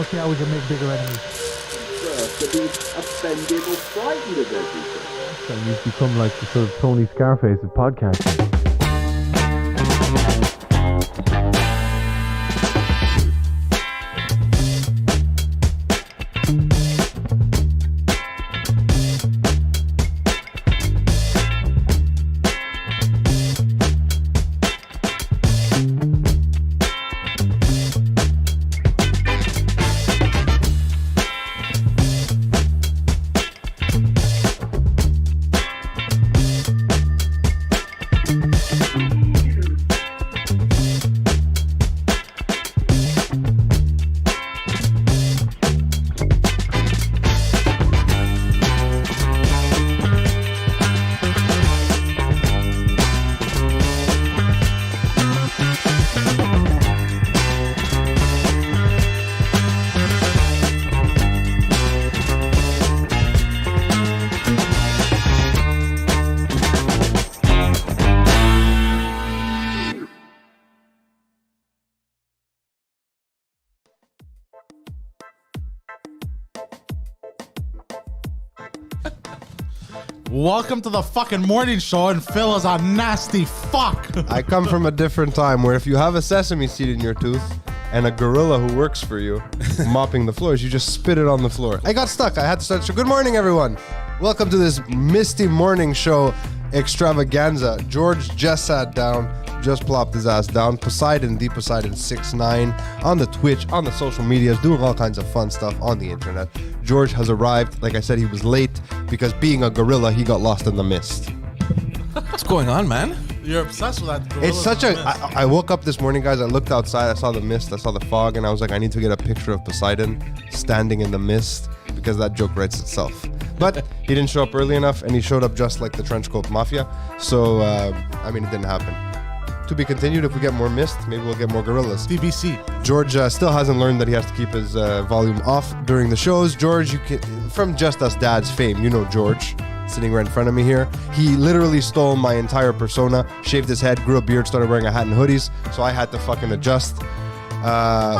Okay, I was gonna make bigger enemies. To be offended or frightened of everything. And you've become like the sort of Tony Scarface of podcasting. Welcome to the fucking morning show, and Phil is a nasty fuck. I come from a different time where if you have a sesame seed in your tooth and a gorilla who works for you mopping the floors, you just spit it on the floor. I got stuck. I had to start. So good morning, everyone. Welcome to this misty morning show extravaganza. George just sat down, just plopped his ass down. Poseidon, the Poseidon 69 on the Twitch, on the social medias, doing all kinds of fun stuff on the internet. George has arrived. Like I said, he was late because being a gorilla, he got lost in the mist. What's going on, man? You're obsessed with that gorilla. It's such a... I woke up this morning, guys. I looked outside. I saw the mist. I saw the fog. And I was like, I need to get a picture of Poseidon standing in the mist because that joke writes itself. But he didn't show up early enough, and he showed up just like the Trenchcoat Mafia. So, I mean, it didn't happen. To be continued. If we get more mist, maybe we'll get more gorillas. TBC. George still hasn't learned that he has to keep his volume off during the shows. George, you can, from Just Us Dad's fame, you know George, sitting right in front of me here. He literally stole my entire persona, shaved his head, grew a beard, started wearing a hat and hoodies, so I had to fucking adjust.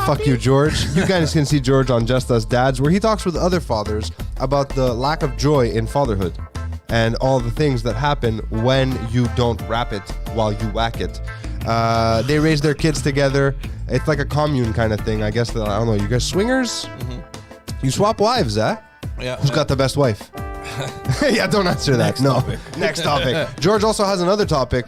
Fuck you, George. You guys can see George on Just Us Dads, where he talks with other fathers about the lack of joy in fatherhood and all the things that happen when you don't rap it while you whack it. They raise their kids together. It's like a commune kind of thing. I guess, I don't know, you guys swingers? Mm-hmm. You swap wives, eh? Yeah. Who's got the best wife? Yeah, don't answer that. Next topic. George also has another topic.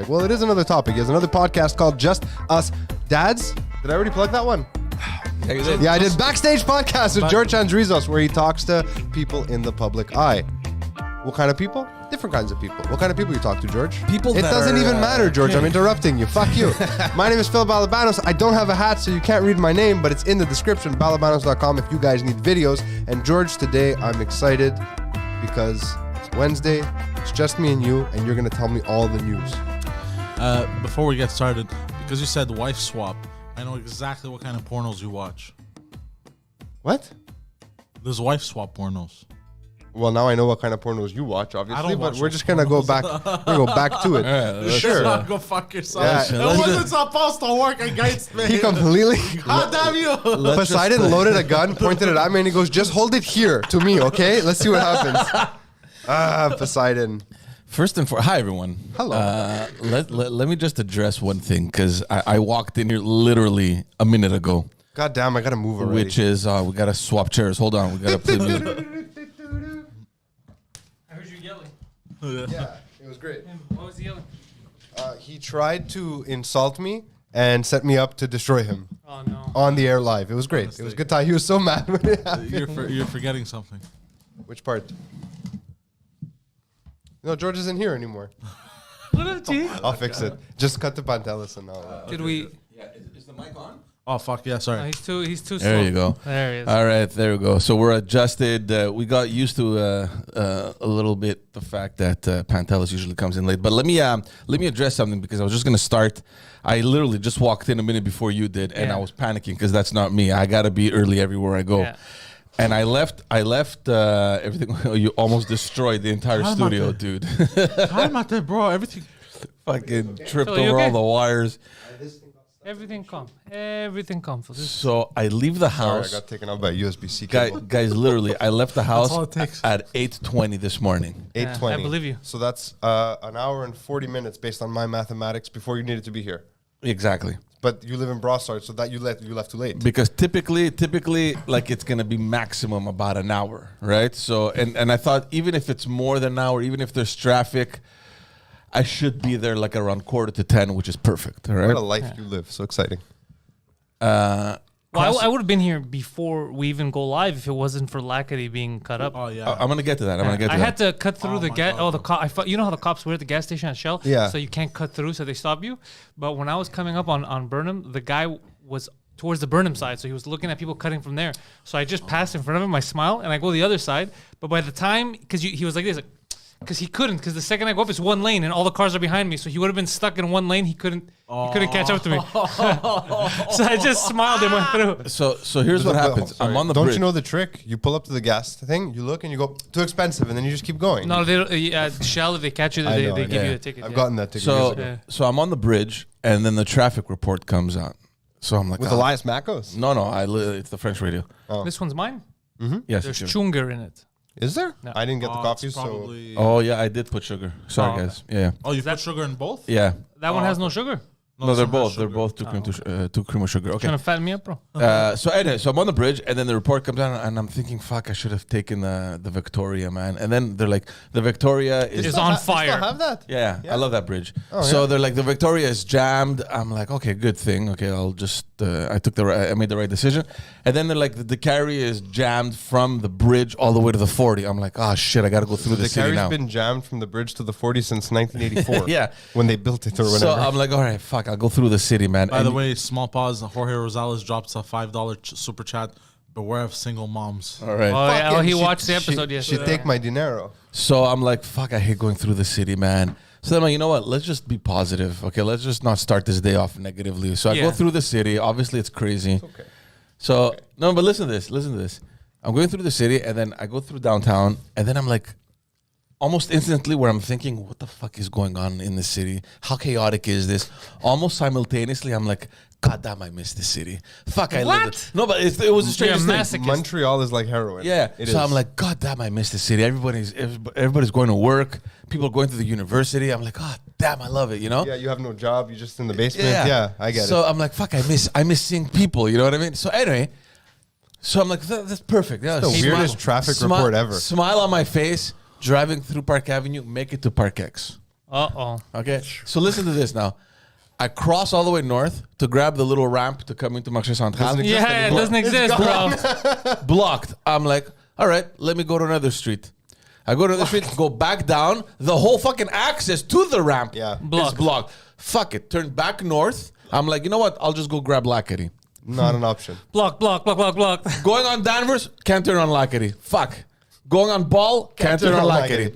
Well, it is another topic. He has another podcast called Just Us Dads. Did I already plug that one? Yeah, you did. Yeah, I did Backstage Podcast with George Andrizos, where he talks to people in the public eye. What kind of people? Different kinds of people. What kind of people you talk to, George? People It that doesn't are, even matter, George. I'm interrupting you. Fuck you. My name is Phil Balabanos. I don't have a hat, so you can't read my name, but it's in the description, balabanos.com, if you guys need videos. And George, today I'm excited because it's Wednesday. It's just me and you, and you're going to tell me all the news. Before we get started, because you said wife swap, I know exactly what kind of pornos you watch. What? There's wife swap pornos. Well, now I know what kind of pornos you watch, obviously, don't but watch we're just going to go back. We're going to go back to it. let's, Sure. Go fuck yourself. Yeah. It wasn't supposed to work against me. He completely... God damn you. Poseidon loaded a gun, pointed it at me, and he goes, just hold it here to me, okay? Let's see what happens. Poseidon. First and foremost, hi everyone. Hello. Let me just address one thing, because I walked in here literally a minute ago, God damn, I got to move already. which is we gotta swap chairs. Hold on, we gotta play music. I heard you yelling. Yeah, it was great. What was he yelling? He tried to insult me and set me up to destroy him Oh no. on the air live. It was great. It was a good time. He was so mad when it happened. You're forgetting something. Which part? No, George isn't here anymore. What up, G? I'll fix it. Just cut to Pantelis and all. Did we? Yeah, is the mic on? Oh, fuck, yeah, sorry. He's too slow. There you go. There he is. All right, there we go. So we're adjusted. We got used to a little bit the fact that Pantelis usually comes in late. But let me address something, because I was just gonna start. I literally just walked in a minute before you did, and Yeah. I was panicking because that's not me. I gotta be early everywhere I go. Yeah. And I left everything. You almost destroyed the entire Hi, studio, Mate. dude. Hi, Mate, bro. Everything. Fucking tripped Phil, you over okay? all the wires. Everything calm. Everything calm. For this. So I leave the Sorry, I house. got taken out by a USB-C Guy, cable. guys, literally, I left the house all it takes. at 8:20 this morning. 8:20. I believe you. So that's an hour and 40 minutes based on my mathematics before you needed to be here. Exactly. But you live in Brossard, so that you left too late. Because typically, like it's gonna be maximum about an hour, right? So, and I thought even if it's more than an hour, even if there's traffic, I should be there like around 9:45, which is perfect, all right? What a life you live. So exciting. Well, I would have been here before we even go live if it wasn't for Lackady being cut up. Oh yeah. I'm gonna get to that. I'm gonna get to I that. had to cut through the my gas. God. Oh, the cop. You know how the cops were at the gas station at Shell? Yeah. So you can't cut through, so they stop you. But when I was coming up on Burnham, the guy was towards the Burnham side, so he was looking at people cutting from there. So I just passed in front of him, I smile, and I go the other side. But by the time, because he was like this, because he couldn't, because the second I go up, it's one lane, and all the cars are behind me. So he would have been stuck in one lane. He couldn't catch up to me. So I just smiled and went through. So here's what happens. Sorry. I'm on the Don't bridge. you know the trick? You pull up to the gas thing, you look, and you go, too expensive, and then you just keep going. No, they don't, Shell, if they catch you, I they know, give yeah. you a ticket. I've yeah. gotten that ticket years So ago. Yeah. so I'm on the bridge, and then the traffic report comes out. So I'm like, With oh. Elias Makos? No, it's the French radio. This one's mine? Yes, There's it's yours. Chunger in it. Is there? No. I didn't get the Oh, coffee, it's so... probably. Oh yeah, I did put sugar. Sorry, Oh, okay. guys. Yeah, Oh, you put sugar in both? yeah. That one has no sugar. No, they're some has both. They're sugar. both two cream of sugar. Okay. Trying to fatten me up, bro. So anyway, so I'm on the bridge, and then the report comes out, and I'm thinking, fuck, I should have taken the Victoria, man. And then they're like, the Victoria is It's on They still fire. have that? Yeah, I love that bridge. Oh, so yeah. they're like, the Victoria is jammed. I'm like, okay, good thing. Okay, I'll just, I made the right decision. And then they're like, the carry is jammed from the bridge all the way to the 40. I'm like, oh shit, I got to go through the The city carry's now. been jammed from the bridge to the 40 since 1984. Yeah. When they built it or whatever. So I'm like, all right, fuck, I'll go through the city, man. By And the way, small pause. Jorge Rosales drops a $5 super chat. Beware of single moms. all right. Oh, yeah. Oh, he She- watched the she- episode She yesterday. take my dinero. So I'm like, fuck, I hate going through the city, man. So then I'm like, you know what? Let's just be positive. Okay, let's just not start this day off negatively. So I go Yeah. through the city. Obviously, it's crazy. Okay. So, no, but listen to this. Listen to this. I'm going through the city, and then I go through downtown, and then I'm like, almost instantly where I'm thinking, what the fuck is going on in the city? How chaotic is this? Almost simultaneously, I'm like, God damn, I miss the city. Fuck, I live What? it. No, but it was a You're a strange thing. masochist. Montreal is like heroin. Yeah. It So is. I'm like, God damn, I miss the city. Everybody's going to work. People are going to the university. I'm like, God damn, I love it, you know? Yeah, you have no job. You're just in the basement. Yeah, I get So it. I'm like, fuck, I miss seeing people, you know what I mean? So anyway, so I'm like, that's perfect. Yeah, The weirdest traffic report ever. Smile on my face, driving through Park Avenue, make it to Park X. Uh-oh. Okay? So listen to this now. I cross all the way north to grab the little ramp to come into Marché Central. Doesn't exist Yeah, it doesn't exist, bro. Blocked. I'm like, all right, let me go to another street. I go to another street, go back down. The whole fucking access to the ramp Yeah. is Blocked. blocked. Fuck it. Turn back north. I'm like, you know what? I'll just go grab Lackady. Not an option. Block. Going on Danvers, can't turn on Lackady. Fuck. Going on Ball, can't turn on Lackady.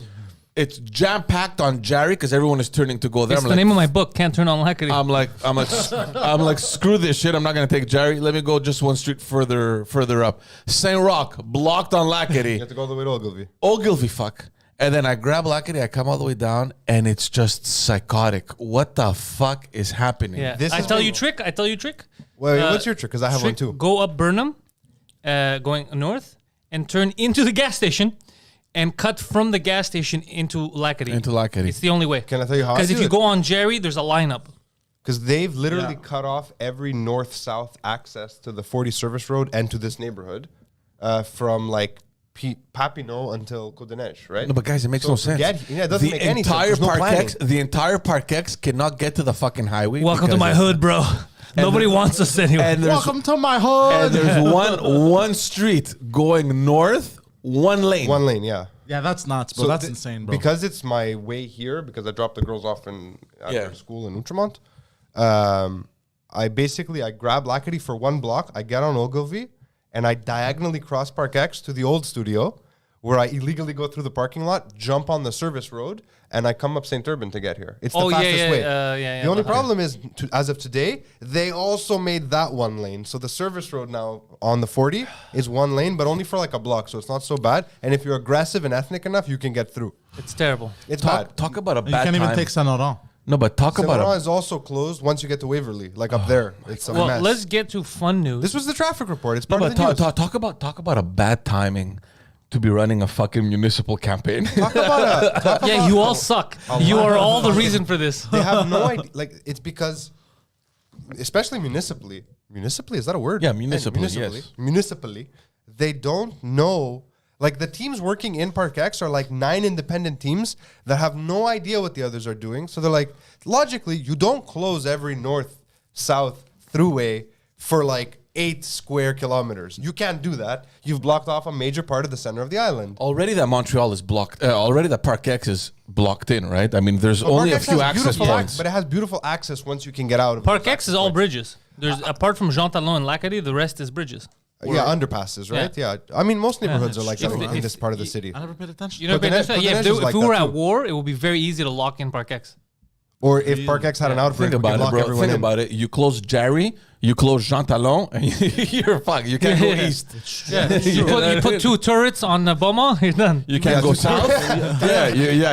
It's jam packed on Jerry because everyone is turning to go there. It's I'm the like, name of my book. Can't turn on Lackady. I'm like, screw this shit. I'm not gonna take Jerry. Let me go just one street further up. Saint Roch, blocked on You Lackady. have to go all the way to Ogilvy. Ogilvy, fuck. And then I grab Lackady, I come all the way down, and it's just psychotic. What the fuck is happening? Yeah. This I is tell when- you trick. Wait, Uh, what's your trick? Because I have one too. Go up Burnham, going north, and turn into the gas station, and cut from the gas station into Lackady. Into Lackady. It's the only way. Can I tell you how I Because if do you it? go on Jerry, there's a lineup. Because they've literally Yeah. cut off every north-south access to the 40 service road and to this neighborhood from like Papineau until Côte des Neiges, right? No, but guys, it makes So no sense. it doesn't the make any sense. entire There's no Park planning. X, the entire Park X cannot get to the fucking highway. Welcome to because my of- hood, bro. Nobody wants us anyway. And there's to my hood. and there's one street going north, one lane. One lane, yeah. Yeah, that's nuts, bro. That's th- insane, bro. Because it's my way here, because I dropped the girls off after Yeah. school in Outremont. I grab Lackady for one block. I get on Ogilvy, and I diagonally cross Park X to the old studio, where I illegally go through the parking lot, jump on the service road, and I come up St. Urban to get here. It's the fastest way. yeah. The only problem is, as of today, they also made that one lane. So the service road now on the 40 is one lane, but only for like a block. So it's not so bad. And if you're aggressive and ethnic enough, you can get through. It's terrible. It's bad. Talk about a you bad can't time. even take Saint Laurent. No, but talk Saint about Laurent a, is also closed once you get to Waverly, like up there. It's a Well, mess. let's get to fun news. This was the traffic report. It's no, part of but the news. talk about a bad timing to be running a fucking municipal campaign. Talk about yeah, you all suck. You are all the reason for this. they have no idea. Like, it's because, especially municipally, is that a word? Yeah, municipally, yes. Municipally, they don't know. Like, the teams working in Park X are like 9 independent teams that have no idea what the others are doing. So they're like, logically, you don't close every north-south throughway for like 8 square kilometers. You can't do that. You've blocked off a major part of the center of the island. Already that Montreal is blocked. Already that Park X is blocked in, right? I mean, there's only a Park X few has access beautiful points. but it has beautiful access once you can get out of Park those X is all bridges. There's apart from Jean Talon and Lacadie, the rest is bridges. Yeah, underpasses, right? Yeah. I mean, most neighborhoods are like that If- in this part of the city. I never paid attention. You know, But the net- yeah, but if, the net is if like we were that at too. war, it would be very easy to lock in Park X. Or if Park X had an outbreak, Think we could about it, lock bro. everyone Think in. about it. You close Jerry, you close Jean Talon, and you're fucked. You can't go Yeah. east. Yeah, you put 2 turrets on Beaumont, you're done. You can't Yeah, go you south.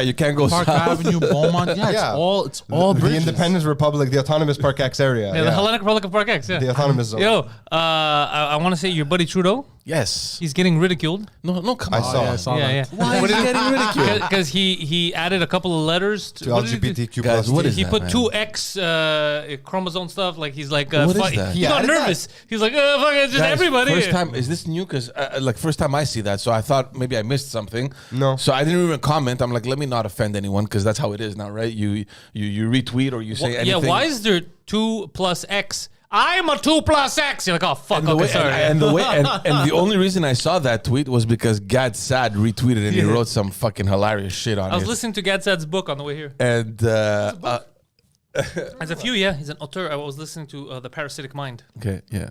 You can't go Park south. Avenue, Beaumont. Yeah, Yeah. it's all The bridges. Independence Republic, the Autonomous Park X area. Yeah, the Hellenic Republic of Park X. Yeah. The autonomous zone. Yo, I want to say your buddy Trudeau. Yes. He's getting ridiculed. No, come I on. saw. Yeah, I saw Yeah, that. yeah. Why is he getting ridiculed? Because he added a couple of letters To what did he do? LGBTQ+. Guys, what is He that, put man? 2 X chromosome stuff. Like he's like, What is fuck- that? he He got added nervous. He's like, fuck it, just Guys, everybody. First time, is this new? Because first time I see that, so I thought maybe I missed something. No. So I didn't even comment. I'm like, let me not offend anyone because that's how it is now, right? You retweet or you say Yeah, anything. why is there 2 plus X? I'm a 2 plus X. You're like, oh fuck. And the Okay, way, sorry. and the way, and the only reason I saw that tweet was because Gad Sad retweeted and he wrote some fucking hilarious shit on I was it. listening to Gadsad's book on the way here. And There's a few, yeah. He's an author. I was listening to The Parasitic Mind. okay, yeah.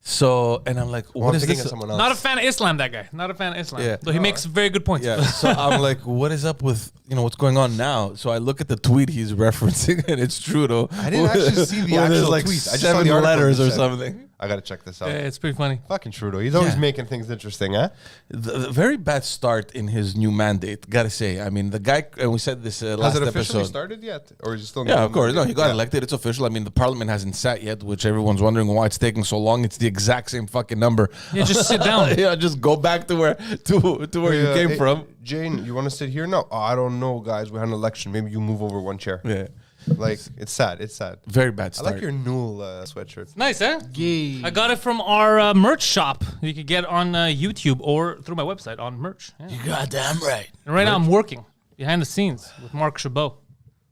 So and I'm like, Well, what I'm is thinking this? of someone else. Not a fan of Islam, that guy. Not a fan of Islam. Yeah. Though he makes very good points. Yeah. So I'm like, what is up with what's going on now? So I look at the tweet he's referencing, and it's Trudeau. I didn't actually see the Where there's actual like tweet. I just 7 saw the article letters that or said- something. I gotta check this out. Yeah, it's pretty funny. Fucking Trudeau. He's always Yeah. making things interesting, huh? The very bad start in his new mandate. Gotta say, I mean, the guy, and we said this Has last it officially episode. started yet? Or is it still Yeah, of course. No, he got Yeah. elected. It's official. I mean, the parliament hasn't sat yet, which everyone's wondering why it's taking so long. It's the exact same fucking number. Yeah, just sit down. Yeah, just go back to where you came Hey, from. Jane, you want to sit here? No. Oh, I don't know, guys. We had an election. Maybe you move over one chair. Yeah, Like, it's sad. It's sad. very bad I start. like your Newell sweatshirt. Nice, eh? I got it from our merch shop. You can get on YouTube or through my website on merch. Yeah. You goddamn right. And right now I'm working behind the scenes with Mark Chabot.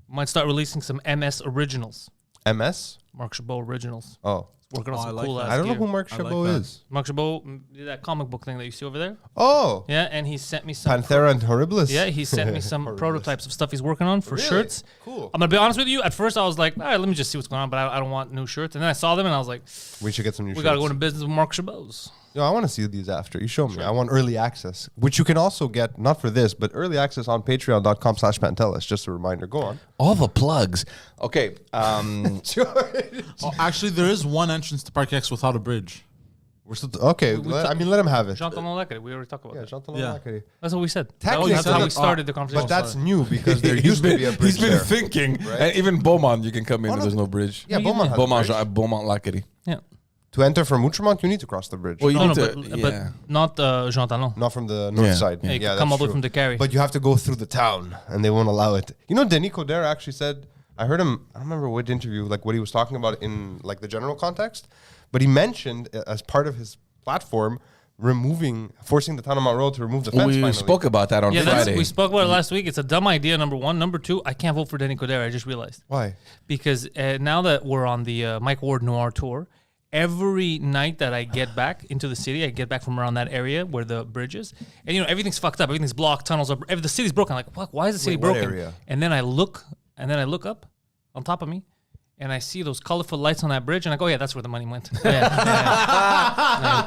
Might start releasing some MS originals. MS? Mark Chabot originals. Oh. Working on Oh, I some like cool that. ass I don't know gear. who Mark I like Chabot that. is. Mark Chabot did that comic book thing that you see over there. Oh. Yeah, and he sent me some. Panthera and Horribilis. Yeah, he sent me some Horribilis. prototypes of stuff he's working on for Really? shirts. Cool. I'm gonna be honest with you. At first, I was like, all right, let me just see what's going on, but I don't want new shirts. And then I saw them, and I was like, We should get some new we shirts. gotta go into business with Mark Chabot's. Yo, I want to see these after. You show me. I want early access, which you can also get, not for this, but early access on patreon.com/Pantelis. Just a reminder. Go on. All the plugs. Okay. Oh, actually, there is one entrance to Park X without a bridge. We're still okay. Let him have it. Jean Talon Lacadie, we already talked about Yeah, that. Jean-Talon Yeah. Lacadie. That's what we said. Technically, That's how we but- started the conversation. But that's new because there used to be a bridge He's been there. thinking. Right? And even Beaumont, you can come in Oh, and no, there's no bridge. Yeah, Beaumont has a bridge. Beaumont Lacadie. Yeah. To enter from Outremont, you need to cross the bridge. Well, you No, need no, to, but yeah. not Jean Talon. Not from the north Yeah. side. Yeah, you Yeah, can come that's all the way true. from the carry. But you have to go through the town, and they won't allow it. You know, Denis Coderre actually said, I heard him, I don't remember what interview, like what he was talking about in like the general context, but he mentioned as part of his platform, forcing the town of Montreal to remove the fence We finally. spoke about that on Yeah, Friday. we spoke about it last week. It's a dumb idea, number one. Number two, I can't vote for Denis Coderre. I just realized. Why? Because now that we're on the Mike Ward Noir tour, every night that I get back into the city, I get back from around that area where the bridge is, and everything's fucked up. Everything's blocked. Tunnels are. The city's broken. I'm like, fuck, why is the city Wait, what broken? area? And then I look up on top of me, and I see those colorful lights on that bridge, and I go, yeah, that's where the money went. Yeah.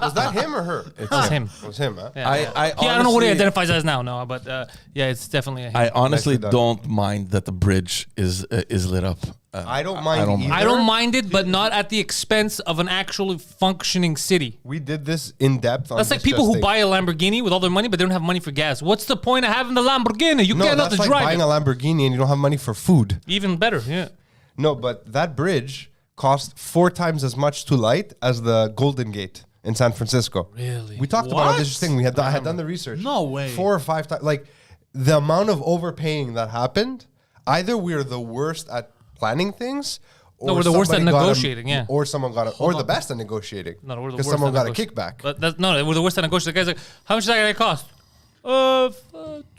Was that him or her? It was him. It was him, huh? Yeah. I Yeah, I don't know what he honestly- identifies as now, but yeah, it's definitely a him. I honestly Nicely done. don't mind that the bridge is lit up. I don't mind either. I don't mind it, but not at the expense of an actually functioning city. We did this in depth. That's like people who buy a Lamborghini with all their money, but they don't have money for gas. What's the point of having the Lamborghini? You cannot that's like drive buying it. a Lamborghini and you don't have money for food. Even better, yeah. No, but that bridge cost 4 times as much to light as the Golden Gate in San Francisco. Really? We talked about What? this thing. I had done the research. No way. 4 or 5 times. Like the amount of overpaying that happened. Either we're the worst at planning things. No, we're the worst at somebody got negotiating, yeah. Or someone got or the best at negotiating. No, we're the Because worst someone at got a negotiating. kickback. But no, we're the worst at negotiating. The guy's like, how much is that going to cost?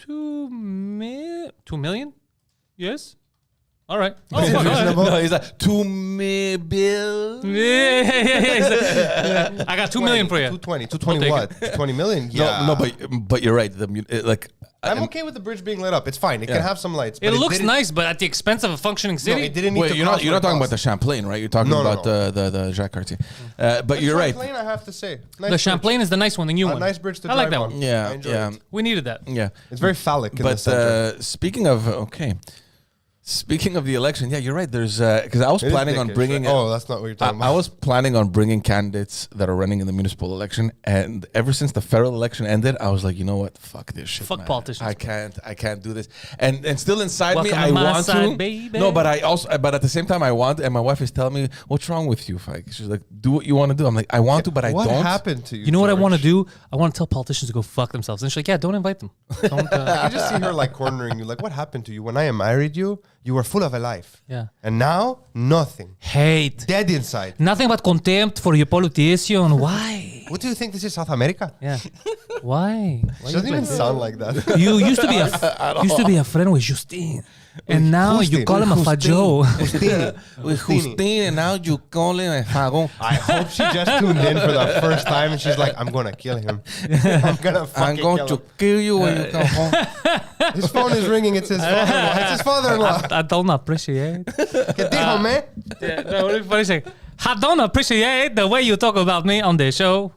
2 million? Yes. All right. Oh, Is it fuck, all right. reasonable? No, he's like, to me, Bill. Yeah. He's like, yeah. I got 2 million for you. 220. I'll 220 take what? 20 million? Yeah. No, but you're right. I'm okay with the bridge being lit up. It's fine. It can have some lights. It but looks didn't- nice, but at the expense of a functioning No, city. it didn't need Wait, to you're not cost you're what not talking it about the cost. Champlain, right? You're talking No, no, about the Jacques Cartier. But The you're right. Champlain, I have to say. Nice The bridge. Champlain is the nice one, the new A one. nice bridge to I like drive that on. one. Yeah, I enjoy yeah. it. We needed that. Yeah. It's very phallic in the But center. speaking of speaking of the election, yeah, you're right. There's because I was It is planning on dickish, bringing. right? Oh, that's not what you're talking I about. was planning on bringing candidates that are running in the municipal election, and ever since the federal election ended, I was like, you know what? Fuck this shit. Fuck man. politicians. I can't do this. And still inside me, Welcome I to my want side, to. baby. No, but but at the same time, I want. And my wife is telling me, "What's wrong with you, Fike?" She's like, "Do what you want to do." I'm like, "I want to, but I What don't." happened to you? You know what I want to George? do? I want to tell politicians to go fuck themselves. And she's like, yeah, don't invite them. Don't, I just see her like cornering you. Like, what happened to you? When I married you, you were full of a life. Yeah. And now, nothing. hate. Dead inside. Nothing but contempt for your politician. Why? What do you think this is, South America? Yeah. Why? She doesn't even sound like that. You used to be a friend with Justine. And now you Justine. call him a fajo. With Justine, and now you call him a fagon. I hope she just tuned in for the first time and she's like, I'm going to kill him. I'm going to I'm fucking going kill to him. kill you when you come home. His phone is ringing. It's his father-in-law. It's his father-in-law. I don't appreciate. ¿Qué dijo, man? Yeah, no, what if I say, I don't appreciate the way you talk about me on the show.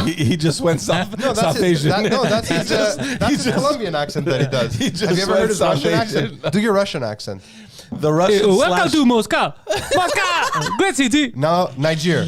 He just went South, No, that's South his, Asian. that's his Colombian accent that he does. he just Have you ever went heard his South Russian Asian. accent? Do your Russian accent. The Russian Welcome to Moscow. Moscow! Great city. Now, Niger.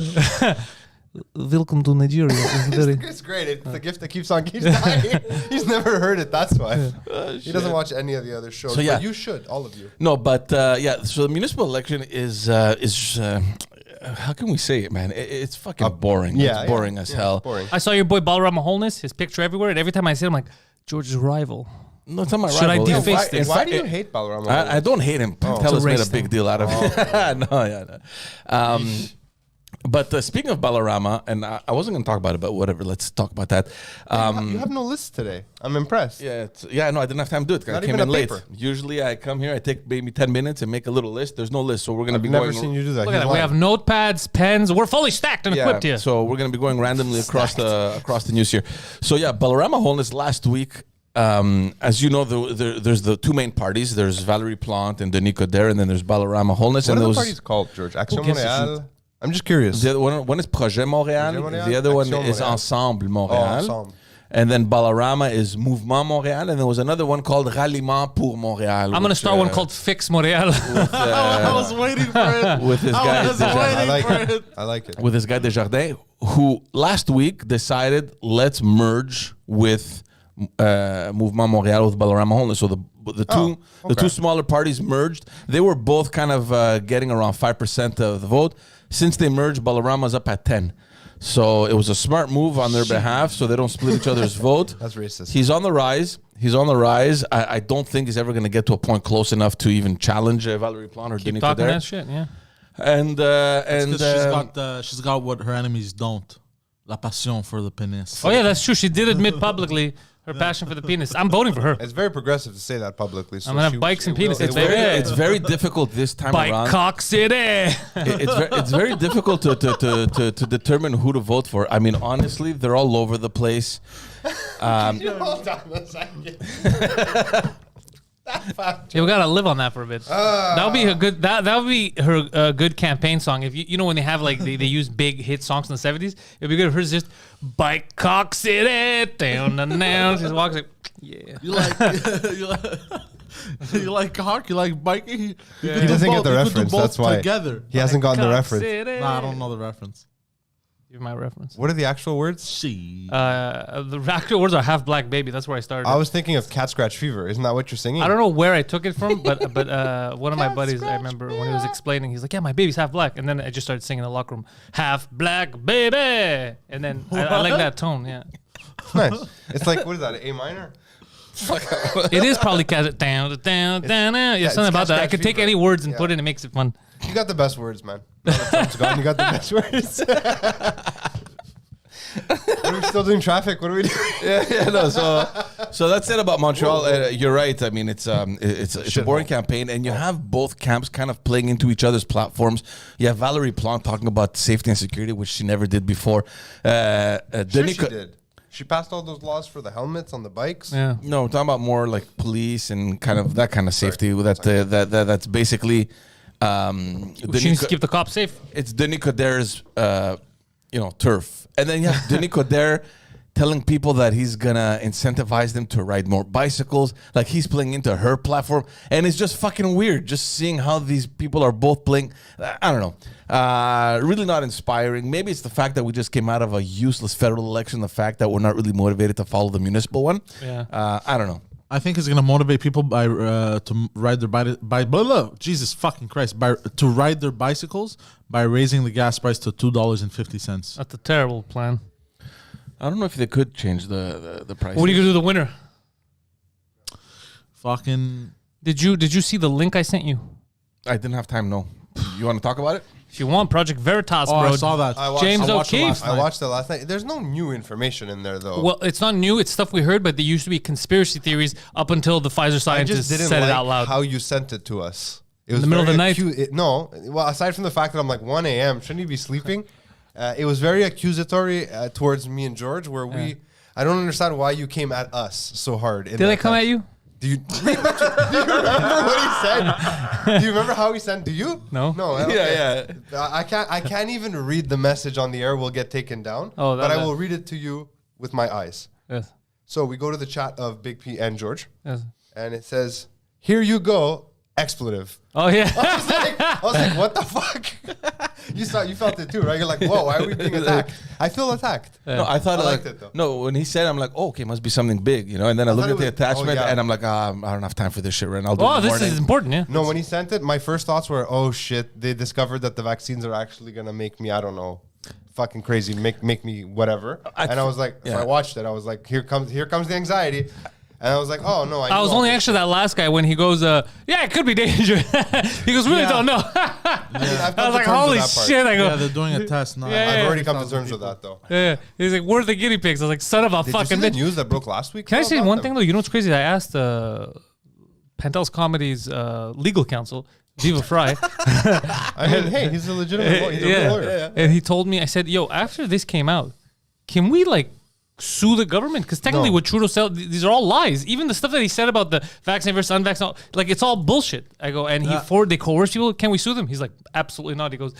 Welcome to Nigeria. It's great. It's the gift that keeps on keeps dying. He's never heard it. That's why. He doesn't watch any of the other shows. So, yeah. But you should, all of you. No, but yeah. So the municipal election is how can we say it, man? It's fucking boring. Yeah, it's boring as hell. Boring. I saw your boy Balarama Holness, his picture everywhere, and every time I see it, I'm like, George's rival. No, it's not my Should I rival. deface In this? Why fact, do you hate Balarama? I don't hate him. Pantelis To made a race big them. deal out of it. No, yeah. No. But speaking of Balarama, and I wasn't going to talk about it, but whatever. Let's talk about that. You have no list today. I'm impressed. Yeah, no, I didn't have time to do it. 'Cause Not I came even in a late. paper. Usually, I come here, I take maybe 10 minutes and make a little list. There's no list, so we're going to I've be never going. seen you do that. Look at that. We have notepads, pens. We're fully stacked and equipped here. So we're going to be going randomly across the news here. So yeah, Balarama Holness last week. As you know, there's the two main parties. There's Valérie Plante and Denis Coderre, and then there's Balarama Holness. What and are the those parties called, George? Action gives a Montréal? I'm just curious. the other one is Projet Montréal. Projet Montréal, The other one Action is Montréal. Ensemble Oh, Montréal. ensemble. And then Balarama is Mouvement Montréal, and there was another one called Ralliement pour Montréal. I'm going to start one called Fix Montreal. I was waiting for it. with this guy. I was Desjardins. I like waiting for it. I like it. With this guy Desjardins, who last week decided let's merge with Mouvement Montréal with Balarama Holness. So the two smaller parties merged. They were both kind of getting around 5% of the vote. Since they merged, Balarama's up at 10. So it was a smart move on their behalf, so they don't split each other's vote. That's racist. He's on the rise. I don't think he's ever going to get to a point close enough to even challenge Valérie Plante or Denis Talking that Coderre. shit, yeah. And She's got what her enemies don't. La passion for the penis. Oh, yeah, that's true. She did admit publicly her passion for the penis. I'm voting for her. It's very progressive to say that publicly. So I'm gonna have bikes and penises, it's baby. very difficult this time Bike around. Cock City. It's very difficult to determine who to vote for. I mean, honestly, they're all over the place. Hold on a second. Yeah, we gotta live on that for a bit. That would be a good. That would be her good campaign song. If you know when they have like they use big hit songs in the '70s, it'd be good if hers just Bike Cock City down and down. She walks like, yeah. You like You like hockey, you like biking. He doesn't get the reference. That's why Together. he hasn't gotten the Cock reference. City. Nah, I don't know the reference. Give my reference. What are the actual words? She. The actual words are half black baby. That's where I started. I was thinking of Cat Scratch Fever. Isn't that what you're singing? I don't know where I took it from, but one of my buddies, I remember when he was explaining, he's like, "Yeah, my baby's half black," and then I just started singing in the locker room, "Half black baby," and then I like that tone. Yeah, Nice. It's like, what is that? A minor? it is probably down, down, down, down. Yeah, it's something about that. I Cat could take Fever. any words and Yeah. put it. It makes it fun. You got the best words, man. Now that Trump's gone, you got the best words. Are we still doing traffic? What are we doing? No. So that's it about Montreal. You're right. I mean, it's a boring campaign, and you have both camps kind of playing into each other's platforms. You have Valerie Plante talking about safety and security, which she never did before. Sure Denis she did. She passed all those laws for the helmets on the bikes. Yeah. No, we're talking about more like police and kind of that kind of safety. That's basically. She needs to keep the cops safe. It's Denis Coderre's, turf. And then you have Denis Coderre telling people that he's going to incentivize them to ride more bicycles. Like he's playing into her platform. And it's just fucking weird just seeing how these people are both playing. I don't know. Really not inspiring. Maybe it's the fact that we just came out of a useless federal election. The fact that we're not really motivated to follow the municipal one. Yeah. I don't know. I think it's gonna motivate people by to ride their Jesus fucking Christ to ride their bicycles by raising the gas price to $2.50. That's a terrible plan. I don't know if they could change the price. What are you gonna do the winter? Fucking. Did you see the link I sent you? I didn't have time. No. You want to talk about it? If you want, Project Veritas, Oh, bro. I saw that. James I watched it O'Keefe. last I night. watched it last night. There's no new information in there, though. Well, it's not new. It's stuff we heard, but there used to be conspiracy theories up until the Pfizer I scientists just didn't said like it out loud. how you sent it to us. It was the middle of very the night? no, well, aside from the fact that I'm like 1 a.m., shouldn't you be sleeping? It was very accusatory towards me and George, where I don't understand why you came at us so hard. Did I come at you? Do you remember what he said? Do you remember how he sent? Do you? No. No. Yeah. I can't even read the message on the air. We'll get taken down. Oh, but I will read it to you with my eyes. Yes. So we go to the chat of Big P and George, Yes. and it says, "Here you go, expletive." Oh yeah. I was like, what the fuck? You felt it too, right? You're like, whoa, why are we being attacked? I feel attacked. No, I thought I like liked it, though. no. When he said, I'm like, oh, okay, must be something big, And then I look thought at the it was- attachment, oh, yeah. and I'm like, I don't have time for this shit right now. I'll do it Oh, in the this morning. is important. Yeah. No, when he sent it, my first thoughts were, oh shit, they discovered that the vaccines are actually gonna make me, I don't know, fucking crazy, make me whatever. And I was like, so I watched it. I was like, here comes the anxiety. And I was like, oh no, I was knew only all actually that last guy when he goes, yeah, it could be dangerous. He goes, really don't know. this. I've I come was to like, terms with holy that part. shit. I go, Yeah, they're doing a test now. Yeah, I've already come to terms with that though. yeah. He's like, where are the guinea pigs? I was like, son of a Did you see fucking the bitch. news that broke last week? Can I though, say about one them? thing though? You know what's crazy? I asked Pantelis Comedy's legal counsel, Viva Fry. I mean, hey, he's a legitimate lawyer. He's a real lawyer. And he told me, I said, yo, after this came out, can we sue the government? Because technically No. what Trudeau said, these are all lies. Even the stuff that he said about the vaccine versus unvaccinated, it's all bullshit. I go, and they coerce people. Can we sue them? He's like, absolutely not. He goes,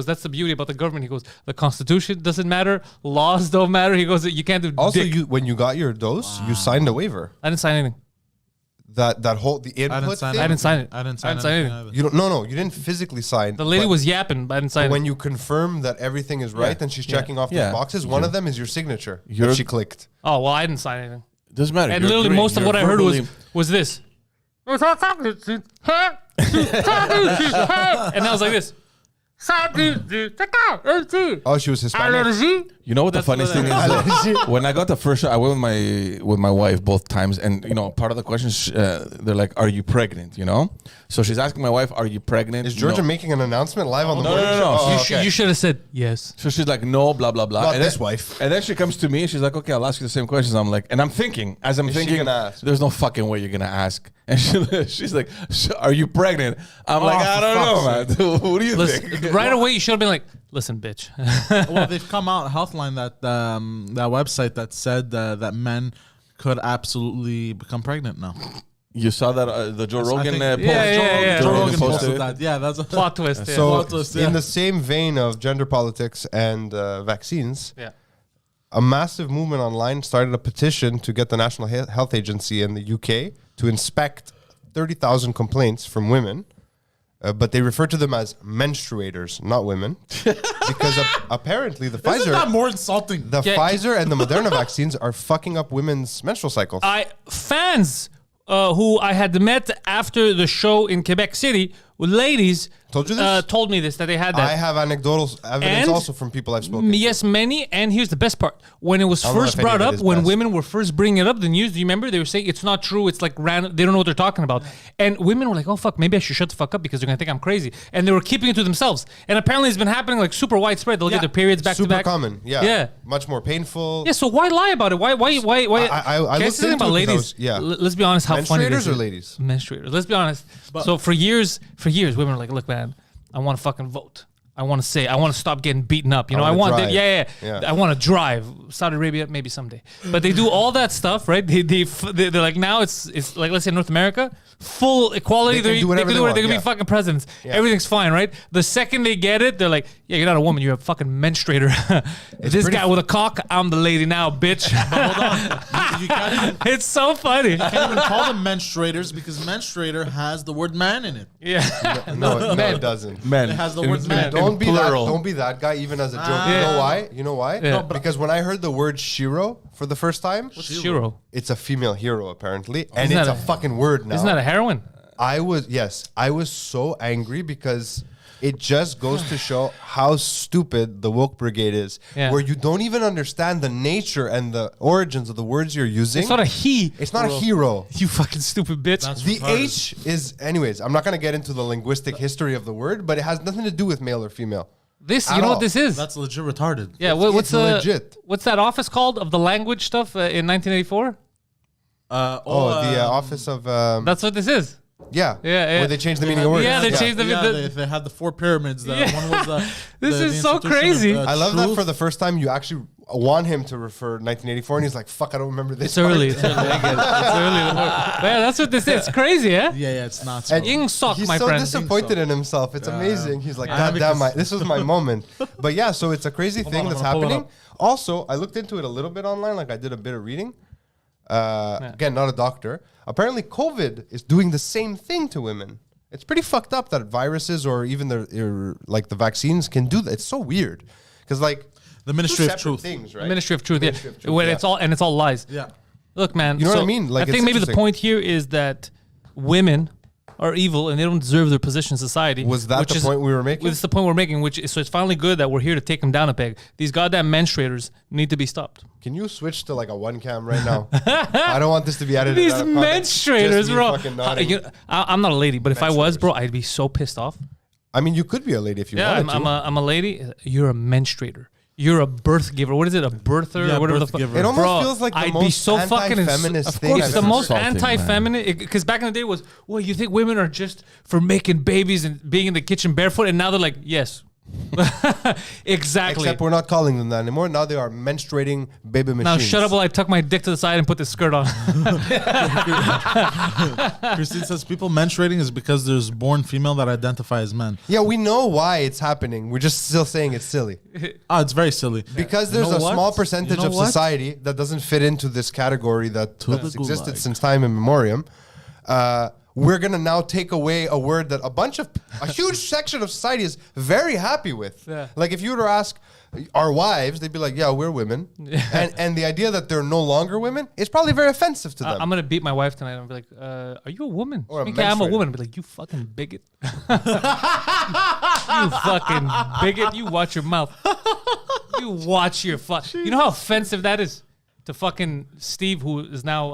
that's the beauty about the government. He goes, the Constitution doesn't matter. Laws don't matter. He goes, you can't do Also, dick. when you got your dose, you signed a waiver. I didn't sign anything. That whole the I input didn't sign thing. I didn't sign it. I didn't I sign didn't sign anything anything. either. You don't. No, you didn't physically sign. The lady but- was yapping, but I didn't sign But it. when you confirm that everything is right and she's checking off these Yeah. boxes, one of them is your signature. You're- That she clicked. Oh, well, I didn't sign anything. Doesn't matter. And You're literally agreeing. most of You're what I heard verbally- was this. And I was like this. Oh, she was Hispanic. You know what the That's funniest what thing I is? When I got the first shot, I went with my wife both times, and part of the questions they're like, "Are you pregnant?" So she's asking my wife, "Are you pregnant?" Is Georgia No. making an announcement live on the No, morning no, no, show? no. Oh, okay. You should have said yes. So she's like, "No, blah blah blah." Not and this then, wife. And then she comes to me, and she's like, "Okay, I'll ask you the same questions." I'm like, and I'm thinking, as I'm Is she thinking, gonna ask? there's no fucking way you're gonna ask. And she's like, "Are you pregnant?" I'm like, Oh, "I don't know, man. What do you think?" Listen, right away, you should have been like, listen, bitch. Well, they've come out, Healthline, that website that said that men could absolutely become pregnant now. You saw that the Joe Rogan post. yeah. Joe Rogan Rogan posted posted it. that. Yeah, that's a Plot twist. Yeah. So, Plot twist, yeah. in the same vein of gender politics and vaccines, yeah. a massive movement online started a petition to get the National Health Agency in the UK to inspect 30,000 complaints from women, but they refer to them as menstruators, not women, because apparently the Isn't that Pfizer, more insulting? the Pfizer and the Moderna vaccines are fucking up women's menstrual cycles. Fans who I had met after the show in Quebec City with ladies Told you this? told me this, that they had that. I have anecdotal evidence And- also from people I've spoken to. Yes, many. And here's the best part. When it was I don't know first if any brought of it up, is when best. women were first bringing it up, the news, do you remember? They were saying it's not true. It's like random. They don't know what they're talking about. And women were like, oh, fuck, maybe I should shut the fuck up because they're going to think I'm crazy. And they were keeping it to themselves. And apparently it's been happening like super widespread. They'll get their periods back Super to back. common, yeah. Yeah. Much more painful. Yeah, so why lie about it? Why? I Can I looked say something into about it 'cause I ladies? was- yeah. Let's be honest. How funny this Menstruators or is. ladies? Menstruators. Let's be honest. So for years, women were like, "Look, man, I want to fucking vote. I want to say. I want to stop getting beaten up. You know, I wanna want. drive. Yeah. Yeah. I want to drive. Saudi Arabia, maybe someday. But they do all that stuff, right? They're like now it's like let's say North America, full equality. They can do whatever they They want, can be yeah. fucking presidents. Everything's fine, right? The second they get it, they're like, yeah, you're not a woman. You're a fucking menstruator. This pretty guy with a cock, I'm the lady now, bitch. Hold on. You can't even, It's so funny. can't even call them menstruators because menstruator has the word man in it. Yeah. No, it doesn't. Men. It has the word man. Don't be plural. that. Don't be that guy, even as a joke. You Yeah. know why? You know why? Yeah. No, but- Because when I heard the word Shiro for the first time, Shiro. it's a female hero apparently, and Isn't it's that a a- fucking word now. Isn't that a heroine? I was so angry because it just goes to show how stupid the woke brigade is, Yeah. where you don't even understand the nature and the origins of the words you're using. It's not a he. It's not a hero. You fucking stupid bitch. That's The retarded. H is, anyways, I'm not going to get into the linguistic history of the word, but it has nothing to do with male or female. This, At you know all. what this is? That's legit retarded. Yeah, what's it's the legit. What's that office called of the language stuff in 1984? The office of, That's what this is. yeah, yeah. where they changed the meaning of words. Yeah, they changed the- they had the four pyramids. Yeah. One was This the is so institution crazy. of, I love that truth. for the first time you actually want him to refer 1984, and he's like, "Fuck, I don't remember this." It's early. part." It's early. I get it. It's early. Yeah, that's what this is. It's crazy, yeah? Yeah, it's not. And Ing sok, he's my so friend. disappointed in himself. It's amazing. He's like, Yeah, God damn, because- this was my moment. But yeah, so it's a crazy thing on, that's I'm gonna pull it happening. Also, I looked into it a little bit online, like I did a bit of reading. Again, not a doctor. Apparently, COVID is doing the same thing to women. It's pretty fucked up that viruses or even the vaccines can do that. It's so weird because like The Ministry two of separate Truth. things, right? Ministry of Truth. Ministry Yeah. of Truth, When yeah. it's all lies. Yeah. Look, man. You know what I so mean? Like, I think it's maybe the interesting. point here is that women are evil and they don't deserve their position in society. Was that which the is- point we were making? It's the point we're making. So it's finally good that we're here to take them down a peg. These goddamn menstruators need to be stopped. Can you switch to like a one cam right now? I don't want this to be edited. These out of context. menstruators, Just me bro. fucking nodding. I'm not a lady, but if I was, Menstruators. bro, I'd be so pissed off. I mean, you could be a lady if you Yeah, wanted I'm to. a lady. You're a menstruator. You're a birth giver. What is it? A birther Yeah, or whatever birth the fuck. giver. It almost Bro, feels like the I'd be most so fucking anti-feminist Of thing course, I've the ever most Insulting, anti-feminist. Because back in the day it was, well, you think women are just for making babies and being in the kitchen barefoot, and now they're like, yes, exactly. Except we're not calling them that anymore. Now they are menstruating baby machines. Now shut up while I tuck my dick to the side and put this skirt on. Christine says people menstruating is because there's born female that identify as men. Yeah, we know why it's happening. We're just still saying it's silly. It's very silly. Because You there's know a what? small percentage You know of what? society that doesn't fit into this category that's the existed gulag. since time immemorial. We're gonna now take away a word that a huge section of society is very happy with. Yeah. Like if you were to ask our wives, they'd be like, "Yeah, we're women," and the idea that they're no longer women is probably very offensive to them. I'm gonna beat my wife tonight and be like, "Are you a woman?" Or a She's like, yeah, I'm a menstruator. woman. I'll be like, "You fucking bigot! You fucking bigot! You watch your mouth. You watch your fuck. You know how offensive that is to fucking Steve, who is now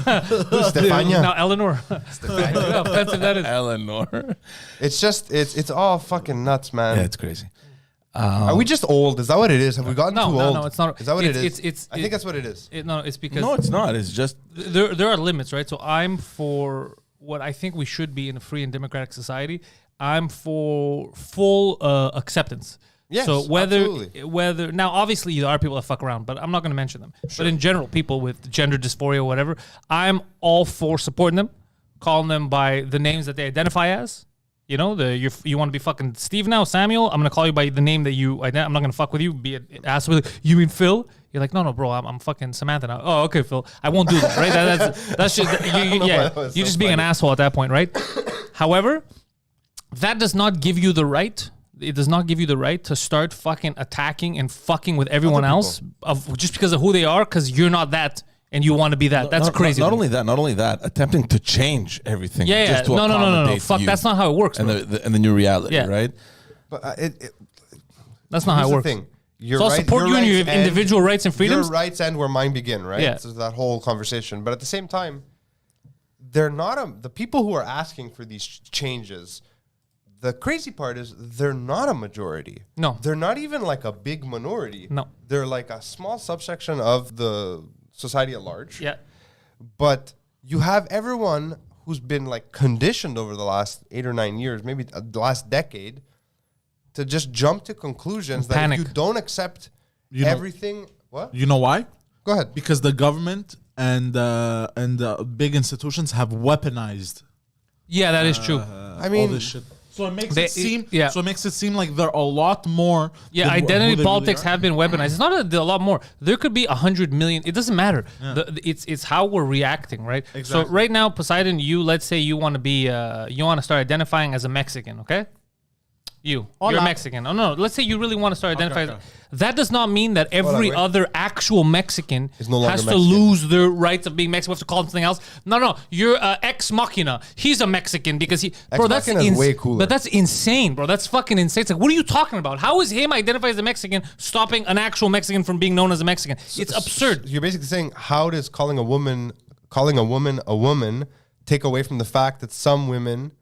Stefania. now Eleanor. You know how offensive that is. Eleanor. It's just it's all fucking nuts, man. Yeah, it's crazy. Are we just old? Is that what it is? Have we gotten No, too no, old? no, it's not. Is that what It's- it is? it's- I think that's what it is. No, it's because No, it's not. It's just there are limits, right? So I'm for what I think we should be in a free and democratic society. I'm for full acceptance. Yes, so absolutely. whether now obviously there are people that fuck around, but I'm not going to mention them. But in general, people with gender dysphoria or whatever, I'm all for supporting them, calling them by the names that they identify as. You know, you want to be fucking Steve now, Samuel. I'm gonna call you by the name that I'm not gonna fuck with you. Be an asshole. You mean Phil? You're like, no, bro. I'm fucking Samantha now. Oh, okay, Phil. I won't do that. Right? That's just you're just being an asshole at that point, right? However, that does not give you the right. It does not give you the right to start fucking attacking and fucking with everyone else just because of who they are, because you're not that. And you want to be that. That's crazy. Not only that, attempting to change everything. Yeah, just to no. accommodate Fuck, you that's not how it works, and bro. the new reality, Yeah. right? But That's not how it works. Your So I'll support you in your individual rights and freedoms. Your rights end where mine begin, right? Yeah. So that whole conversation. But at the same time, they're not the people who are asking for these changes. The crazy part is they're not a majority. No. They're not even like a big minority. No. They're like a small subsection of the society at large. Yeah. But you have everyone who's been like conditioned over the last 8 or 9 years, maybe the last decade, to just jump to conclusions that Panic. if you don't accept You know- everything. What? You know why? Go ahead. Because the government and big institutions have weaponized Yeah, that is true. I mean, all this shit. So it makes They- it seem. yeah. So it makes it seem like they're a lot more. Yeah, than who identity they politics really are. have been weaponized. It's not a lot more. There could be 100 million. It doesn't matter. It's how we're reacting, right? So Exactly. right now, Poseidon, let's say you want to be, you want to start identifying as a Mexican, okay? You're Hola. Mexican. Oh no, let's say you really want to start identifying. okay. That does not mean that every wait. other actual Mexican Is no longer has to Mexican. lose their rights of being Mexican. We have to call him something else. No, you're ex machina. He's a Mexican because bro, that's Ex machina is way cooler. But that's insane, bro. That's fucking insane. It's like, what are you talking about? How is him identified as a Mexican stopping an actual Mexican from being known as a Mexican? It's absurd. You're basically saying, how does calling a woman a woman take away from the fact that some women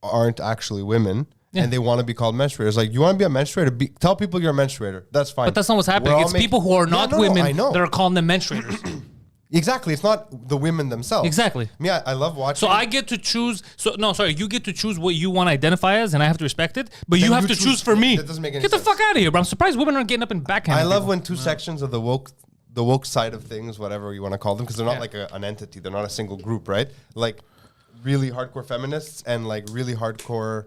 aren't actually women? Yeah. And they want to be called menstruators. Like, you want to be a menstruator? Tell people you're a menstruator. That's fine. But that's not what's happening. We're all It's people who are not Yeah, no, women I know. that are calling them menstruators. Exactly. It's not the women themselves. Exactly. Yeah, I love watching. So I get to choose. You get to choose what you want to identify as, and I have to respect it. But you Then have you to choose- choose for me. that doesn't make any Get the sense. fuck out of here, bro. I'm surprised women aren't getting up and backhand. I love when two sections of the woke side of things, whatever you want to call them, because they're not like an entity. They're not a single group, right? Like really hardcore feminists and like really hardcore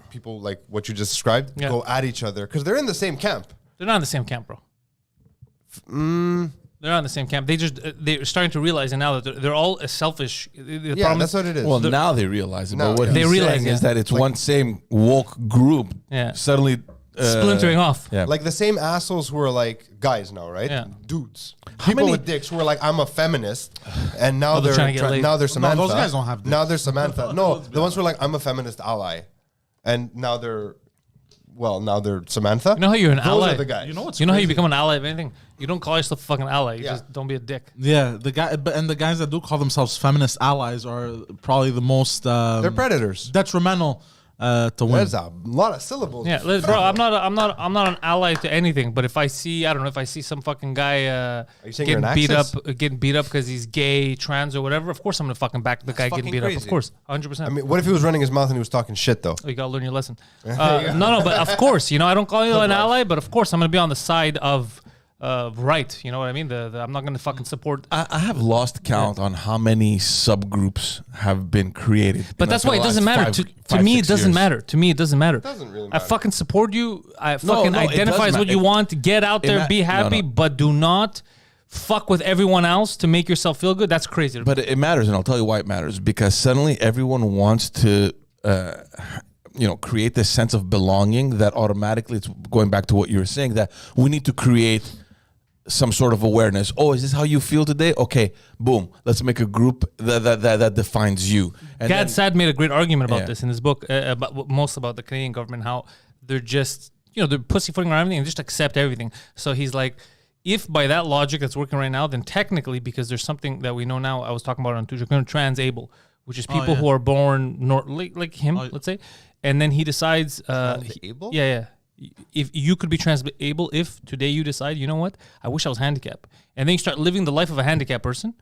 people like what you just described go at each other because they're in the same camp. They're not in the same camp, bro. They're not in the same camp. They're starting to realize, and now that they're all selfish. The Yeah, problem that's is- what it is. Well, now they realize it. No, But what yeah. They he's realize, saying is yeah. that it's one same woke group Yeah. suddenly splintering off. Yeah. like the same assholes who are like guys now, right? Yeah. Dudes. People many- with dicks who are like, I'm a feminist, and now they're they're trying to get laid. now they're No, Samantha. those guys don't have dicks. Now they're Samantha. No, the ones who are like, I'm a feminist ally, and now they're Samantha. You know how you're an Those ally. are the guys. You know what's You know how you crazy? become an ally of anything. You don't call yourself a fucking ally. You Yeah. just don't be a dick. Yeah, the guys that do call themselves feminist allies are probably the most They're predators. detrimental to women. There's a lot of syllables. Yeah, bro. I'm not an ally to anything. But if I see some fucking guy you saying you're getting an beat Axis? up, because he's gay, trans, or whatever, of course I'm gonna fucking back the guy getting fucking beat up. Of crazy. course, 100%. I mean, what if he was running his mouth and he was talking shit though? You gotta learn your lesson. No, but of course, I don't call you an ally, but of course I'm gonna be on the side of right. You know what I mean? I'm not gonna fucking support. I have lost count on how many subgroups have been created. But in, that's like, why the it doesn't last matter. five- To five, me, it 6 doesn't years. matter. To me, it doesn't matter. doesn't really I matter. fucking support you. I fucking no, it identify does as what matter. you want. Get out there, be happy, no. but do not fuck with everyone else to make yourself feel good. That's crazy. But it matters, and I'll tell you why it matters. Because suddenly everyone wants to, create this sense of belonging that automatically, it's going back to what you were saying, that we need to create some sort of awareness. Oh, is this how you feel today? Okay, boom. Let's make a group that defines you. And Gad then- Saad made a great argument about Yeah. this in his book, about the Canadian government, how they're just, they're pussyfooting around everything and just accept everything. So he's like, if by that logic that's working right now, then technically, because there's something that we know now, I was talking about on Tuesday, trans-able, which is people who are born like him, let's say, and then he decides. Trans-able? Yeah. If you could be trans-able, if today you decide, you know what, I wish I was handicapped, and then you start living the life of a handicapped person,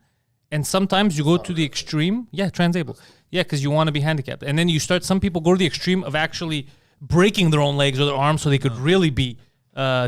and sometimes you go to the extreme, trans-able, because you want to be handicapped, and then some people go to the extreme of actually breaking their own legs or their arms so they could really be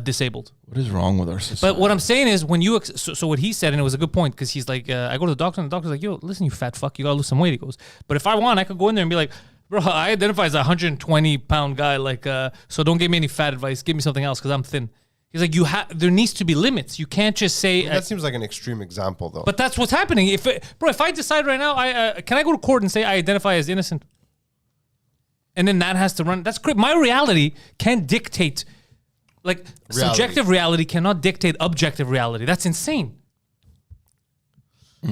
disabled. What is wrong with our society? But what I'm saying is, when you so what he said, and it was a good point, because he's like, I go to the doctor, and the doctor's like, yo, listen, you fat fuck, you gotta lose some weight. He goes, but if I want, I could go in there and be like, Bro, I identify as a 120-pound guy. Like, so don't give me any fat advice. Give me something else because I'm thin. He's like, there needs to be limits. You can't just say. That seems like an extreme example, though. But that's what's happening. If I decide right now, can I go to court and say I identify as innocent, and then that has to run? That's great. My reality can dictate, like subjective reality cannot dictate objective reality. That's insane.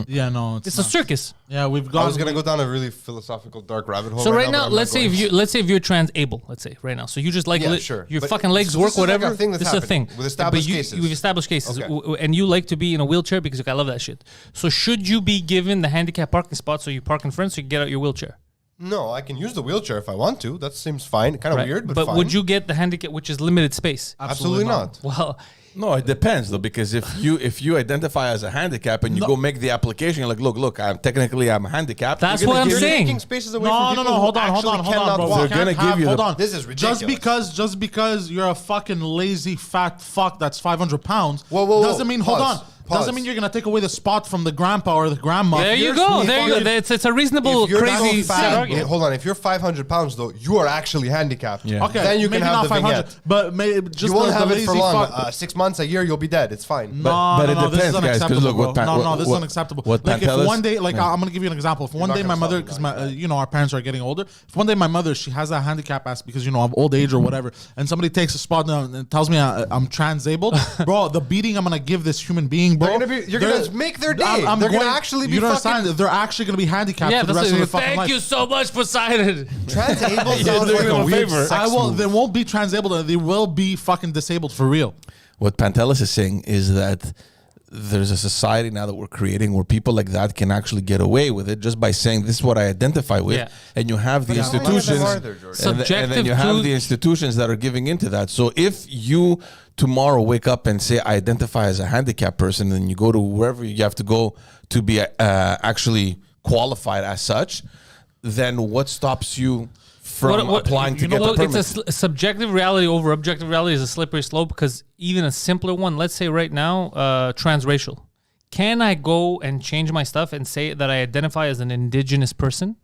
Yeah, no, It's a circus. Yeah, we've got. I was gonna go down a really philosophical dark rabbit hole. So right but now, I'm let's not say going. if you're trans-able, let's say right now. So you just like Yeah, sure. your But fucking legs so work, this is like a whatever. thing that's This is a thing happening with established But cases. You've established cases, Okay. and you like to be in a wheelchair because I love that shit. So should you be given the handicap parking spot so you park in front so you can get out your wheelchair? No, I can use the wheelchair if I want to. That seems fine. Kind of Right? weird, but fine. would you get the handicap, which is limited space? Absolutely not. Well, No, it depends though, because if you identify as a handicap and you go make the application, you're like, look, I'm handicapped. That's you're gonna what I'm give- saying. Taking spaces away No, from no, people no. who Hold on, actually bro. cannot walk. They're gonna Can't have- give you Hold the- on. This is ridiculous. Just because you're a fucking lazy fat fuck that's 500 pounds Whoa. doesn't mean. Hold Pause. on. Pause. Doesn't mean you're gonna take away the spot from the grandpa or the grandma. there you go. There you go. It's a reasonable, If you're crazy so set fat, argument. hold on. If you're 500 pounds, though, you are actually handicapped. Yeah. Okay, Then you can maybe have not the 500, vignette. but maybe just You won't the have it lazy for long. fuck. 6 months, a year, you'll be dead. It's fine. But it no, this is depends, guys, 'cause unacceptable, look, what bro. Pan- No, this is what- unacceptable. what Like if Pantelis- one day, like I'm gonna give you an example. If one not day my gonna mother, solve because it, my, no. our parents are getting older. If one day my mother, she has a handicap ass because of old age or whatever, and somebody takes a spot down and tells me I'm transabled, bro, the beating I'm gonna give this human being, bro, You're gonna make their day. I'm They're going, gonna actually be you don't fucking. understand. They're actually gonna be handicapped Yeah, for the rest of their fucking thank life. you so much, Poseidon. Trans-able sounds doing like them a a weird favor. sex move. They won't be transabled. They will be fucking disabled for real. What Pantelis is saying is that there's a society now that we're creating where people like that can actually get away with it just by saying this is what I identify with, Yeah. and you have the But how many of institutions, them are there, George? and then Subjective you have truth- the institutions that are giving into that. So if you tomorrow wake up and say I identify as a handicapped person, and you go to wherever you have to go to be actually qualified as such, then what stops you from applying to get the permit? It's a subjective reality over objective reality is a slippery slope because even a simpler one, let's say right now, transracial. Can I go and change my stuff and say that I identify as an indigenous person?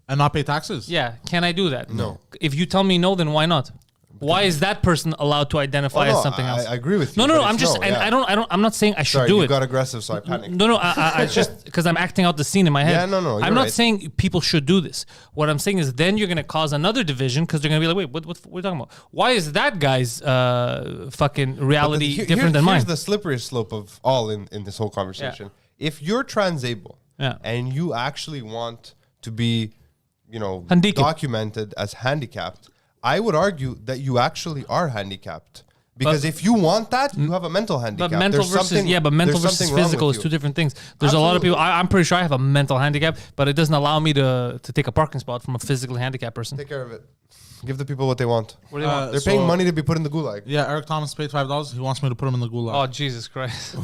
And not pay taxes. Yeah. Can I do that? No. If you tell me no, then why not? Why is that person allowed to identify as something else? I agree with you. No. but I'm it's just, no, and yeah. I'm not saying I should Sorry, do you it. got aggressive, so I panicked. No, I just because I'm acting out the scene in my head. Yeah, no, I'm you're not right. saying people should do this. What I'm saying is then you're going to cause another division because they're going to be like, wait, what are you talking about? Why is that guy's fucking reality different than mine? Here's the slippery slope of all in this whole conversation. If you're transable Yeah. and you actually want to be, Handicapped. documented as handicapped, I would argue that you actually are handicapped. Because if you want that, you have a mental handicap. But mental There's versus something- mental there's versus something wrong physical with is you. two different things. There's a lot of people. I'm pretty sure I have a mental handicap, but it doesn't allow me to take a parking spot from a physically handicapped person. Take care of it. Give the people what they want. What do you want? They're paying money to be put in the gulag. Yeah, Eric Thomas paid $5. He wants me to put him in the gulag. Oh Jesus Christ!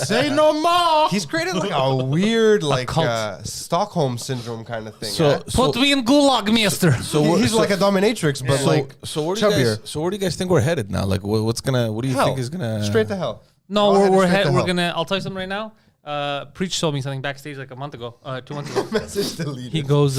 Say no more. He's created like a weird, cult. Stockholm syndrome kind of thing. So, Put me in gulag, Mister. He's like a dominatrix, but like so where do you chubbier. guys? So where do you guys think we're headed now? Like, what do you Hell. think is gonna Straight to hell. No, Go ahead and we're straight to we're hell. gonna. I'll tell you something right now. Preach told me something backstage like a month ago, 2 months ago. Message deleted. He goes,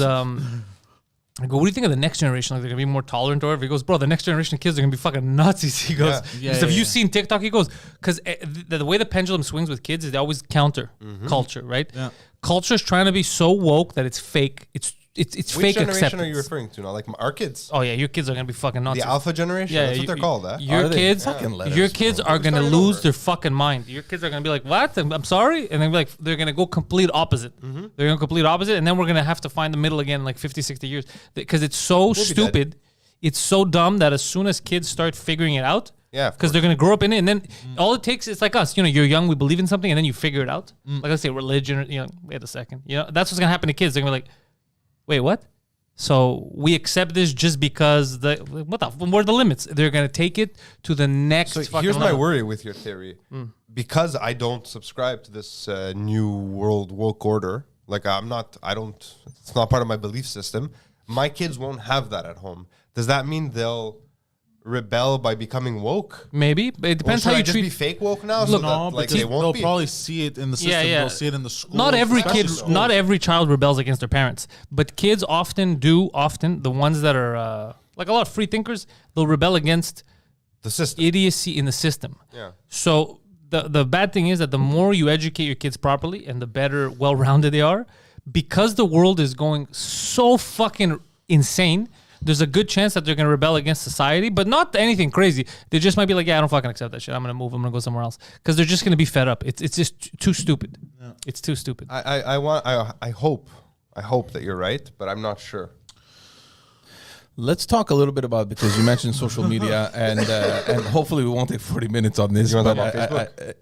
I go, what do you think of the next generation? Like they're gonna be more tolerant or whatever? He goes, bro, the next generation of kids are gonna be fucking Nazis. He goes, Yeah. have you seen TikTok? He goes, because the way the pendulum swings with kids is they always counter culture, right? Yeah. Culture is trying to be so woke that it's fake. It's Which fake generation acceptance. are you referring to now? Like our kids? Oh yeah, your kids are gonna be fucking Nazis. The alpha generation? That's what they're called, eh? Your Are they? kids, Fucking let your us kids know. are gonna Start it lose over. their fucking mind. Your kids are gonna be like, "What? I'm sorry," and then be like, they're gonna go complete opposite. Mm-hmm. They're gonna complete opposite, and then we're gonna have to find the middle again in like 50, 60 years because it's so dead. stupid. It's so dumb that as soon as kids start figuring it out, Yeah, of because they're gonna grow up in it, and then all it takes is like us. You're young, we believe in something, and then you figure it out. Like let's say religion. Or, wait a second. That's what's gonna happen to kids. They're gonna be like, wait, what? So we accept this just because what are the limits? They're gonna take it to the next. So fucking here's my level. worry with your theory. Because I don't subscribe to this new world woke order, like it's not part of my belief system. My kids won't have that at home. Does that mean they'll rebel by becoming woke? Maybe, but it depends Or should how I you just treat. be fake woke now? No, so that, like, because they won't they'll be. probably see it in the system. Yeah. They'll see it in the school. Not every kid, especially not every child rebels against their parents, but kids often do. Often the ones that are like a lot of free thinkers, they'll rebel against The system. idiocy in the system. Yeah. So the bad thing is that the more you educate your kids properly and the better well-rounded they are, because the world is going so fucking insane, there's a good chance that they're going to rebel against society, but not anything crazy. They just might be like, yeah, I don't fucking accept that shit. I'm going to move. I'm going to go somewhere else. Because they're just going to be fed up. It's just too stupid. Yeah. It's too stupid. I hope that you're right, but I'm not sure. Let's talk a little bit about, because you mentioned social media, and hopefully we won't take 40 minutes on this. You want to but talk about Facebook?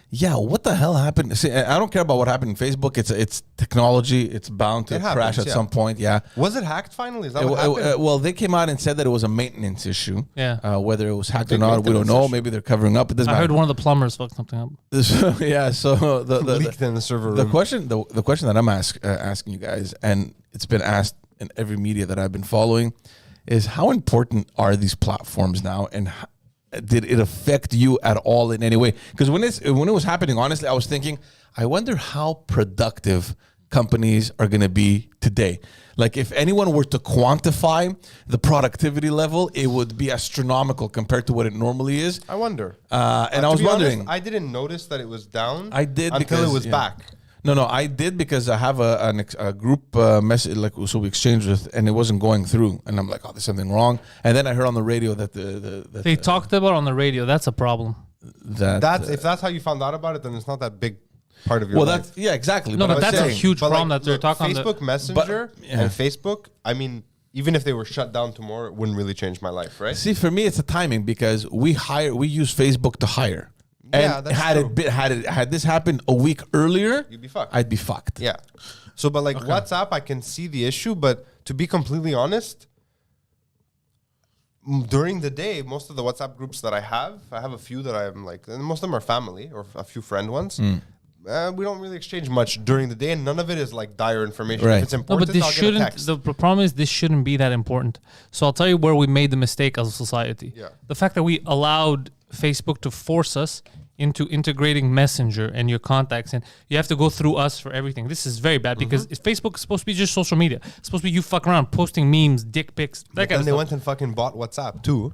yeah, what the hell happened? See, I don't care about what happened in Facebook. It's technology. It's bound to It crash happens, at yeah. some point. Yeah. Was it hacked finally? Is that what happened? Well, they came out and said that it was a maintenance issue. Yeah. Whether it was hacked or Big not, we don't maintenance know. issue. Maybe they're covering up. It doesn't I heard matter. one of the plumbers fucked something up. So Leaked in the server the room. question that I'm asking you guys, and it's been asked in every media that I've been following, is how important are these platforms now, and did it affect you at all in any way? Because when it was happening, honestly, I was thinking, I wonder how productive companies are going to be today. Like, if anyone were to quantify the productivity level, it would be astronomical compared to what it normally is. I wonder. And I To was be wondering. honest, I didn't notice that it was down. I did until because, it was yeah. back. No, I did because I have a group message, like, so we exchanged with, and it wasn't going through, and I'm like, oh, there's something wrong. And then I heard on the radio that They talked about on the radio. That's a problem. If that's how you found out about it, then it's not that big part of your well, life. that's exactly. No, but I'm that's a saying- huge But, problem like, that they're look, talking on the. Facebook Messenger yeah. and Facebook, I mean, even if they were shut down tomorrow, it wouldn't really change my life, right? See, for me, it's the timing, because we use Facebook to hire. Yeah, And that's had true. had this happened a week earlier, You'd be fucked. I'd be fucked. Yeah. So, but like WhatsApp, I can see the issue, but to be completely honest, during the day, most of the WhatsApp groups that I have a few that I'm like, and most of them are family or a few friend ones. We don't really exchange much during the day, and none of it is like dire information. Right. If it's No, important, but this I'll get a shouldn't. text. The problem is this shouldn't be that important. So I'll tell you where we made the mistake as a society. Yeah. The fact that we allowed Facebook to force us into integrating Messenger and your contacts, and you have to go through us for everything. This is very bad because Facebook is supposed to be just social media. It's supposed to be you fuck around posting memes, dick pics, that But kind then of they stuff. went and fucking bought WhatsApp too.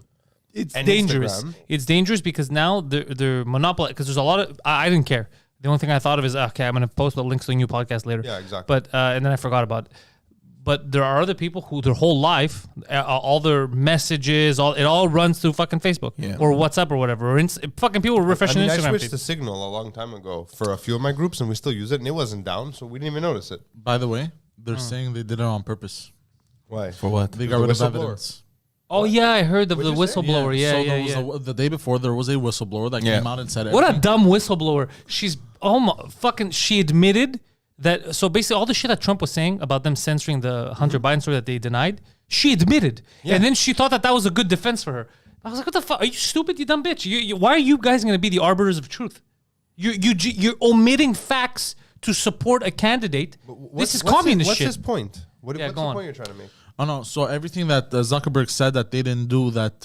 It's and dangerous. Instagram. It's dangerous because now they're monopolized. Because there's a lot of I didn't care. The only thing I thought of is okay, I'm gonna post the links to the new podcast later. Yeah, exactly. But and then I forgot about it. But there are other people who their whole life, all their messages, it all runs through fucking Facebook or WhatsApp or whatever. Or fucking people were refreshing I Instagram. switched feed. to Signal a long time ago for a few of my groups, and we still use it, and it wasn't down, so we didn't even notice it. By the way, they're saying they did it on purpose. Why? For what? They The got rid of whistleblower. evidence. Oh yeah, I heard of What'd the you say? whistleblower. Yeah, so yeah, there yeah. was the day before, there was a whistleblower that Yeah. came out and said What a everything. dumb whistleblower. She's fucking. She admitted that. So basically, all the shit that Trump was saying about them censoring the Hunter Biden story that they denied, she admitted, and then she thought that was a good defense for her. I was like, what the fuck? Are you stupid? You dumb bitch. Why are you guys going to be the arbiters of truth? You're omitting facts to support a candidate. This is communist What's shit. his point? What's Yeah, the go on. point you're trying to make? Oh no! So everything that Zuckerberg said that they didn't do, that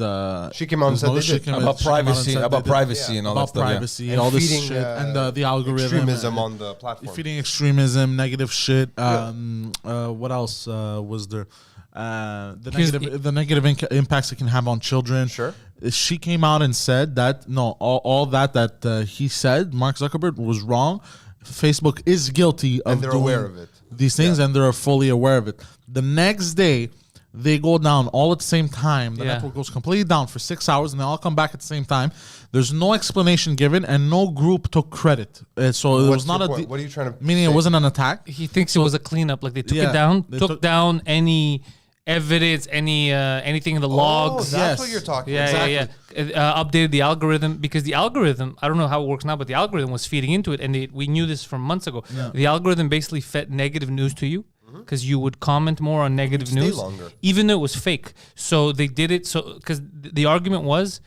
She came out and there's said they she did. came out- About she came out and privacy, said about they did. privacy and all that About stuff. yeah. privacy, And all this feeding, shit, and the algorithm, extremism on the platform. feeding extremism, negative shit. What else was there? Here's The negative impacts it can have on children. Sure. She came out and said that no, all that he said, Mark Zuckerberg, was wrong. Facebook is guilty of And they're doing aware of it. these things, and they're fully aware of it. The next day, they go down all at the same time. The Yeah. network goes completely down for 6 hours, and they all come back at the same time. There's no explanation given, and no group took credit. So it What's was not your a. point? What are you trying to Meaning say? it wasn't an attack. He thinks it was a cleanup. Like they took Yeah, it down, they took took- down any evidence, anything in the logs. Oh, that's Yes. what you're talking Yeah, about. yeah. Updated the algorithm because the algorithm, I don't know how it works now, but the algorithm was feeding into it, and we knew this from months ago. The algorithm basically fed negative news to you because you would comment more on negative stay news, longer. even though it was fake. So they did it because the argument was.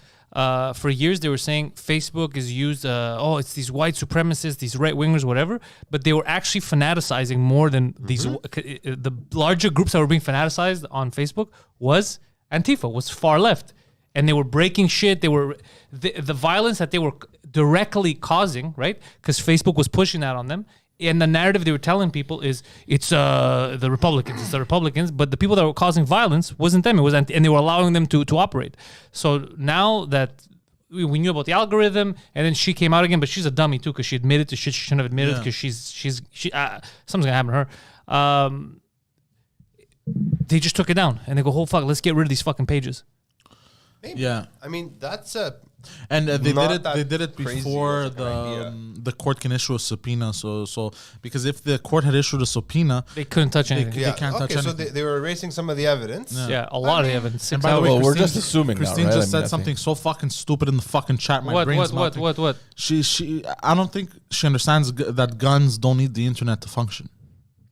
For years, they were saying Facebook is used. It's these white supremacists, these right wingers, whatever. But they were actually fanaticizing more than these. The larger groups that were being fanaticized on Facebook was Antifa, was far left, and they were breaking shit. They were the violence that they were directly causing, right? Because Facebook was pushing that on them. And the narrative they were telling people is it's the Republicans, but the people that were causing violence wasn't them. It was, and they were allowing them to operate. So now that we knew about the algorithm, and then she came out again, but she's a dummy too because she admitted to shit she shouldn't have admitted because she something's gonna happen to her. They just took it down and they go, "Oh fuck, let's get rid of these fucking pages." Maybe. Yeah. I mean, that's a. And they did it crazy before as an idea. the court can issue a subpoena. So because if the court had issued a subpoena, They couldn't touch anything. They can't touch so anything. they were erasing some of the evidence. Yeah, a lot of the evidence. 6 And by the way, hours. Well, we're Christine- just assuming now, Christine right? just I mean, said something so fucking stupid in the fucking chat. My What? brain's melting. What? She I don't think she understands that guns don't need the internet to function.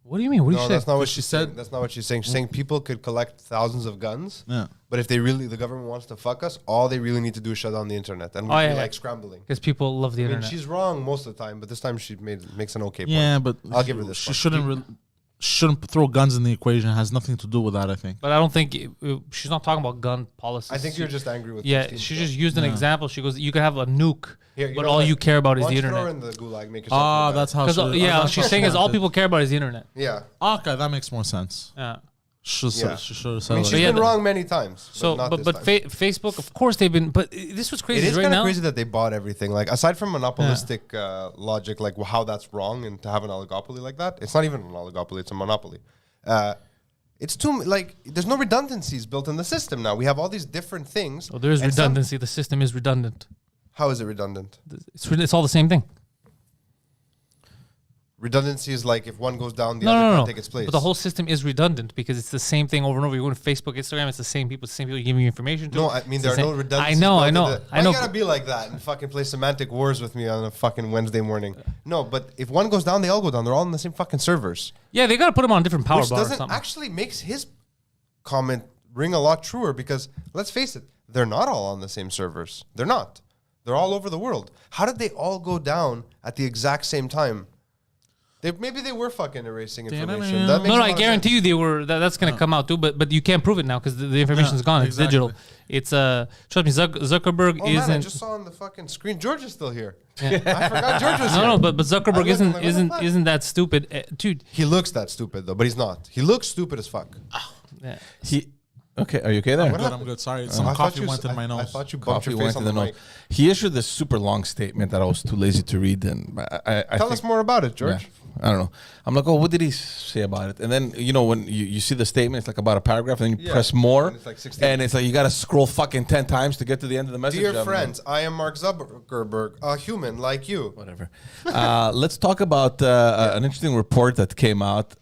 What do you mean? What do you No, say? that's not what She she said- said. That's not what she's saying. She's saying people could collect thousands of guns. Yeah. But if they really, the government wants to fuck us, all they really need to do is shut down the internet, and Oh, we'd yeah, be yeah. like scrambling. Because people love the I mean, internet. she's wrong most of the time, but this time she makes an okay point. Yeah, but I'll give her this. She one. shouldn't throw guns in the equation. It has nothing to do with that, I think. But I don't think she's not talking about gun policies. I think you're just angry with. Yeah, Christine she still. just used an example. She goes, "You could have a nuke, Here, but know all what? you care about is Why the don't you throw her internet." in the gulag, make yourself feel bad. That's how. Because she, she's saying is all people care about is the internet. Yeah. Okay, that makes more sense. Yeah. She Yeah. should have I said mean, that. she's yeah, been wrong many times. So, not but this time. Facebook, of course, they've been. But this was crazy It is right kind of now. crazy that they bought everything. Like, aside from monopolistic logic, like how that's wrong and to have an oligopoly like that, it's not even an oligopoly; it's a monopoly. It's too like there's no redundancies built in the system now. We have all these different things. Oh, there is and some- redundancy. The system is redundant. How is it redundant? It's all the same thing. Redundancy is like if one goes down, the No, other no, can't no. take its place. But the whole system is redundant because it's the same thing over and over. You go to Facebook, Instagram, it's the same people giving you information. No, I mean It's there are the no same- redundancies. I know. Why I you know. gotta be like that and fucking play semantic wars with me on a fucking Wednesday morning? No, but if one goes down, they all go down. They're all on the same fucking servers. Yeah, they gotta put them on a different power Which bar or doesn't something. actually makes his comment ring a lot truer because let's face it, they're not all on the same servers. They're not. They're all over the world. How did they all go down at the exact same time? Maybe they were fucking erasing information. That makes No, a I lot of guarantee sense. you they were. That's gonna come out too. But you can't prove it now because the information's gone. It's exactly. digital. It's trust me, Zuckerberg Oh man, I isn't. just saw on the fucking screen George is still here. I forgot George was here. No, but Zuckerberg I looked, I'm like, what the isn't fuck? isn't that stupid, dude. He looks that stupid though, but he's not. He looks stupid as fuck. Yeah. Okay, are you okay there? I'm good. Sorry, some I thought coffee you went in my I nose. thought you bumped Coffee your face went on in the the mic. nose. He issued this super long statement that I was too lazy to read, and I Tell think, us more about it, George. Yeah, I don't know. I'm like, oh, what did he say about it? And then when you see the statement, it's like about a paragraph, and then you Yeah, press more, and it's like 16. and it's like you got to scroll fucking 10 times to get to the end of the message. Dear I'm like, friends, I am Mark Zuckerberg, a human like you. whatever. Let's talk about an interesting report that came out.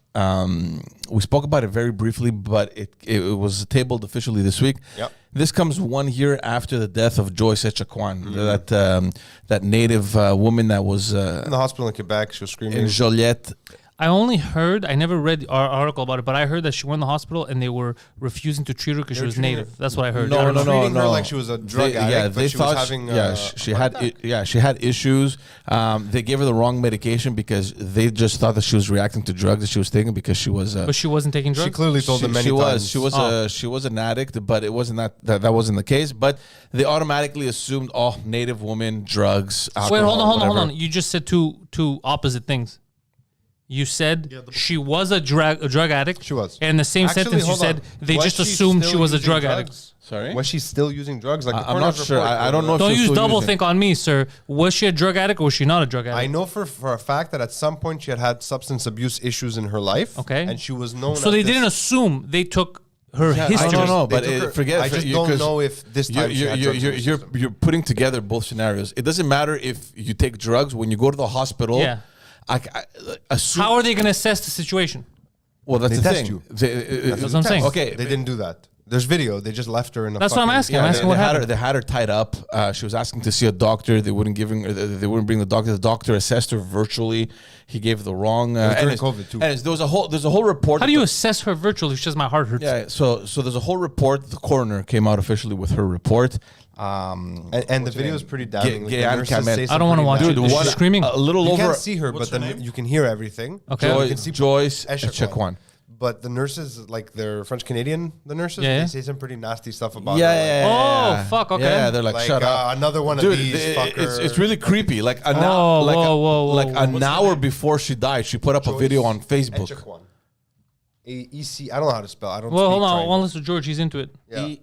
We spoke about it very briefly, but it was tabled officially this week. Yep. This comes 1 year after the death of Joyce Echaquan, that native woman that was In the hospital in Quebec, she was screaming. in Joliette. I only heard. I never read our article about it, but I heard that she went in the hospital and they were refusing to treat her because she was treating her- native. That's what I heard. They were No, treating her no. like she was a drug addict, Yeah, but they she was thought having she heart had attack. she had issues. They gave her the wrong medication because they just thought that she was reacting to drugs that she was taking because she was. But she wasn't taking drugs. She clearly told them many times. She was an addict, but it wasn't that wasn't the case. But they automatically assumed, native woman, drugs, alcohol. Wait, hold on. whatever. You just said two opposite things. You said she was a drug addict. She was. And in the same Actually, sentence, you hold said on. they Was just she assumed she still was a using drug drugs? addict. Sorry, Was she still using drugs? Like the I'm not coroner's sure. report I don't know. if Don't she was use still double using- think on me, sir. Was she a drug addict or was she not a drug addict? I know for a fact that at some point she had substance abuse issues in her life. Okay. And she was known So as they this- didn't assume. They took her Yeah, history. I don't know, They but took her- forget. I just you- don't 'cause know if this time she had drugs in her system. you're putting together both scenarios. It doesn't matter if you take drugs when you go to the hospital. Yeah. I assume. How are they going to assess the situation? Well, that's They the test thing. you. That's what I'm saying. Okay, They didn't do that. There's video. They just left her in a That's what I'm fucking- asking. I'm asking what they had her. happened. They had her tied up. She was asking to see a doctor. They wouldn't bring the doctor. The doctor assessed her virtually. He gave the wrong. was during and it's- COVID too. And there's a whole report. How do you assess her virtually? She says my heart hurts. Yeah. So there's a whole report. The coroner came out officially with her report. And the video is pretty damning. Like, the Gay nurses Anne say I don't wanna some watch pretty it. bad Dude, shit. she's screaming. A little You over. can't see her, What's but her then name? you can hear everything. Okay. So Joy- you can see Joyce Echaquan. Echaquan. but the nurses, like they're French Canadian, the nurses, Yeah, yeah. they say some pretty nasty stuff about Yeah, her. yeah, like, Oh, yeah. fuck, okay. Yeah, they're like, shut up. Another one Dude, of these fucker. it's really creepy. Like an Whoa, hour, like whoa, whoa, whoa, like whoa. an What's the hour name? before she died, she put up a Joyce video on Facebook. Echequan. EC. I don't know how to spell. I don't. Well, speak hold on. I triangle. want to listen to George. He's into it. Yeah.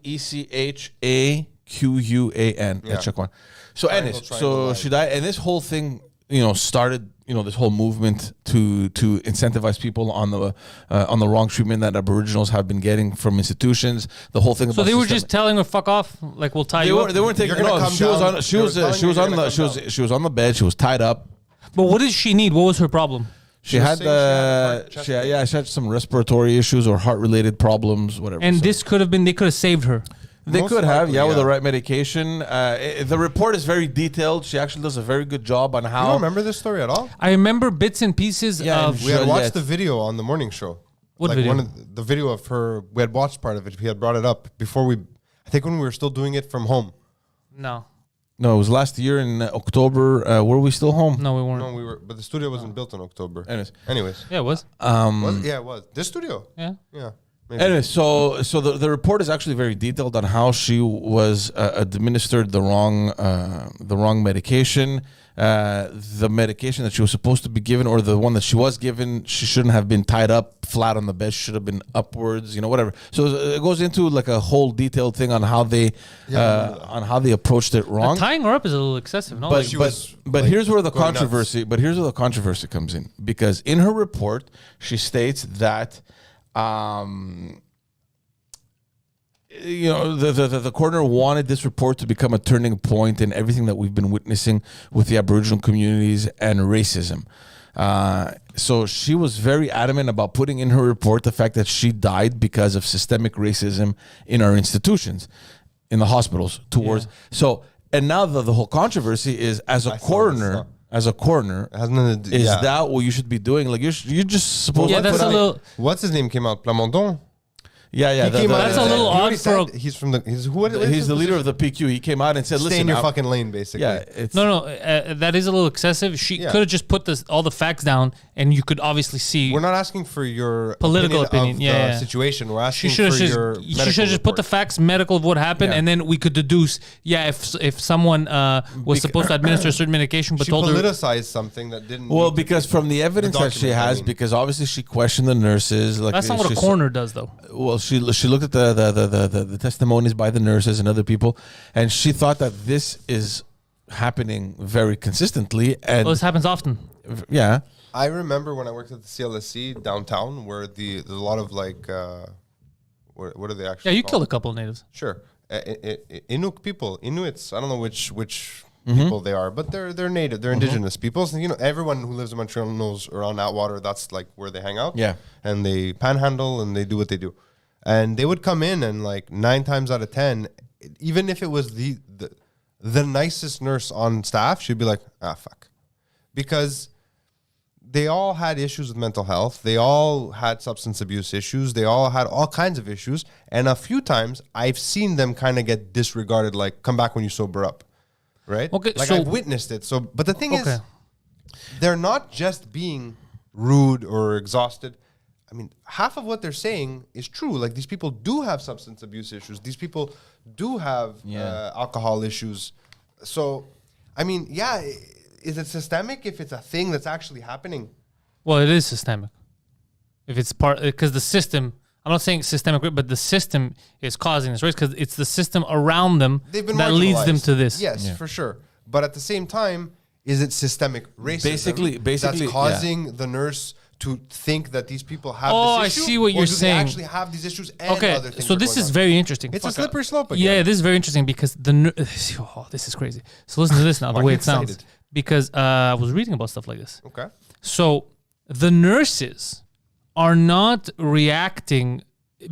ECHAQUAN. Yeah. Check one. So, Triangle, anyways, triangle so line. she died, and this whole thing, started. This whole movement to incentivize people on the wrong treatment that Aboriginals have been getting from institutions. The whole thing. So about they were systemic- just telling her, "Fuck off!" Like we'll tie They you weren't. up. They weren't taking. You're gonna No, come she was down. on. She They was. were telling She was you on you're the. gonna She was. come down. She was on the bed. She was tied up. But what did she need? What was her problem? She was had saying she had heart, chest pain. she had some respiratory issues or heart related problems, whatever. And So this could have been. They could have saved her. they Most could have, likely, with yeah. the right medication. The report is very detailed. She actually does a very good job on You how. don't remember this story at all? I remember bits and pieces Yeah, of. We had Juliet. watched the video on the morning show. What like video? One of the video of her. We had watched part of it. We had brought it up before we. I think when we were still doing it from home. No, No, it was last year in October. Were we still home? no, we weren't. No, we were, but the studio wasn't built in October. Anyways, Yeah, it was. Was it? Yeah, it was this studio. Yeah. Yeah. Maybe. Anyway, so the report is actually very detailed on how she was administered the wrong medication. The medication that she was supposed to be given, or the one that she was given, she shouldn't have been tied up flat on the bed. She should have been upwards, whatever. So it goes into like a whole detailed thing on how they approached it wrong. Tying her up is a little excessive. No, But Like, she was, but like, here's where the going nuts. controversy. But here's where the controversy comes in, because in her report she states that, the coroner wanted this report to become a turning point in everything that we've been witnessing with the Aboriginal communities and racism. So she was very adamant about putting in her report the fact that she died because of systemic racism in our institutions, in the hospitals. And now the whole controversy is, as a coroner, It has nothing to do. is Yeah. that what you should be doing? Like you're just supposed yeah, to that's put a out- little. What's his name came out? Plamondon. Yeah. He came out That's and a said- little he already odd for said he's from the. He's He's the leader of the PQ. He came out and said, Stay "Listen, in your I'm- fucking lane, basically. yeah, it's No, that is a little excessive. She Yeah. could have just put all the facts down, and you could obviously see. We're not asking for your Political opinion, of yeah, the yeah. situation. We're She asking should for have your just. She medical should have just put the report. facts medical of what happened, Yeah. and then we could deduce. Yeah, if someone was supposed to administer a certain medication, but She told her. politicized something that didn't. well, need to because be. from the evidence that she document, I has, mean. because obviously she questioned the nurses. Like That's not what a she's- coroner does, though. Well, she looked at the testimonies by the nurses and other people, and she thought that this is happening very consistently. And Well, this happens often. yeah, I remember when I worked at the CLSC downtown, where there's a lot of like, what are they actually? Yeah, you called? killed a couple of natives. Sure, Inuk people, Inuits. I don't know which Mm-hmm. people they are, but they're native, they're indigenous peoples. And, everyone who lives in Montreal knows around Atwater. That's like where they hang out. Yeah. and they panhandle and they do what they do. And they would come in and like 9 times out of 10, even if it was the nicest nurse on staff, she'd be like, fuck, because they all had issues with mental health. They all had substance abuse issues. They all had all kinds of issues. And a few times I've seen them kind of get disregarded, like come back when you sober up. Right? Okay, Like so- I've witnessed it. So, but the thing Okay. is, they're not just being rude or exhausted. I mean, half of what they're saying is true. Like these people do have substance abuse issues. These people do have alcohol issues. So, I mean, yeah, is it systemic if it's a thing that's actually happening? Well, it is systemic. If it's part, because the system, I'm not saying systemic, but the system is causing this, right? Because it's the system around them They've been that leads them marginalized. to this. Yes, for sure. But at the same time, is it systemic racism Basically, that's yeah. causing the nurse to think that these people have Oh, I this issue? see what or you're do saying. They actually have these issues and Okay, other things so are this going is on. very interesting. It's a Fuck, slippery slope again. Yeah, this is very interesting because oh, this is crazy. So listen to this now, the Why are way you it sounds. excited? Because I was reading about stuff like this. Okay. So the nurses are not reacting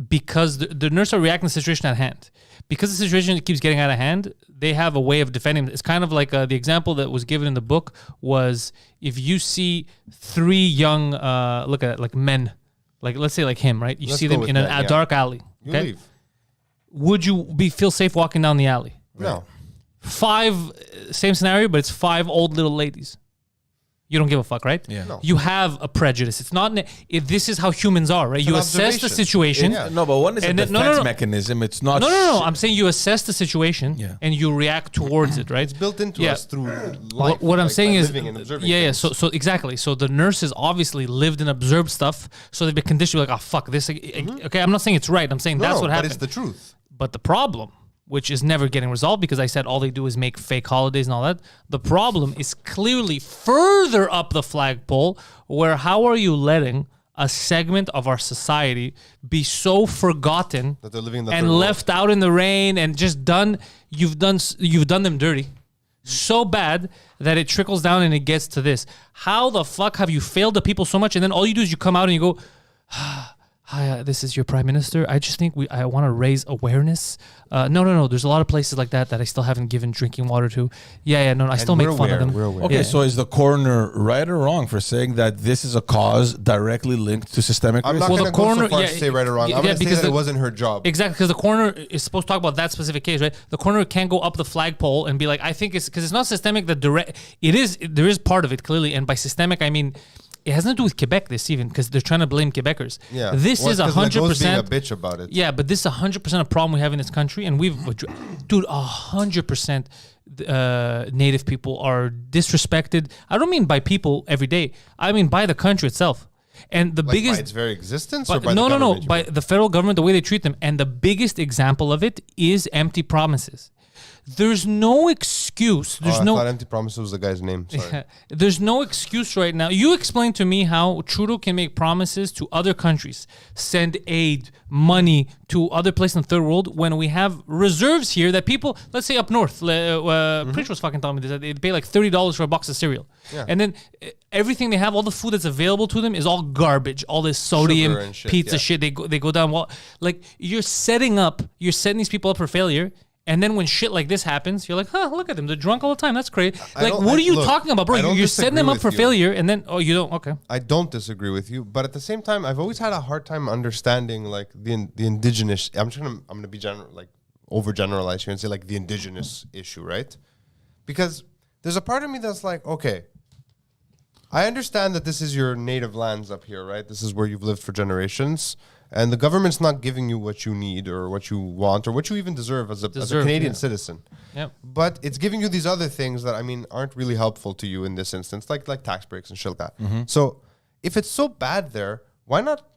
because the nurses are reacting to the situation at hand. Because the situation keeps getting out of hand, they have a way of defending. It's kind of like the example that was given in the book was if you see 3 young, look at it, like men, like let's say like him, right? You Let's see go them with in men, a yeah. dark alley. You Okay? leave. Would you feel safe walking down the alley? No. 5, same scenario, but it's 5 old little ladies. You don't give a fuck, right? Yeah. No. You have a prejudice. It's not. This is how humans are, right? You an assess the observation. situation. No, but one is a And then- defense no. mechanism. It's not. No. I'm saying you assess the situation Yeah. and you react towards it, right? It's built into Yeah. us through life. What I'm like, saying by is, living and observing yeah. things. So exactly. So the nurses obviously lived and observed stuff, so they've been conditioned like, oh fuck this. Okay, I'm not saying it's right. I'm saying that's what but happened. it's the truth. But the problem, which is never getting resolved because I said all they do is make fake holidays and all that, the problem is clearly further up the flagpole where how are you letting a segment of our society be so forgotten That they're living in the and third world. left out in the rain and just done, you've done them dirty. So bad that it trickles down and it gets to this. How the fuck have you failed the people so much? And then all you do is you come out and you go, hi, this is your prime minister. I just think I want to raise awareness. No. There's a lot of places like that I still haven't given drinking water to. Yeah. No, I still make we're fun aware, of them. we're aware. Okay, Yeah. so is the coroner right or wrong for saying that this is a cause directly linked to systemic I'm racism? not Well, going the to go coroner- so far yeah, to say right or wrong. yeah, I'm going to say because that it the- wasn't her job. Exactly, because the coroner is supposed to talk about that specific case, right? The coroner can't go up the flagpole and be like, I think it's because it's not systemic. There is part of it clearly, and by systemic I mean it has nothing to do with Quebec. This even because they're trying to blame Quebecers. Yeah. This Well, is it's 'cause Legault's being 100%. a bitch about it. Yeah, but this is 100% a problem we have in this country, and dude, 100% Native people are disrespected. I don't mean by people every day. I mean by the country itself. And the Like biggest by its very existence or but by no, the no, government? by the federal government, the way they treat them. And the biggest example of it is empty promises. There's no excuse. There's I no. thought Empty Promises was the guy's name. Sorry. There's no excuse right now. You explain to me how Trudeau can make promises to other countries, send aid, money to other places in the third world when we have reserves here that people, let's say up north, Pritch was fucking telling me this, that they pay like $30 for a box of cereal. Yeah. And then everything they have, all the food that's available to them is all garbage, all this sodium, and shit, pizza yeah. shit. They go down. Well, like you're setting these people up for failure. And then when shit like this happens, you're like, huh, look at them. They're drunk all the time. That's crazy. Like, what are you talking about, bro? I don't You're setting them up for disagree with you. failure. And then, you don't. Okay. I don't disagree with you, but at the same time, I've always had a hard time understanding like the indigenous. I'm gonna be overgeneralize here and say like the indigenous issue, right? Because there's a part of me that's like, okay, I understand that this is your native lands up here, right? This is where you've lived for generations, and the government's not giving you what you need or what you want or what you even deserve as a Canadian citizen. Yep. But it's giving you these other things that I mean aren't really helpful to you in this instance, like tax breaks and shit like that. So if it's so bad there, why not?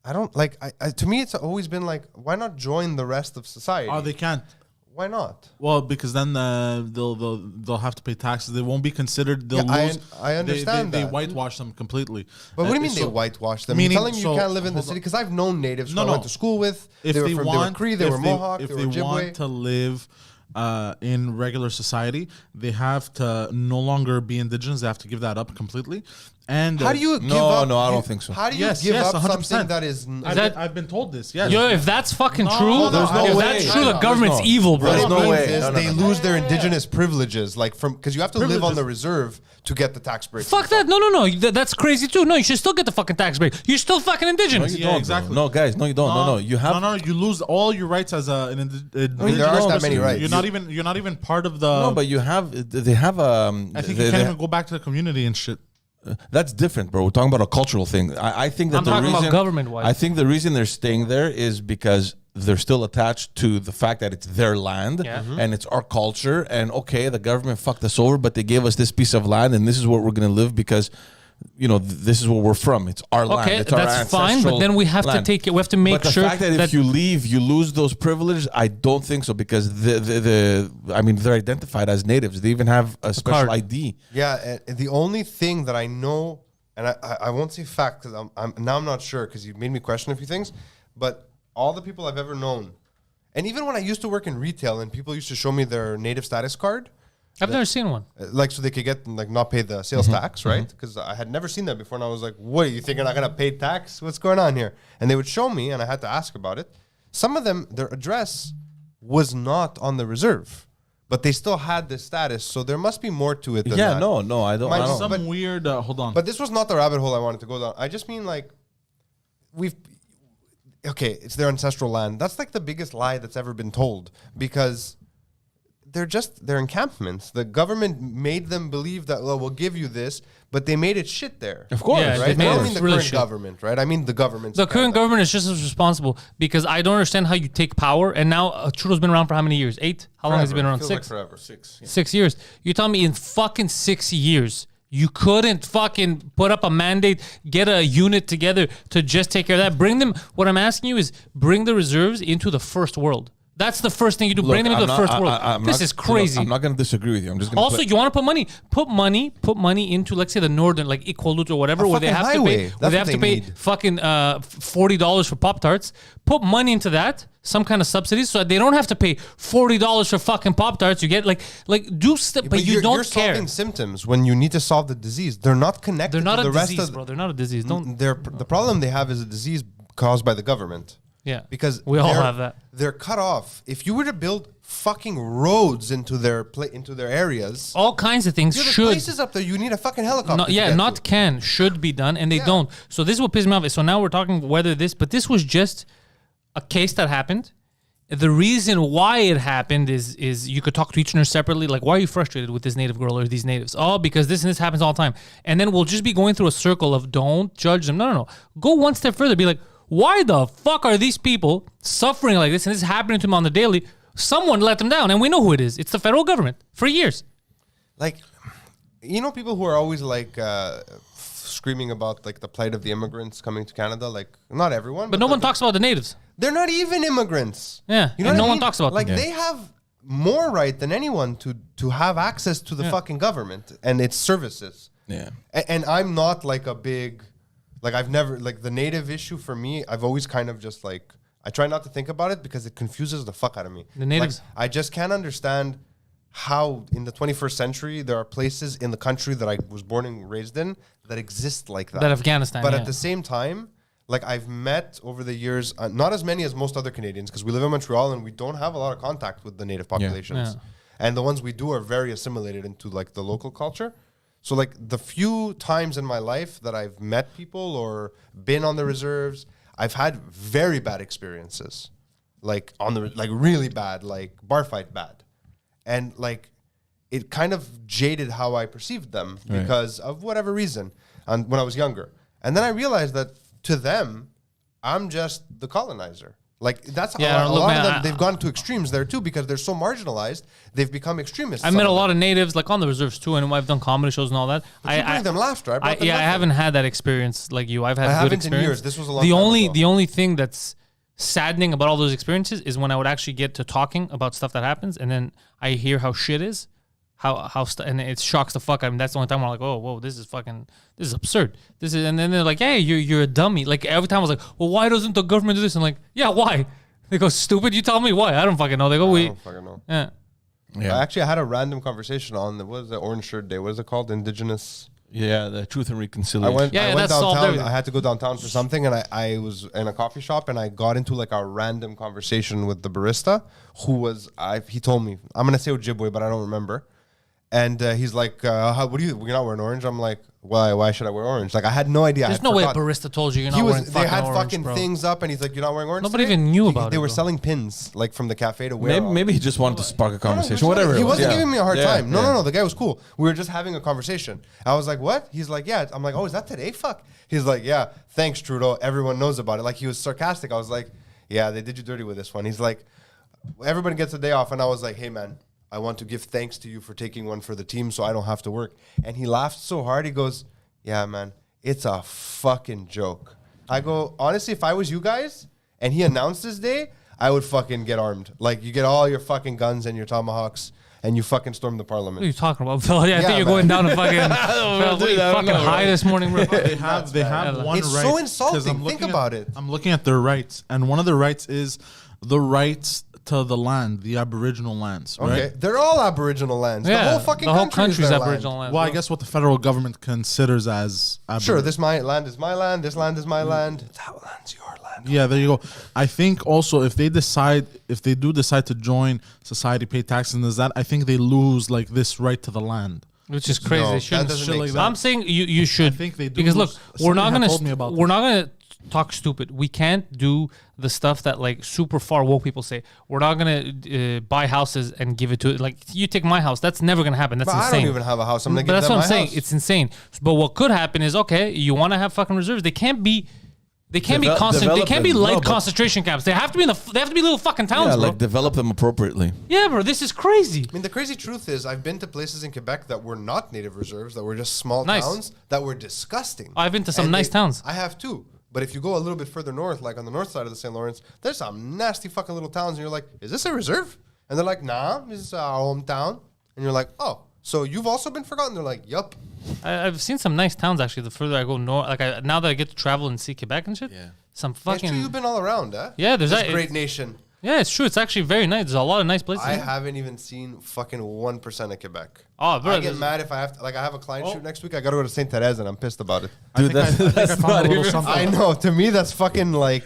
I don't like. To me, it's always been like, why not join the rest of society? Oh, they can't. Why not? Well, because then they'll have to pay taxes. They won't be considered. They'll Yeah, lose. I understand they that. whitewash them completely. But what do you mean So- they whitewash them? meaning- You're telling me so- you can't live in the hold city? on. Because I've known natives who No, I no. went to school with. If they were they from, want, they were Cree, they were Mohawk, if they they were Ojibwe. want to live in regular society, they have to no longer be indigenous. They have to give that up completely. And How do you give No, up? no, I don't think so. How do you Yes, give yes, up 100%. something that is? I've been told this. Yes. Yo, if that's fucking No, true, there's no if way. that's true, the There's government's no- evil, bro. What There's it no means way. is No, no, they no. lose their indigenous privileges, like because you have to live on Privileges. the reserve to get the tax break. Fuck that. No. That's crazy too. No, you should still get the fucking tax break. You're still fucking indigenous. You don't, exactly. bro. No, guys, no, you don't. No, you have. No, you lose all your rights as an individual. there aren't that person. many rights. You're not even part of the. No, but you have. They have. I think you can't even go back to the community and shit. That's different, bro. We're talking about a cultural thing. I think that I'm the talking about reason government-wise. I think the reason they're staying there is because they're still attached to the fact that it's their land Yeah. and it's our culture. And okay, the government fucked us over, but they gave us this piece of land, and this is where we're gonna live because, you know, this is where we're from. It's our land. Okay, It's our that's fine, but ancestral then we have to land. take it. We have to make But the sure fact that if you leave, you lose those privileges, I don't think so because I mean, they're identified as natives. They even have a special card. ID. Yeah, and the only thing that I know, and I won't say fact because I'm not sure because you made me question a few things, but all the people I've ever known, and even when I used to work in retail and people used to show me their native status card, I've never seen one. like so they could get like not pay the sales tax, right? Because I had never seen that before, and I was like, "What? You think you're not gonna pay tax? What's going on here?" And they would show me, and I had to ask about it. Some of them, their address was not on the reserve, but they still had this status. So there must be more to it than Yeah, that. no, I don't. Mine- I don't. Some but- weird. Hold on. But this was not the rabbit hole I wanted to go down. I just mean like it's their ancestral land. That's like the biggest lie that's ever been told because they're encampments. The government made them believe that we'll give you this, but they made it shit there. Of course, Yeah, Right? they made I it don't mean the really current shit. government, right? I mean the government. The current government is just as responsible because I don't understand how you take power. And now Trudeau's been around for how many years? 8? How long has he been around? 6? forever. 6 years. You're telling me in fucking 6 years, you couldn't fucking put up a mandate, get a unit together to just take care of that? Bring them, what I'm asking you is bring the reserves into the first world. That's the first thing you do. Bring them into the first world. This is crazy. I'm not going to disagree with you. I'm just going to Also, you want to put money into, let's say, the northern, like Equalut or whatever, where they fucking have highway. to pay, That's where they what have to they pay need. fucking $40 for Pop-Tarts. Put money into that, some kind of subsidies, so that they don't have to pay $40 for fucking Pop-Tarts. You get like do stuff, but you don't you're care. solving symptoms when you need to solve the disease. They're not connected. They're not to a the rest disease, of bro. They're not a disease. Don't. the problem they have is a disease caused by the government. Yeah, Because we all they're- have that. They're cut off. If you were to build fucking roads into their areas, All kinds of things there's should. places up there you need a fucking helicopter. No, to yeah, get not to. can, should be done, and they Yeah. don't. So this is what pisses me off. So now we're talking whether this, but this was just a case that happened. The reason why it happened is you could talk to each other separately. Like, why are you frustrated with this native girl or these natives? Oh, because this and this happens all the time. And then we'll just be going through a circle of don't judge them. No. Go one step further. Be like, why the fuck are these people suffering like this and this is happening to them on the daily? Someone let them down, and we know who it is. It's the federal government for years. Like, you know, people who are always like screaming about like the plight of the immigrants coming to Canada. Like, not everyone, But no one talks about the natives. They're not even immigrants. Yeah, You know and what no I one mean? talks about like them. they have more right than anyone to have access to the fucking government and its services. Yeah. And I'm not like a big, like I've never, like the native issue for me, I've always kind of just like, I try not to think about it because it confuses the fuck out of me. The natives- Like, I just can't understand how in the 21st century there are places in the country that I was born and raised in that exist like that. That Afghanistan, But yeah. at the same time, like I've met over the years, not as many as most other Canadians because we live in Montreal and we don't have a lot of contact with the native populations. Yeah. And the ones we do are very assimilated into like the local culture. So like the few times in my life that I've met people or been on the reserves, I've had very bad experiences. Like on the like really bad, like bar fight bad. And like it kind of jaded how I perceived them because of whatever reason and when I was younger. And then I realized that to them, I'm just the colonizer. Like that's Yeah, a look, lot man, of them. I- They've gone to extremes there too because they're so marginalized. They've become extremists. I met a lot of natives like on the reserves too, and I've done comedy shows and all that. You bring them laughter. I brought them I nothing. haven't had that experience like you. I've had I good haven't in experience. years. This was a long the time only ago. the only thing that's saddening about all those experiences is when I would actually get to talking about stuff that happens, and then I hear how shit is, and it shocks the fuck out of me. That's the only time I'm like, oh, whoa, this is absurd. This is, and then they're like, hey, you're a dummy. Like every time I was like, well, why doesn't the government do this? I'm like, yeah, why? They go, stupid. You tell me why. I don't fucking know. They go, I we, don't fucking know. yeah. Yeah. Actually, I had a random conversation on the what is it, Orange Shirt Day? What is it called? Indigenous. Yeah, the Truth and I Reconciliation. went, Yeah, I went that's solved downtown. everything. I had to go downtown for something, and I was in a coffee shop, and I got into like a random conversation with the barista, who was he told me I'm gonna say Ojibwe, but I don't remember. And he's like, "What do you? You're not wearing orange?" I'm like, "Why? Why should I wear orange?" Like I had no idea. There's no way a barista told you you're not wearing They fucking had orange, fucking bro. things up, and he's like, "You're not wearing orange." Nobody today?" even knew about They it, were bro. selling pins like from the cafe to wear. Maybe he just wanted to spark a conversation. No, Whatever. He it was. wasn't Yeah. giving me a hard Yeah, time. yeah. No. The guy was cool. We were just having a conversation. I was like, "What?" He's like, "Yeah." I'm like, "Oh, is that today? Fuck." He's like, "Yeah, thanks, Trudeau. Everyone knows about it." Like he was sarcastic. I was like, "Yeah, they did you dirty with this one." He's like, "Everybody gets a day off," and I was like, "Hey, man, I want to give thanks to you for taking one for the team, so I don't have to work." And he laughed so hard. He goes, "Yeah, man, it's a fucking joke." I go, "Honestly, if I was you guys and he announced this day, I would fucking get armed. Like you get all your fucking guns and your tomahawks." And you fucking storm the What are parliament. you talking about, Phil? Yeah, I Yeah, think you're man. going down to fucking. Phil, what are you fucking high this morning, bro? They have one It's right. so 'cause insulting. I'm Think looking about at, it. I'm looking at their rights, and one of the rights is the rights to the land, the Aboriginal lands, Okay, right? they're all Aboriginal lands. Yeah, the whole fucking the whole country is country's their Aboriginal land. land. Well, I bro. guess what the federal government considers as Sure, Aboriginal. this my land is my land. This land is my land. That land's your land. Yeah, there you go. I think also if they do decide to join society, pay taxes, and that, I think they lose like this right to the land. Which is crazy. No, They that shouldn't. doesn't Shit make like sense. that. I'm saying you should. I think they do because look, lose. we're not Somebody had gonna told me about we're not gonna talk stupid. We can't do the stuff that like super far woke people say. We're not gonna buy houses and give it to like you take my house. That's never gonna happen. That's But insane. I don't even have a house. I'm gonna But give that's them what I'm my saying. house. It's insane. But what could happen is okay. You want to have fucking reserves. They can't be. They can't be constant. They develop can't be them. light No, but- concentration camps. They have to be in the. They have to be little fucking towns, Yeah, bro. like develop them appropriately. Yeah, bro. This is crazy. I mean, the crazy truth is, I've been to places in Quebec that were not native reserves, that were just small Nice. towns that were disgusting. I've been to some And nice towns. I have too. But if you go a little bit further north, like on the north side of the St. Lawrence, there's some nasty fucking little towns, and you're like, is this a reserve? And they're like, nah, this is our hometown. And you're like, oh, so you've also been forgotten? They're like, yup. I've seen some nice towns actually. The further I go north, like now that I get to travel and see Quebec and shit, some It's true, fucking you've been all around, huh? Yeah, there's this that- great nation. yeah, it's true. It's actually very nice. There's a lot of nice places. I haven't even seen fucking 1% of Quebec. Oh, bro, I get there's- mad if I have to, like, I have a client shoot next week. I got to go to St. Therese and I'm pissed about it. Dude, I think I found a little something. I know. To me, that's fucking like,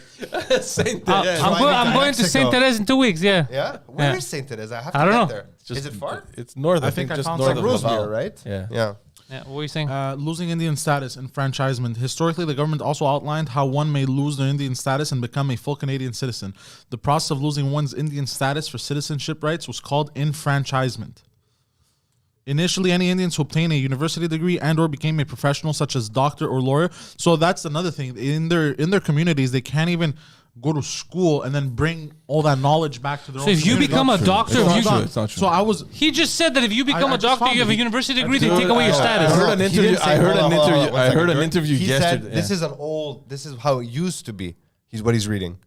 Saint I'm, Driving to going to St. Mexico. Therese in 2 weeks. Yeah. yeah? Where Yeah. is St. Therese? I have to I don't get know. there. Is it far? It's north. I think think I just found north Like of Rosemere, Laval. right? Yeah. Yeah. Yeah. What were you saying? Losing Indian status, enfranchisement. Historically, the government also outlined how one may lose their Indian status and become a full Canadian citizen. The process of losing one's Indian status for citizenship rights was called enfranchisement. Initially, any Indians who obtained a university degree and or became a professional such as doctor or lawyer. So that's another thing. In their communities, they can't even go to school and then bring all that knowledge back to their So own if you community. become a doctor, It's if you not true. It's not true. So I was he just said that if you become I a just doctor, found you have a it. university degree, they take away your I status. heard an He interview. didn't say- I heard hold an on, hold on, interview. one I second, heard an George. interview He yesterday. said this is an old, this is how it used to be. He's what he's reading.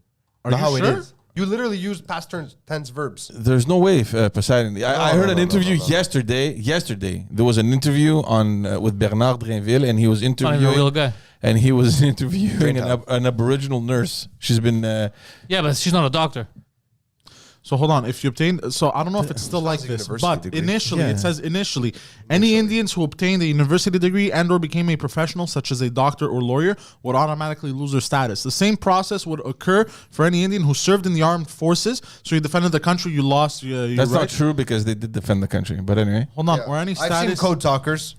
Are Not you how sure? it is. You literally use past tense verbs. There's no way, Poseidon. I heard an no, interview no. yesterday. Yesterday, there was an interview on with Bernard Drinville, and he was Not even a interviewing. real guy. And he was interviewing Green an Aboriginal nurse. She's been. Yeah, but she's not a doctor. So hold on. If you obtain, so I don't know if it's still like a this, university but degree. initially Yeah. it says initially, any Indians who obtained a university degree and or became a professional, such as a doctor or lawyer, would automatically lose their status. The same process would occur for any Indian who served in the armed forces. So you defended the country, you lost. Your That's right. not true because they did defend the country. But anyway, Hold on. Yeah. Or any I've seen status, code talkers.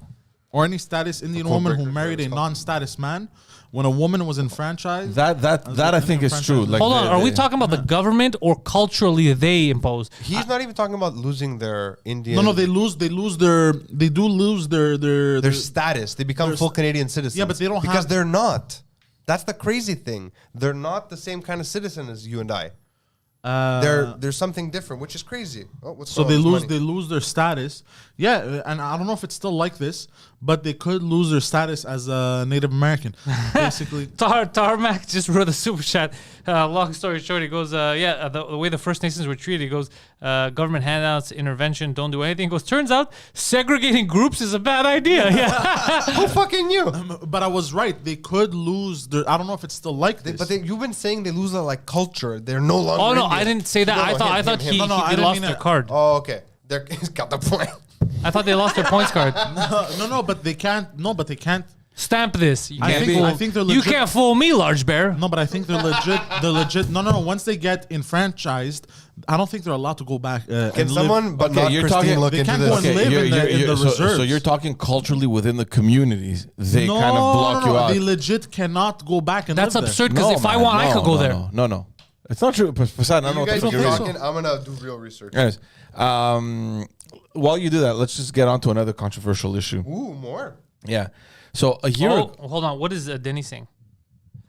or any status Indian Code woman who breakers, married a whatever it's called. non-status man, when a woman was enfranchised. that I think is true. Like Hold on. the- Are we the- talking about the government or culturally they impose? He's not even talking about losing their Indian. No, they do lose their status. They become their full Canadian citizens. Yeah, but they don't because have- they're not. That's the crazy thing. They're not the same kind of citizen as you and I. There's something different, which is crazy. Oh, what's So going on with this money? they lose their status. Yeah, and I don't know if it's still like this, but they could lose their status as a Native American. Basically, Tarmac just wrote a super chat. Long story short, he goes, the way the First Nations were treated, he goes, government handouts, intervention, don't do anything. He goes, turns out segregating groups is a bad idea. Yeah. Who fucking knew? but I was right. They could lose their. I don't know if it's still like this. You've been saying they lose their like culture. They're no longer. Oh no, Indian. I didn't say that. No, I no, thought him, I thought him. he, No, no, I they didn't lost mean their that. card. Oh, okay. He's got the point. I thought they lost their points card. no, but they can't. No, but they can't. Stamp this. You I can't think- fool. I think they're You legit- can't fool me, large bear. No, but I think they're legit. They're legit. No. Once they get enfranchised, I don't think they're allowed to go back. Can and someone, live. but Okay, not you're Christine, talking- look they into can't this? go and live in the so reserves. you're talking culturally within the communities. They kind of block you out. They legit cannot go back and That's live there. absurd because if I man, want, I could go there. No. It's not true. Poseidon, I don't know You what the guys fuck keep you're talking. reading. I'm gonna do real research. Anyways, while you do that, let's just get on to another controversial issue. Ooh, more. Yeah. So a year ago, Hold on. What is Denny saying?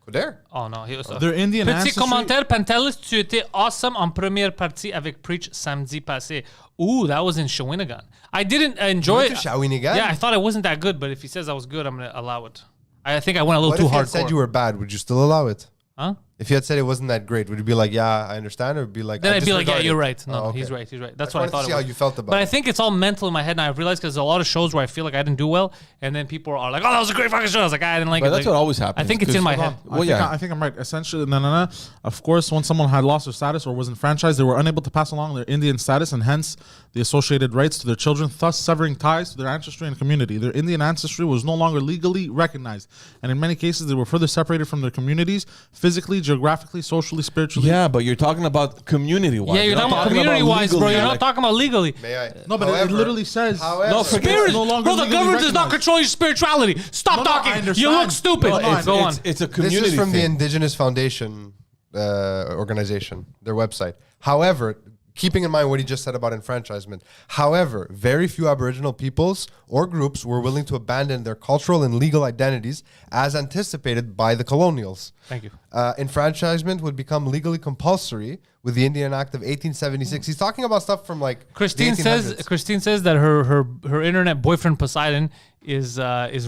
Go there. Oh no, he was. Their Indian Petit ancestry. commentaire, Pantelis, tu étais awesome en première partie avec Preach samedi passé. Ooh, that was in Shawinigan. I didn't enjoy went it. to Shawinigan? Yeah, I thought it wasn't that good, but if he says I was good, I'm gonna allow it. I think I went a little What too if he had hardcore. said you were bad? Would you still allow it? Huh? If you had said it wasn't that great, would you be like, yeah, I understand, or be like, Then I I'd be like, yeah, disregard you're it? right. No, Oh, okay. he's right. He's right. That's I what I wanted to thought. see it how was. you felt about But I it. think it's all mental in my head, and I've realized because there's a lot of shows where I feel like I didn't do well, and then people are like, "Oh, that was a great fucking show." I was like, "I didn't like but it." that's Like, what always happens. I think it's in my 'cause- head. Well, yeah. I think I'm right. Essentially, no. Of course, when someone had lost their status or was enfranchised, they were unable to pass along their Indian status and hence the associated rights to their children, thus severing ties to their ancestry and community. Their Indian ancestry was no longer legally recognized, and in many cases, they were further separated from their communities physically, geographically, socially, spiritually. Yeah, but you're talking about community-wise. Yeah, you're talking about community-wise, bro. You're not talking about legally. May I? No, but it literally says. No, forget Spirit, it. no longer bro. The legally government does not recognized. control your spirituality. Stop I talking. You understand. look stupid. Go on. It's a This community is from the thing. Indigenous Foundation organization, their website. However, keeping in mind what he just said about enfranchisement, however, very few Aboriginal peoples or groups were willing to abandon their cultural and legal identities as anticipated by the colonials. Thank you. Enfranchisement would become legally compulsory with the Indian Act of 1876. He's talking about stuff from like Christine the says 1800s. Christine says that her internet boyfriend Poseidon is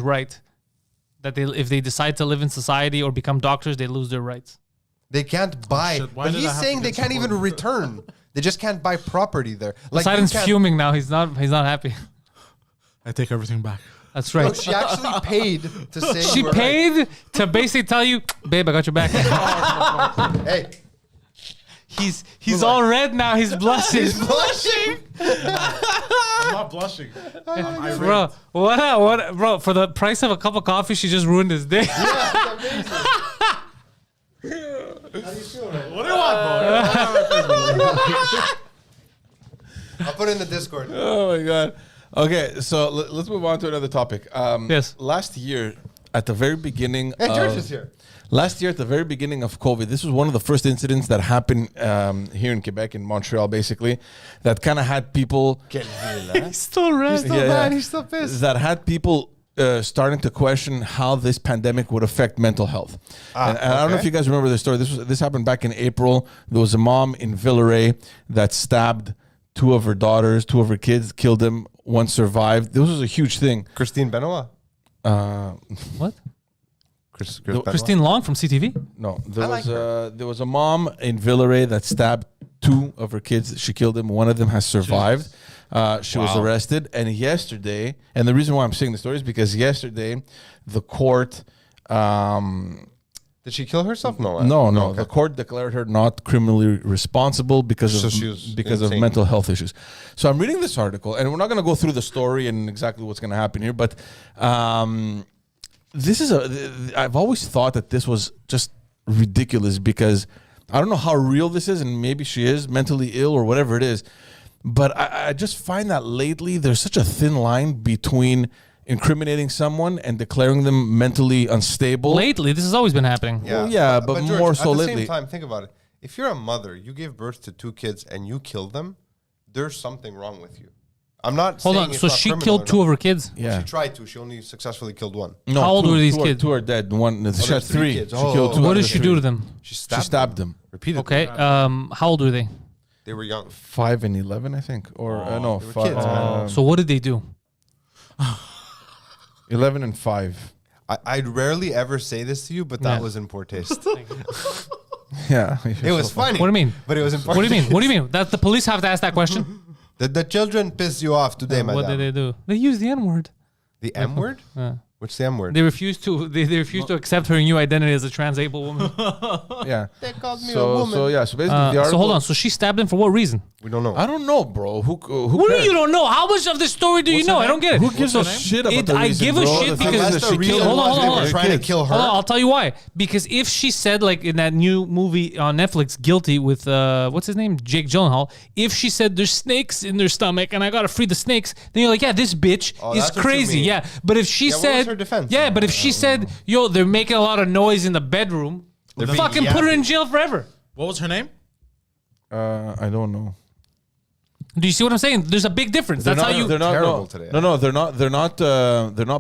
right. That if they decide to live in society or become doctors, they lose their rights. They can't buy. shit, why But did I he's have to saying they get can't even supported? return. They just can't buy property there. Like you Poseidon's can't- fuming now. He's not happy. I take everything back. That's No, right. she actually paid to say She you were right. paid to basically tell you, babe, I got your back. Hey, He's all red now. He's blushing. blushing. I'm not blushing. I'm irate. Bro, what, bro? For the price of a cup of coffee, she just ruined his day. What do you want, bro? I'll put it in the Discord. Oh my god. Okay, so let's move on to another topic. Yes. Last year, at the very beginning, Hey, George of, is here. last year at the very beginning of COVID, this was one of the first incidents that happened here in Quebec, in Montreal, basically, that kind of had people He's still red. Still mad. He's still pissed. that had people starting to question how this pandemic would affect mental health. And I don't know if okay. you guys remember this story. This happened back in April. There was a mom in Villeray that stabbed two of her daughters, two of her kids, killed them. One survived. This was a huge thing. Christine Benoit. What? Chris Benoit. Christine Long from CTV. No, there like was a mom in Villeray that stabbed two of her kids. She killed them. One of them has survived. She was arrested. And yesterday, and the reason why I'm saying the story is because yesterday, the court. Did she kill herself? No. No, okay. the court declared her not criminally responsible because So of she was because of insane. mental health issues. So I'm reading this article, and we're not going to go through the story and exactly what's going to happen here, but this is I've always thought that this was just ridiculous because I don't know how real this is, and maybe she is mentally ill or whatever it is, but I just find that lately there's such a thin line between incriminating someone and declaring them mentally unstable. Lately, this has always been happening. Well, yeah, but George, more so at the lately. same time, think about it. If you're a mother, you gave birth to two kids and you killed them, there's something wrong with you. I'm not Hold saying on. it's So not she criminal killed or two not. of her kids. Yeah. She tried to. She only successfully killed one. No, How old were these two kids? Two are dead. One, she had there's three three. kids. She Oh, killed two. What out did of she the do three. to them? She She stabbed them. repeatedly. Okay. How old were they? They were young. 5 and 11, I think, or no, they were five, kids, man. So what did they do? 11 and 5. I'd rarely ever say this to you, but that Yeah. was in poor taste. Yeah, It was funny. What do you mean? But it was in poor What do you mean? taste. What do you mean? That the police have to ask that question? The children piss you off today, madam. What did they do? They used the N word. The M word? What's the M word? They refused to. They refused to accept her new identity as a trans-able woman. yeah. They called me a So woman. so basically the article. So hold on. So she stabbed him for what reason? We don't know. I don't know, bro. Who What do cares? you don't know? How much of this story do you What's know? her I don't get it. Who gives a shit about the I reason, give a bro? shit The thing because is Unless that the she reason killed hold on, was hold they on, were hold on. trying to kill her. Hold on, I'll tell you why. Because if she said, like in that new movie on Netflix, Guilty with what's his name, Jake Gyllenhaal. If she said there's snakes in their stomach and I gotta free the snakes, then you're like, yeah, this bitch is that's what you crazy. mean. Yeah, but if she Yeah, what said, was her defense? yeah, but if she said, yo, they're making a lot of noise in the bedroom, They're being fucking put her in yappy. jail forever. What was her name? I don't know. Do you see what I'm saying? There's a big difference. That's how you. They're not Terrible no, today. No, they're not. They're not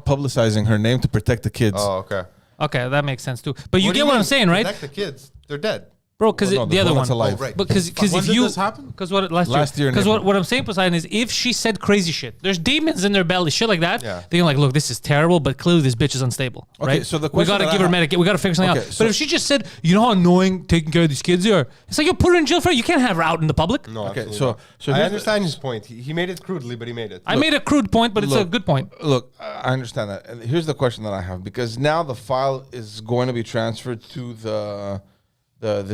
publicizing her name to protect the kids. Oh, okay. Okay, that makes sense too. But you What do get what mean? I'm saying, right? Protect the kids. They're dead. Bro, because Well, no, the there's other one one, that's alive. Oh, right. because When if did you this happen? because what last year in because April. what I'm saying, Poseidon, is if she said crazy shit, there's demons in their belly, shit like that. Yeah. Then you're like, look, this is terrible, but clearly this bitch is unstable, Okay, right? so the we question gotta that give I her have- medication. We gotta figure something Okay, out. so- But if she just said, you know how annoying taking care of these kids are, it's like you put her in jail for it. You can't have her out in the public. No, Okay, absolutely so- not. so I here's understand his point. He made it crudely, but he made it. I made a crude point, but it's a Look, good point. Look, I understand that. And here's the question that I have, because now the file is going to be transferred to the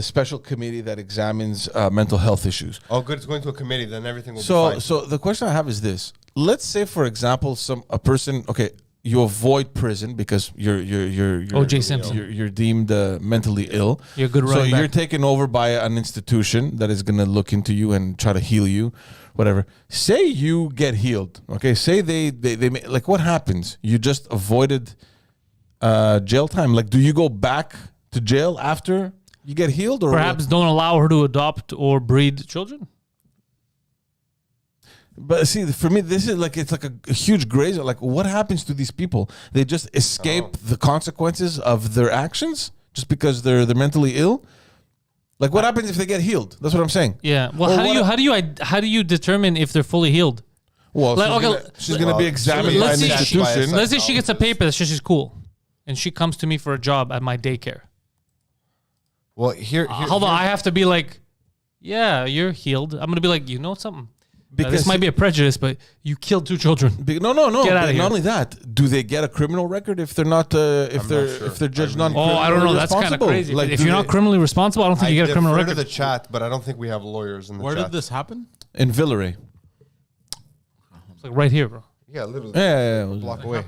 special committee that examines mental health issues. Oh, good. It's going to a committee. Then everything will be So fine. so the question I have is this: let's say, for example, a person. Okay, you avoid prison because you're O.J. Simpson. You're deemed mentally ill. You're a good So running you're back. taken over by an institution that is gonna look into you and try to heal you, whatever. Say you get healed, okay? Say they like what happens? You just avoided jail time. Like, do you go back to jail after you get healed, or Perhaps don't allow her to adopt or breed children. But see, for me, this is like it's like a huge gray zone. Like, what happens to these people? They just escape the consequences of their actions just because they're mentally ill. Like, what happens if they get healed? That's what I'm saying. Yeah. Well, Or how do you determine if they're fully healed? Well, Like, she's gonna be examined by let's an say- institution. Let's say she gets a paper that says she's cool, and she comes to me for a job at my daycare. Well, here Hold on, I have to be like, yeah, you're healed. I'm gonna be like, you know something? Because This might be a prejudice, but you killed 2 children. No. Get outta But here. not only that, do they get a criminal record if they're not if they're judged non? Oh, I don't know. That's kind of crazy. Like, if do you're not they- criminally responsible, I don't think you get a criminal to record. the chat, but I don't think we have lawyers in the Where chat. did this happen? in Villeray. It's like right here, bro. Yeah, literally. Yeah. Block away.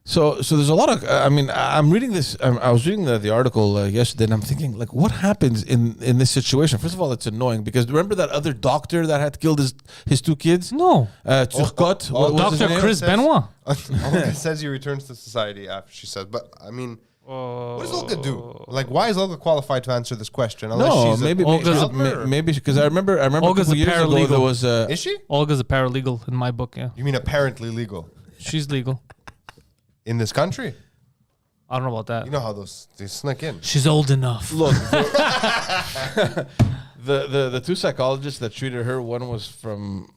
So there's a lot of. I mean, I'm reading this. I was reading the article yesterday, and I'm thinking, like, what happens in this situation? First of all, it's annoying because remember that other doctor that had killed his 2 kids? No. Turcotte. What was his Dr. name? Chris Benoit. It says he returns to society after she says, but I mean, what does Olga do? Like, why is Olga qualified to answer this question? Unless No, she's maybe Olga's a- maybe because I remember Olga's a couple a years ago paralegal. there was is she? Olga's a paralegal in my book, yeah. You mean apparently legal She's legal. in this country? I don't know about that. You know how they snuck in. She's old enough. Look, the 2 psychologists that treated her, one was from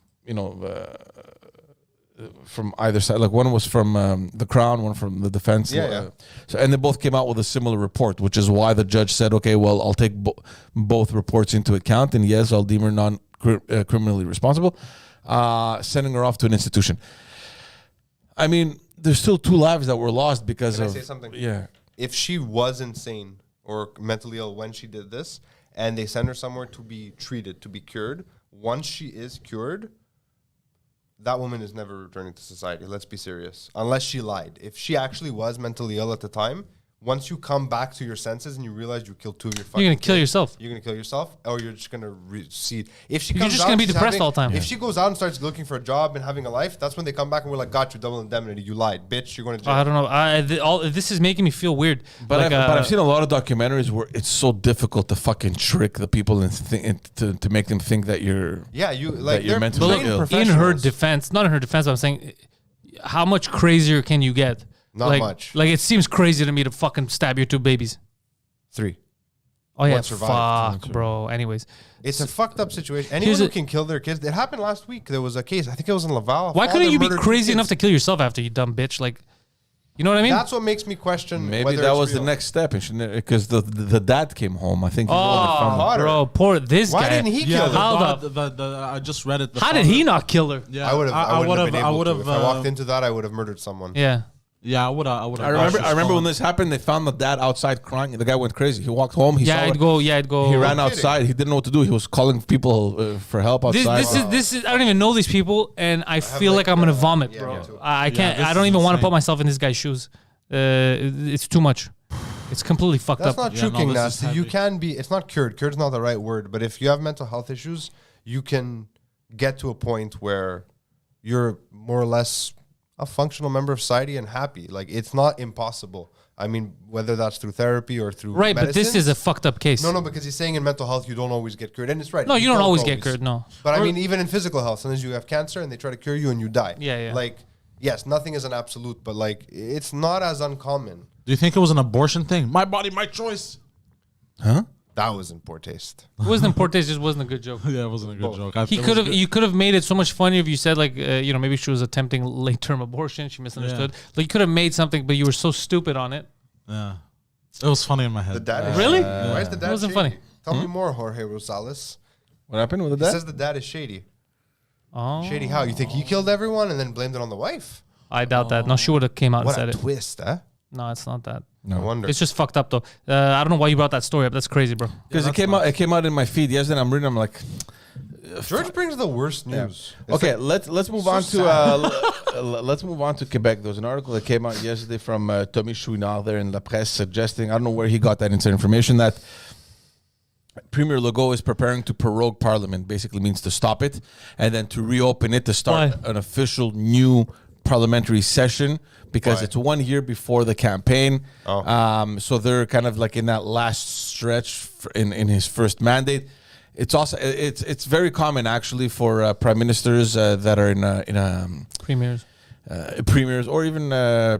from either side. Like one was from the Crown, one from the defense. Yeah. So and they both came out with a similar report, which is why the judge said, "Okay, well, I'll take both reports into account, and yes, I'll deem her criminally responsible, sending her off to an institution." I mean, there's still 2 lives that were lost because Can I of say something? Yeah. If she was insane or mentally ill when she did this, and they send her somewhere to be treated, to be cured, once she is cured, that woman is never returning to society. Let's be serious. Unless she lied. If she actually was mentally ill at the time, once you come back to your senses and you realize you killed 2 of your fucking You're going to kill kids, yourself. You're gonna kill yourself, or you're just gonna recede. If she You're comes just out, gonna be she's depressed having- all the time. If she goes out and starts looking for a job and having a life, that's when they come back and we're like, "Got you, double indemnity. You lied, bitch. You're going to jail." I don't know. This is making me feel weird. But, Like, I've seen a lot of documentaries where it's so difficult to fucking trick the people and to make them think that you're. Yeah, you like you're they're mentally trained ill. in her professionals. defense, not in her defense, but I'm saying, how much crazier can you get? Not like, much. Like, it seems crazy to me to fucking stab your 2 babies. 3. Oh, yeah. One survived. Fuck, bro. Anyways. It's a fucked up situation. Anyone who can kill their kids. It happened last week. There was a case. I think it was in Laval. Why couldn't Father you be murdered 2 crazy kids. enough to kill yourself after, you dumb bitch? Like, you know what I mean? That's what makes me question. Maybe whether that it's was the real. next step, because the dad came home. I think. He's the one that found Oh, out. bro, poor this Why guy. didn't he Yeah, kill her? How I just read it. How did he not kill her? Yeah, I would have. I would have been able to. If I walked uh, into that, I would have murdered someone. Yeah. Yeah, I would have. I remember when this happened. They found the dad outside crying. The guy went crazy. He walked home. He saw I'd it. go. He ran kidding. outside. He didn't know what to do. He was calling people for help outside. This is. I don't even know these people, and I feel like I'm gonna vomit, yeah, bro. me too. I can't. this I don't is even want to insane. put myself in this guy's shoes. It's too much. It's completely fucked That's up. not Yeah, true, no, King this is Nasty. You heavy. can be. It's not cured. Cured's not the right word. But if you have mental health issues, you can get to a point where you're more or less a functional member of society and happy. Like, it's not impossible. I mean, whether that's through therapy or through Right, but this is a medicines. fucked up case. No, because he's saying in mental health you don't always get cured, and it's right. No, you don't always get cured. No. But I mean, even in physical health, sometimes you have cancer and they try to cure you and you die. Yeah. Like, yes, nothing is an absolute, but like, it's not as uncommon. Do you think it was an abortion thing? My body, my choice. Huh? That was in poor taste. It wasn't important. It just wasn't a good joke. Yeah, it wasn't a good joke. You could have made it so much funnier if you said like, maybe she was attempting late term abortion. She misunderstood. Like, you could have made something, but you were so stupid on it. Yeah, it was funny in my head. The dad is Really? shady. Why is the dad It wasn't shady? funny. Tell me more, Jorge Rosales. What happened with the He dad? says the dad is shady. Oh, Shady how? You think he killed everyone and then blamed it on the wife? I doubt that. No, she would have came out and What said a it. twist, huh? No, it's not that. I wonder. It's just fucked up though. I don't know why you brought that story up. That's crazy, bro. Because it came out in my feed yesterday. I'm reading. I'm like, George brings the worst news. Okay, let's move on to let's move on to Quebec. There was an article that came out yesterday from Tommy Chouinard there in La Presse suggesting, I don't know where he got that information, that Premier Legault is preparing to prorogue Parliament. Basically means to stop it and then to reopen it to start an official new parliamentary session, because it's 1 year before the campaign. So they're kind of like in that last stretch in his first mandate. It's also it's very common actually for prime ministers that are in premiers or even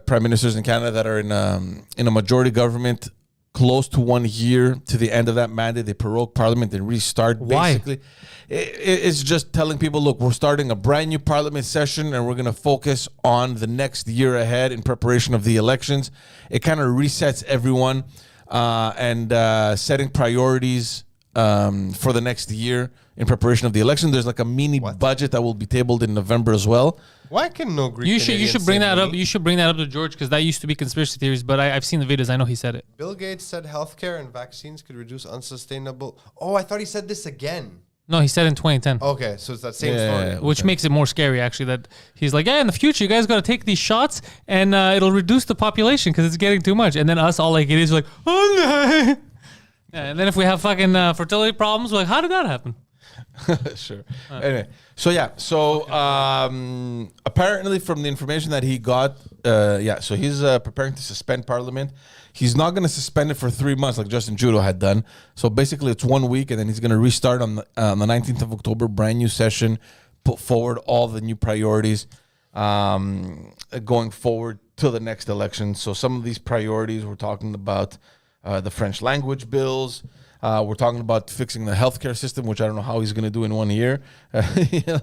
prime ministers in Canada that are in a majority government close to 1 year to the end of that mandate. They prorogue Parliament and restart. Why? Basically, it's just telling people, look, we're starting a brand new Parliament session and we're going to focus on the next year ahead in preparation of the elections. It kind of resets everyone and setting priorities for the next year in preparation of the election. There's like a mini budget that will be tabled in November as well. Why can no Greek You should bring that up. You should bring that up to George, because that used to be conspiracy theories. But I've seen the videos. I know he said it. Bill Gates said healthcare and vaccines could reduce unsustainable. Oh, I thought he said this again. No, he said in 2010. Okay, so it's that same story. Which makes it more scary, actually, that he's like, in the future, you guys got to take these shots and it'll reduce the population because it's getting too much. And then us all like it is like, oh no. Yeah, and then if we have fucking fertility problems, we're like, how did that happen? Sure. Anyway, so apparently from the information that he got, so he's preparing to suspend Parliament. He's not going to suspend it for 3 months like Justin Trudeau had done. So basically it's 1 week, and then he's going to restart on the 19th of October, brand new session, put forward all the new priorities going forward to the next election. So some of these priorities, we're talking about the French language bills. We're talking about fixing the healthcare system, which I don't know how he's going to do in 1 year.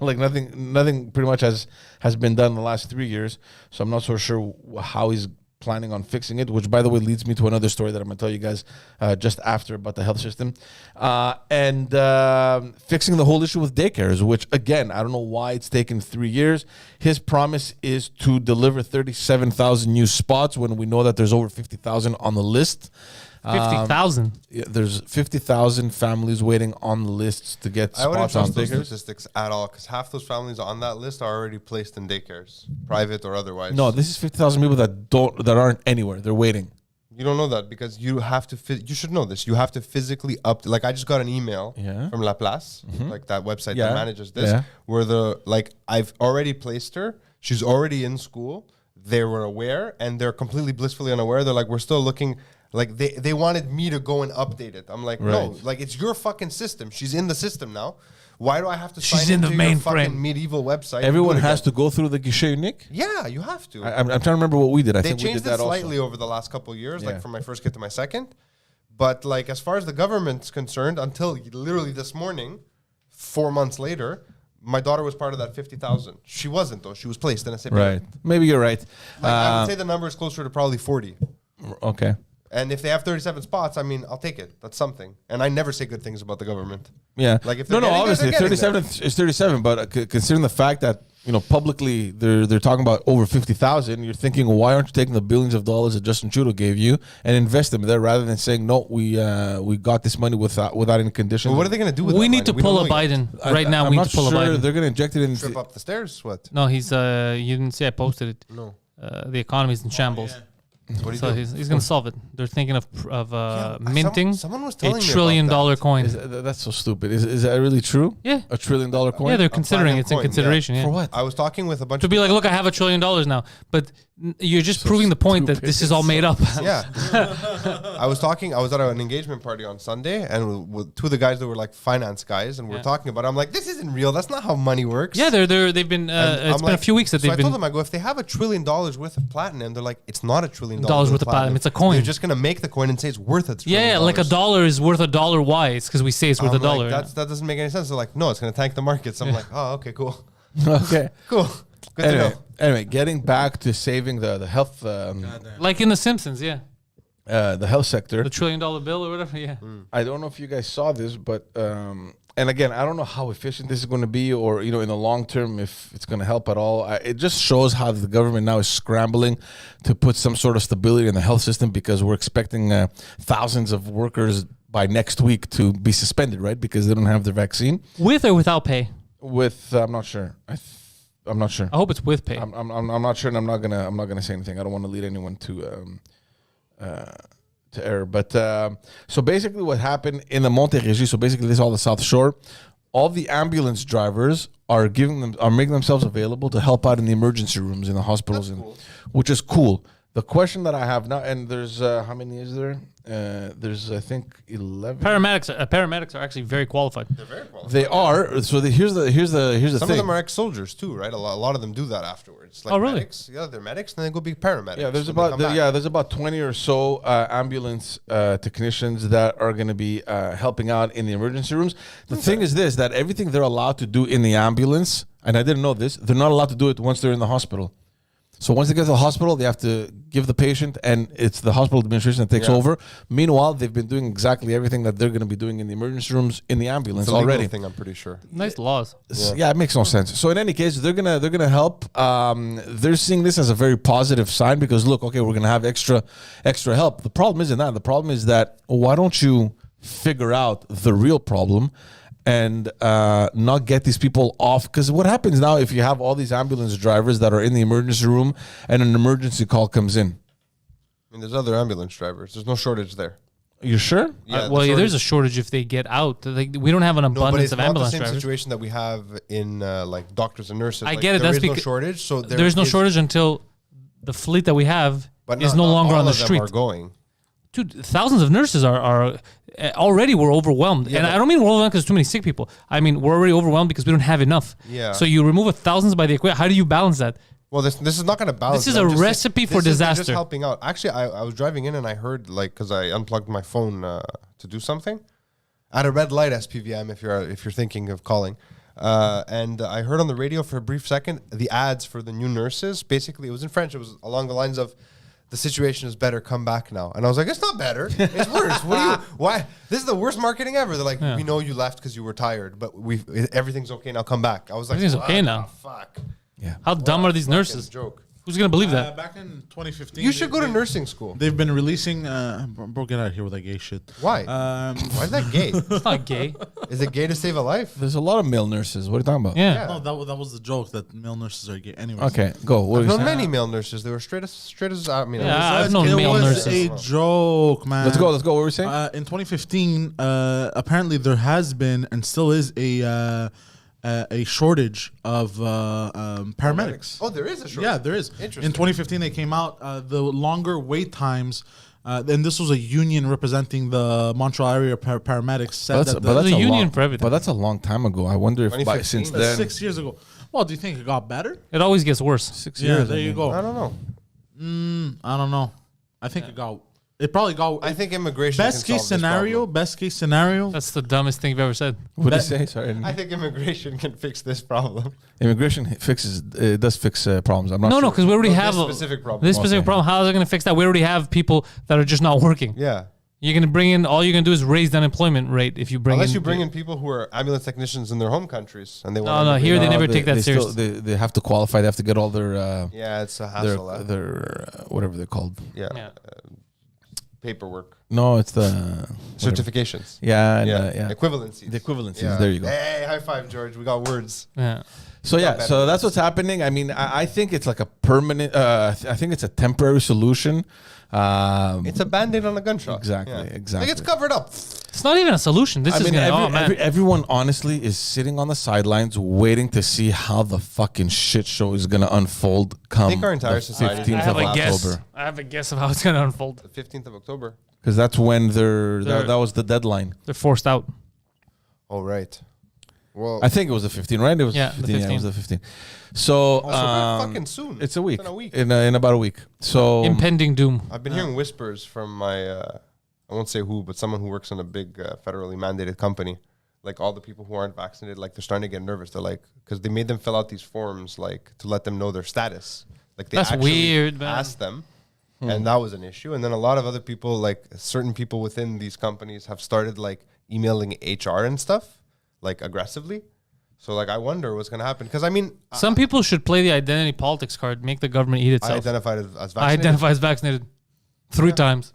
Like nothing pretty much has been done in the last 3 years. So I'm not so sure how he's planning on fixing it, which by the way leads me to another story that I'm going to tell you guys just after about the health system. And fixing the whole issue with daycares, which again, I don't know why it's taken 3 years. His promise is to deliver 37,000 new spots when we know that there's over 50,000 on the list. 50,000. There's 50,000 families waiting on the lists to get I wouldn't spots on trust those daycares. statistics at all, because half those families on that list are already placed in daycares, private or otherwise. No, this is 50,000 people that aren't anywhere. They're waiting. You don't know that because you have to. You should know this. You have to physically Like I just got an email from La Place, like that website that manages this, where I've already placed her. She's already in school. They were aware, and they're completely blissfully unaware. They're like, we're still looking. Like they wanted me to go and update it. I'm like, no, like it's your fucking system. She's in the system now. Why do I have to sign into your fucking medieval website? Everyone has to go through the guichet unique? Yeah, you have to. I'm trying to remember what we did. I They think we did changed that it slightly also. over the last couple of years, like from my first kid to my second. But like as far as the government's concerned, until literally this morning, 4 months later, my daughter was part of that 50,000. She wasn't though. She was placed in a separate. Right. Maybe you're right. I would say the number is closer to probably 40. Okay. And if they have 37 spots, I mean, I'll take it. That's something. And I never say good things about the government. Yeah. Like if no, they're getting obviously there, they're getting 37 is 37, but considering the fact that publicly they're talking about over 50,000, you're thinking, well, why aren't you taking the billions of dollars that Justin Trudeau gave you and invest them there rather than saying, no, we got this money without any conditions. Well, what are they going to do with it? We need to pull a Biden right now. We need to pull a Biden. They're going to inject it in. Trip up the stairs? What? No, he's you didn't see I posted it. No. The economy's in shambles. What do you So do? he's going to solve it. They're thinking of minting someone was telling $1 me trillion about that. coin. That's so stupid. Is that really true? Yeah. $1 trillion coin? Yeah, they're considering platinum it's in coin, yeah. consideration. Yeah. For what? I was talking with a bunch To of be like, look, I have $1 trillion now, but you're just proving the point that this is all made up. Yeah. I was at an engagement party on Sunday, and with two of the guys that were like finance guys, and we're talking about it. I'm like, this isn't real. That's not how money works. Yeah, they've been. It's been a few weeks that so they've I been. told them, I go, if they have $1 trillion worth of platinum, they're like, it's not $1 trillion Dollars worth of platinum. It's a coin. They're just gonna make the coin and say it's worth $1 trillion. Yeah, like $1 is worth $1. Why? It's because we say it's worth I'm $1. like, that doesn't make any sense. They're like, no, it's gonna tank the markets. I'm like, oh, okay, cool, Okay. cool. Good to know. Anyway, getting back to saving the health Like in The Simpsons, yeah. the health sector. The $1 trillion bill or whatever, yeah. I don't know if you guys saw this, but and again, I don't know how efficient this is going to be, or in the long term, if it's going to help at all. It just shows how the government now is scrambling to put some sort of stability in the health system, because we're expecting thousands of workers by next week to be suspended, right? Because they don't have their vaccine. With or without pay? With I'm not sure. I'm not sure. I hope it's with pay. I'm not sure, and I'm not gonna say anything. I don't want to lead anyone to error. But so basically, what happened in the Montreal? So basically, this is all the South Shore. All the ambulance drivers are making themselves available to help out in the emergency rooms in the hospitals, which is cool. The question that I have now, and there's how many is there? There's I think 11. Paramedics are actually very qualified. They're very qualified. They are. So here's the Some thing. of them are ex-soldiers too, right? A lot of them do that afterwards. Like Oh, really? Medics. Yeah, they're medics, and then they go be paramedics. Yeah, there's when they come back. there's about 20 or so ambulance technicians that are going to be helping out in the emergency rooms. The thing is this, that everything they're allowed to do in the ambulance, and I didn't know this, they're not allowed to do it once they're in the hospital. So once they get to the hospital, they have to give the patient, and it's the hospital administration that takes over. Meanwhile, they've been doing exactly everything that they're going to be doing in the emergency rooms in the ambulance It's a legal already. thing, I'm pretty sure. Nice laws. Yeah, it makes no sense. So in any case, they're gonna help. They're seeing this as a very positive sign because look, okay, we're gonna have extra help. The problem isn't that. The problem is that why don't you figure out the real problem and not get these people off? Because what happens now if you have all these ambulance drivers that are in the emergency room and an emergency call comes in? I mean, there's other ambulance drivers. There's no shortage there. You sure? There's a shortage if they get out. Like, we don't have an No, but abundance it's of not the ambulance same drivers. situation that we have in like doctors and nurses. I Like, get it. There That's is no because shortage. So there's no shortage until the fleet that we have is no longer on the street. Are going. Dude, thousands of nurses are already we're overwhelmed. Yeah, And but- I don't mean we're overwhelmed because there's too many sick people. I mean, we're already overwhelmed because we don't have enough. Yeah. So you remove thousands by the equation. How do you balance that? Well, this is not going to balance. This is it. I'm a just saying- recipe for they're disaster. Just helping out. Actually, I was driving in and I heard because I unplugged my phone to do something at a red light SPVM if you're thinking of calling, and I heard on the radio for a brief second the ads for the new nurses. Basically, it was in French. It was along the lines of, "The situation is better. Come back now." And I was like, "It's not better. It's worse. Why? This is the worst marketing ever." They're like, "We know you left because you were tired, but everything's okay now. Come back." I was like, Everything's okay "What now." the Fuck. How dumb are these Fucking nurses? Joke. Who's going to believe that? Back in 2015, You should go to nursing school. They've been releasing. Bro, get out of here with that gay shit. Why? Why is that gay? It's not gay. Is it gay to save a life? There's a lot of male nurses. What are you talking about? Yeah. Yeah. No, that was the joke that male nurses are gay. Anyways. Okay, go. What I've are you known saying? many male nurses. They were straight as I mean. Yeah, I've known it male was nurses. a joke, man. Let's go. What were we saying? In 2015, apparently there has been and still is a shortage of paramedics. Oh, there is a shortage. Yeah, there is. Interesting. In 2015, they came out the longer wait times. And this was a union representing the Montreal area paramedics. Said that There's a union long, for everything. But that's a long time ago. I wonder if 2015. since that's then 6 years ago. Well, do you think it got better? It always gets worse. 6 Yeah, years. there you go. I don't know. I don't know. I think it probably got. I think immigration. Best can case solve this scenario. problem. Best case scenario. That's the dumbest thing you've ever said. What did you say? Sorry. I think immigration can fix this problem. Immigration does fix problems. I'm not No, sure. because we already Well, have this specific problem. This specific Okay. problem. How is it going to fix that? We already have people that are just not working. Yeah. You're going to bring in. All you're going to do is raise the unemployment rate if you bring Unless in. you bring in people who are ambulance technicians in their home countries and they want. No, here they never take that serious. They have to qualify. They have to get all their Yeah, it's a hassle. whatever they're called. Yeah. Yeah. Paperwork, No, it's the certifications. Yeah, and, Yeah. Equivalencies. The equivalencies. Yeah. There you go. Hey, high five, George. We got words. Yeah. So yeah, better so than that's what's happening. I mean, I think it's like a permanent. I think it's a temporary solution. It's a band-aid on a gunshot. Exactly, exactly. Like it's covered up. It's not even a solution. This I is mean, going to. Oh man. everyone honestly is sitting on the sidelines waiting to see how the fucking shit show is going to unfold. Come think our entire the society- 15th I have of a guess. October, I have a guess of how it's going to unfold. The 15th of October. because that's when They're- that was the deadline. They're forced out. Oh, right. Well, I think it was the 15th, right? It was Yeah, the 15. Yeah, it was 15th. the 15th. So, also very fucking soon. it's a week. In a week. In about a week. So Impending doom. I've been hearing whispers from my, I won't say who, but someone who works in a big federally mandated company. Like all the people who aren't vaccinated, like they're starting to get nervous. They're like, because they made them fill out these forms, like to let them know their status. Like they That's actually weird, man. asked them, and that was an issue. And then a lot of other people, like certain people within these companies, have started like emailing HR and stuff, like aggressively. So like, I wonder what's gonna happen. Because I mean, Some people should play the identity politics card, make the government eat I itself. identified as I vaccinated. identify as vaccinated 3 times.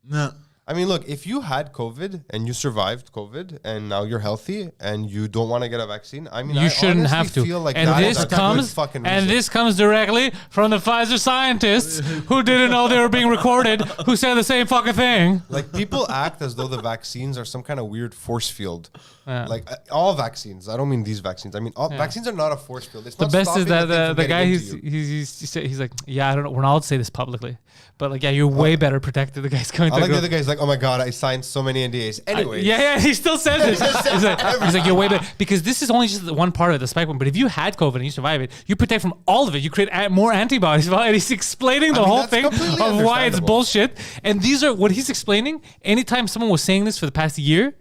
No. I mean, look, if you had COVID and you survived COVID and now you're healthy and you don't want to get a vaccine, I mean, You I shouldn't honestly have to. feel like And that this is a good comes fucking and reason. this comes directly from the Pfizer scientists who didn't know they were being recorded, who said the same fucking thing. Like, people act as though the vaccines are some kind of weird force field. Yeah. Like, all vaccines. I don't mean these vaccines. I mean, all vaccines are not a force field. It's The not best is stopping that thing from the getting guy into you. he's like, yeah, I don't know. We're not allowed to say this publicly, but like, yeah, you're way better protected. The guy's going I to like go. the other guy's like, oh my God, I signed so many NDAs. Anyways. Yeah, he still says it. He's like, you're way better. Because this is only just the one part of the spectrum. But if you had COVID and you survive it, you protect from all of it. You create more antibodies. And he's explaining the I mean, whole that's thing completely of why it's understandable. bullshit. And these are what he's explaining. Anytime someone was saying this for the past year,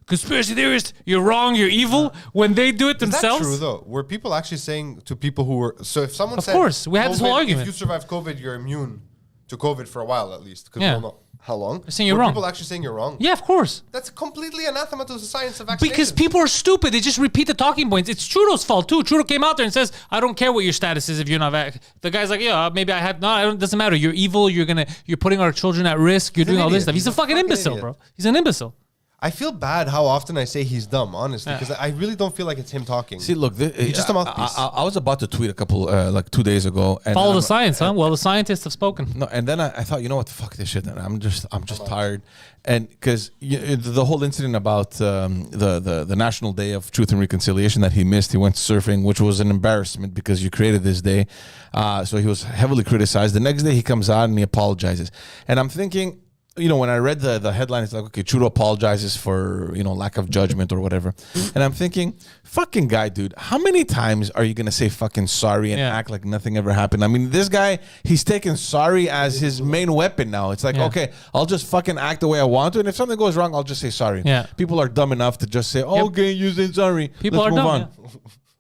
conspiracy theorist, you're wrong, you're evil. When they do it Is themselves. that true though? Were people actually saying to people who were so if someone Of said, course, we had this whole COVID, argument. If you survive COVID, you're immune to COVID for a while at least. Because Yeah. we don't know how long. They're saying you're Were wrong. People actually saying you're wrong. Yeah, of course. That's completely anathema to the science of vaccination. Because people are stupid. They just repeat the talking points. It's Trudeau's fault too. Trudeau came out there and says, I don't care what your status is if you're not vac. The guy's like, yeah, maybe I had, no, it doesn't matter. You're evil. You're putting our children at risk. You're He's an doing all this idiot. stuff. He's He's a fucking imbecile, idiot. bro. He's an imbecile. I feel bad how often I say he's dumb, honestly, because I really don't feel like it's him talking. See, look, He's just a mouthpiece. I was about to tweet a couple, like 2 days ago. And Follow then the I'm- science, huh? Well, the scientists have spoken. No, and then I thought, you know what, fuck this shit. And I'm just tired, and because the whole incident about the National Day of Truth and Reconciliation that he missed, he went surfing, which was an embarrassment because you created this day. So he was heavily criticized. The next day he comes out and he apologizes, and I'm thinking, you know, when I read the headline, it's like, okay, Trudeau apologizes for, you know, lack of judgment or whatever. And I'm thinking, fucking guy, dude, how many times are you going to say fucking sorry and Yeah. act like nothing ever happened? I mean, this guy, he's taking sorry as his main weapon now. It's like, Yeah. okay, I'll just fucking act the way I want to. And if something goes wrong, I'll just say sorry. Yeah. People are dumb enough to just say, okay, you say sorry. People Let's are move dumb, on. yeah.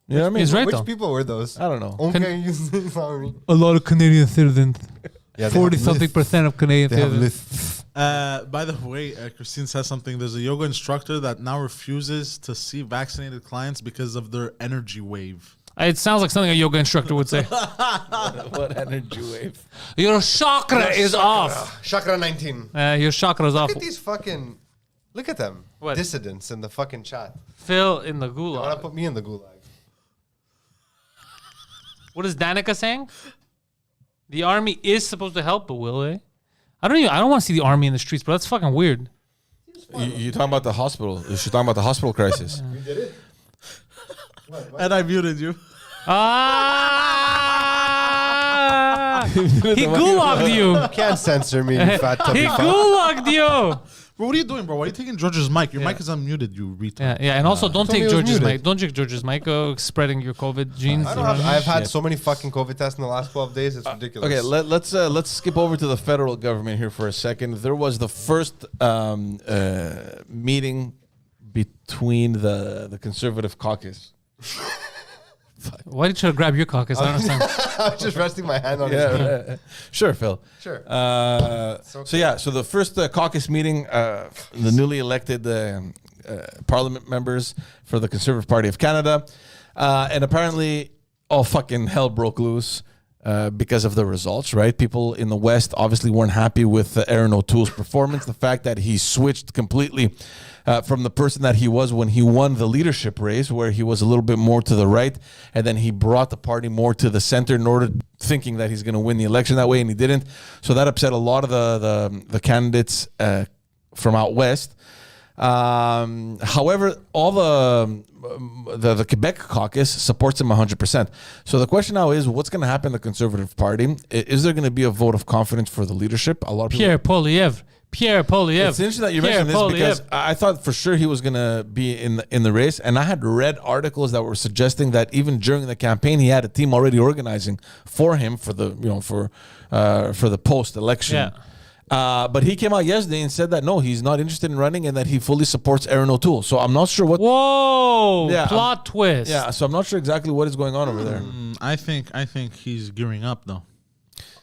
You know what I mean? He's right, Which though. people were those? I don't know. Okay, you say sorry. A lot of Canadian citizens. Yeah, they have 40-something percent of Canadian They have citizens. lists. By the way, Christine says something. There's a yoga instructor that now refuses to see vaccinated clients because of their energy wave. It sounds like something a yoga instructor would say. What energy wave. Your chakra is off. Chakra 19. Your chakra is off. Look at these fucking... Look at them. What? Dissidents in the fucking chat. Phil in the They want to gulag. put me in the gulag. What is Danica saying? The army is supposed to help, but will they? I don't want to see the army in the streets, bro. That's fucking weird. You're talking about the hospital. You're talking about the hospital crisis. We did it. And I muted you. Ah! He gulagged you. Can't censor me, you fat tubby He fuck. gulagged you. Bro, what are you doing, bro? Why are you taking George's mic? Your mic is unmuted, you retard. Yeah, and also don't told me take it was George's muted. mic. Don't take George's mic. Spreading your COVID genes. I don't have, I've had so many fucking COVID tests in the last 12 days. It's ridiculous. Okay, let's skip over to the federal government here for a second. There was the first meeting between the Conservative caucus. Why did you try to grab your caucus? I don't understand. I was just resting my hand on his knee. Yeah, sure, Phil. Sure. So the first caucus meeting, the newly elected parliament members for the Conservative Party of Canada, and apparently all fucking hell broke loose because of the results. Right, people in the West obviously weren't happy with Aaron O'Toole's performance. The fact that he switched completely from the person that he was when he won the leadership race, where he was a little bit more to the right, and then he brought the party more to the center in order thinking that he's going to win the election that way, and he didn't. So that upset a lot of the candidates from out west. However, all the Quebec caucus supports him 100%. So the question now is, what's going to happen in the Conservative Party? Is there going to be a vote of confidence for the leadership? A lot of people. Pierre Poilievre. It's interesting that you mentioned this because I thought for sure he was going to be in the race, and I had read articles that were suggesting that even during the campaign he had a team already organizing for him for the for the post election. Yeah. But he came out yesterday and said that no, he's not interested in running and that he fully supports Aaron O'Toole. So I'm not sure what. Whoa! Yeah, Plot twist. Yeah, so I'm not sure exactly what is going on over there. I think he's gearing up though.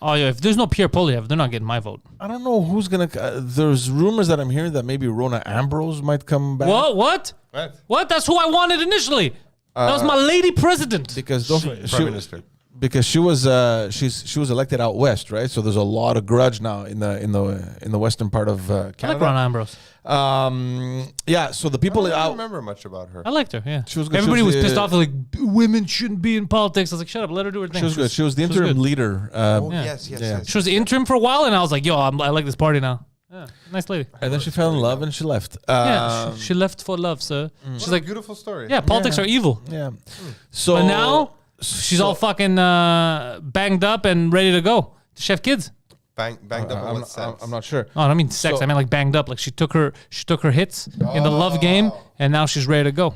Oh yeah. If there's no Pierre Poilievre, they're not getting my vote. I don't know who's gonna. There's rumors that I'm hearing that maybe Rona Ambrose might come back. What? Right. What? That's who I wanted initially. That was my lady president. Because Prime Minister. Because she was elected out west, right? So there's a lot of grudge now in the western part of I Canada. like Rona Ambrose. Yeah. So the people I don't out. remember much about her. I liked her. Yeah, She was good. Everybody She was was, pissed off. Like women shouldn't be in politics. I was like, shut up, let her do her thing. She was good. She was the she was interim good. leader. Oh, Yeah. yes. She was interim for a while, and I was like, yo, I like this party now. Yeah, nice lady. And then she fell in love and she left. Yeah, she left for love, sir. She's What like, a beautiful story. yeah, politics are evil. Yeah. So But now she's all fucking banged up and ready to go to chef kids. Banged up in what sense? I'm not sure. Oh, I don't mean sex. So- I mean like banged up. Like she took her hits in the love game, and now she's ready to go.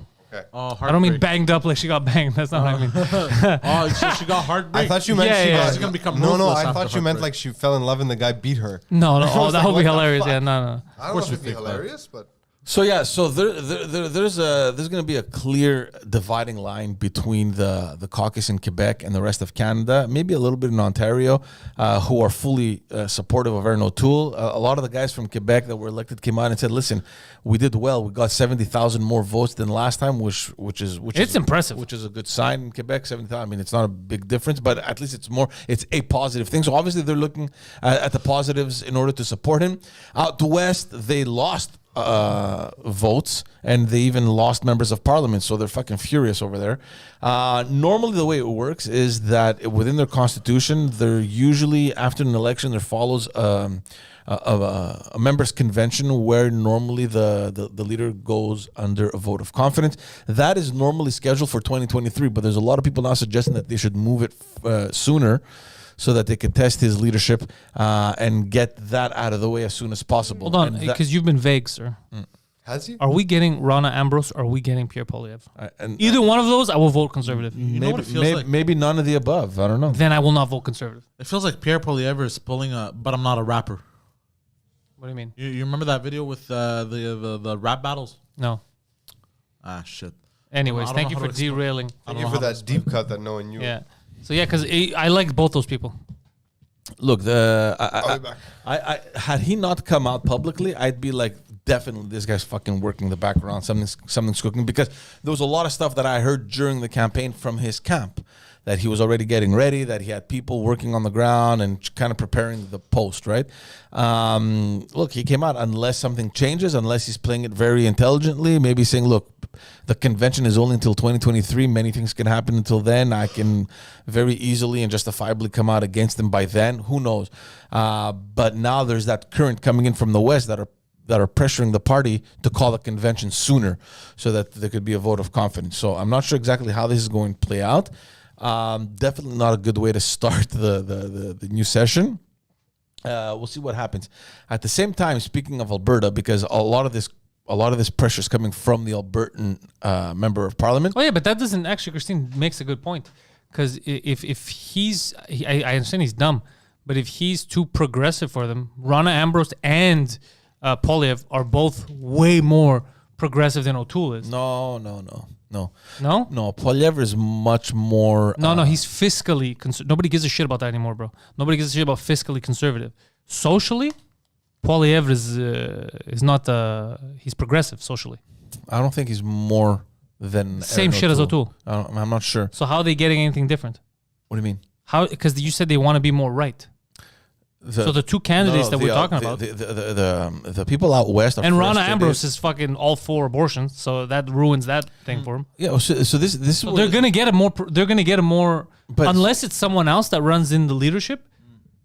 Oh, I don't mean banged up like she got banged. That's not what I mean. Oh, so she got heartbreak. I thought you meant Yeah, she yeah. got, She's gonna become No, ruthless I after thought you meant heartbreak. like she fell in love and the guy beat her. No, was that like, would what be the hilarious. fuck? Yeah, no. I don't know if we it'd be think that. hilarious, but So yeah, so there's going to be a clear dividing line between the caucus in Quebec and the rest of Canada, maybe a little bit in Ontario, who are fully supportive of Erin O'Toole. A lot of the guys from Quebec that were elected came out and said, "Listen, we did well. We got 70,000 more votes than last time, which It's impressive. which is a good sign in Quebec. 70,000. I mean, it's not a big difference, but at least it's a positive thing. So obviously they're looking at the positives in order to support him. Out west, they lost votes, and they even lost members of parliament, so they're fucking furious over there. Normally the way it works is that within their constitution, they're usually, after an election, there follows a members convention where normally the leader goes under a vote of confidence. That is normally scheduled for 2023, but there's a lot of people now suggesting that they should move it sooner, so that they could test his leadership and get that out of the way as soon as possible. Hold on, And that- because you've been vague, sir. has he? Are we getting Rona Ambrose or are we getting Pierre Polyev? and Either one of those, I will vote conservative. You know what it feels like? maybe none of the above. I don't know. Then I will not vote conservative. It feels like Pierre Polyev is pulling a, but I'm not a rapper. What do you mean? You remember that video with the rap battles? No. Ah, shit. Anyways, I don't thank know you how for to explain- derailing. I don't Thank you know for how to that deep cut that no one knew. Yeah. So yeah, because I liked both those people. Look, I'll be back. I had he not come out publicly, I'd be like, definitely this guy's fucking working the background. Something's cooking, because there was a lot of stuff that I heard during the campaign from his camp, that he was already getting ready, that he had people working on the ground and kind of preparing the post, right? Look, he came out, unless something changes, unless he's playing it very intelligently, maybe saying, look, the convention is only until 2023. Many things can happen until then. I can very easily and justifiably come out against him by then. Who knows? But now there's that current coming in from the West that are pressuring the party to call the convention sooner, so that there could be a vote of confidence. So I'm not sure exactly how this is going to play out. Definitely not a good way to start the new session. We'll see what happens. At the same time, speaking of Alberta, because a lot of this pressure is coming from the Albertan member of parliament. Oh yeah, but that doesn't actually. Christine makes a good point, because if I understand he's dumb, but if he's too progressive for them, Rona Ambrose and Polyev are both way more progressive than O'Toole is. No. No? Polyev is much more. No, he's fiscally. Nobody gives a shit about that anymore, bro. Nobody gives a shit about fiscally conservative. Socially, Polyev is not. He's progressive socially. I don't think he's more than Same Erin shit as O'Toole. I'm not sure. So how are they getting anything different? What do you mean? How? Because you said they want to be more right. So the two candidates that we're talking about, the people out west are and Rona frustrated. Ambrose is fucking all for abortions, so that ruins that thing for him. Yeah, so this is So they're gonna get a more. They're gonna get a more. But- Unless it's someone else that runs in the leadership,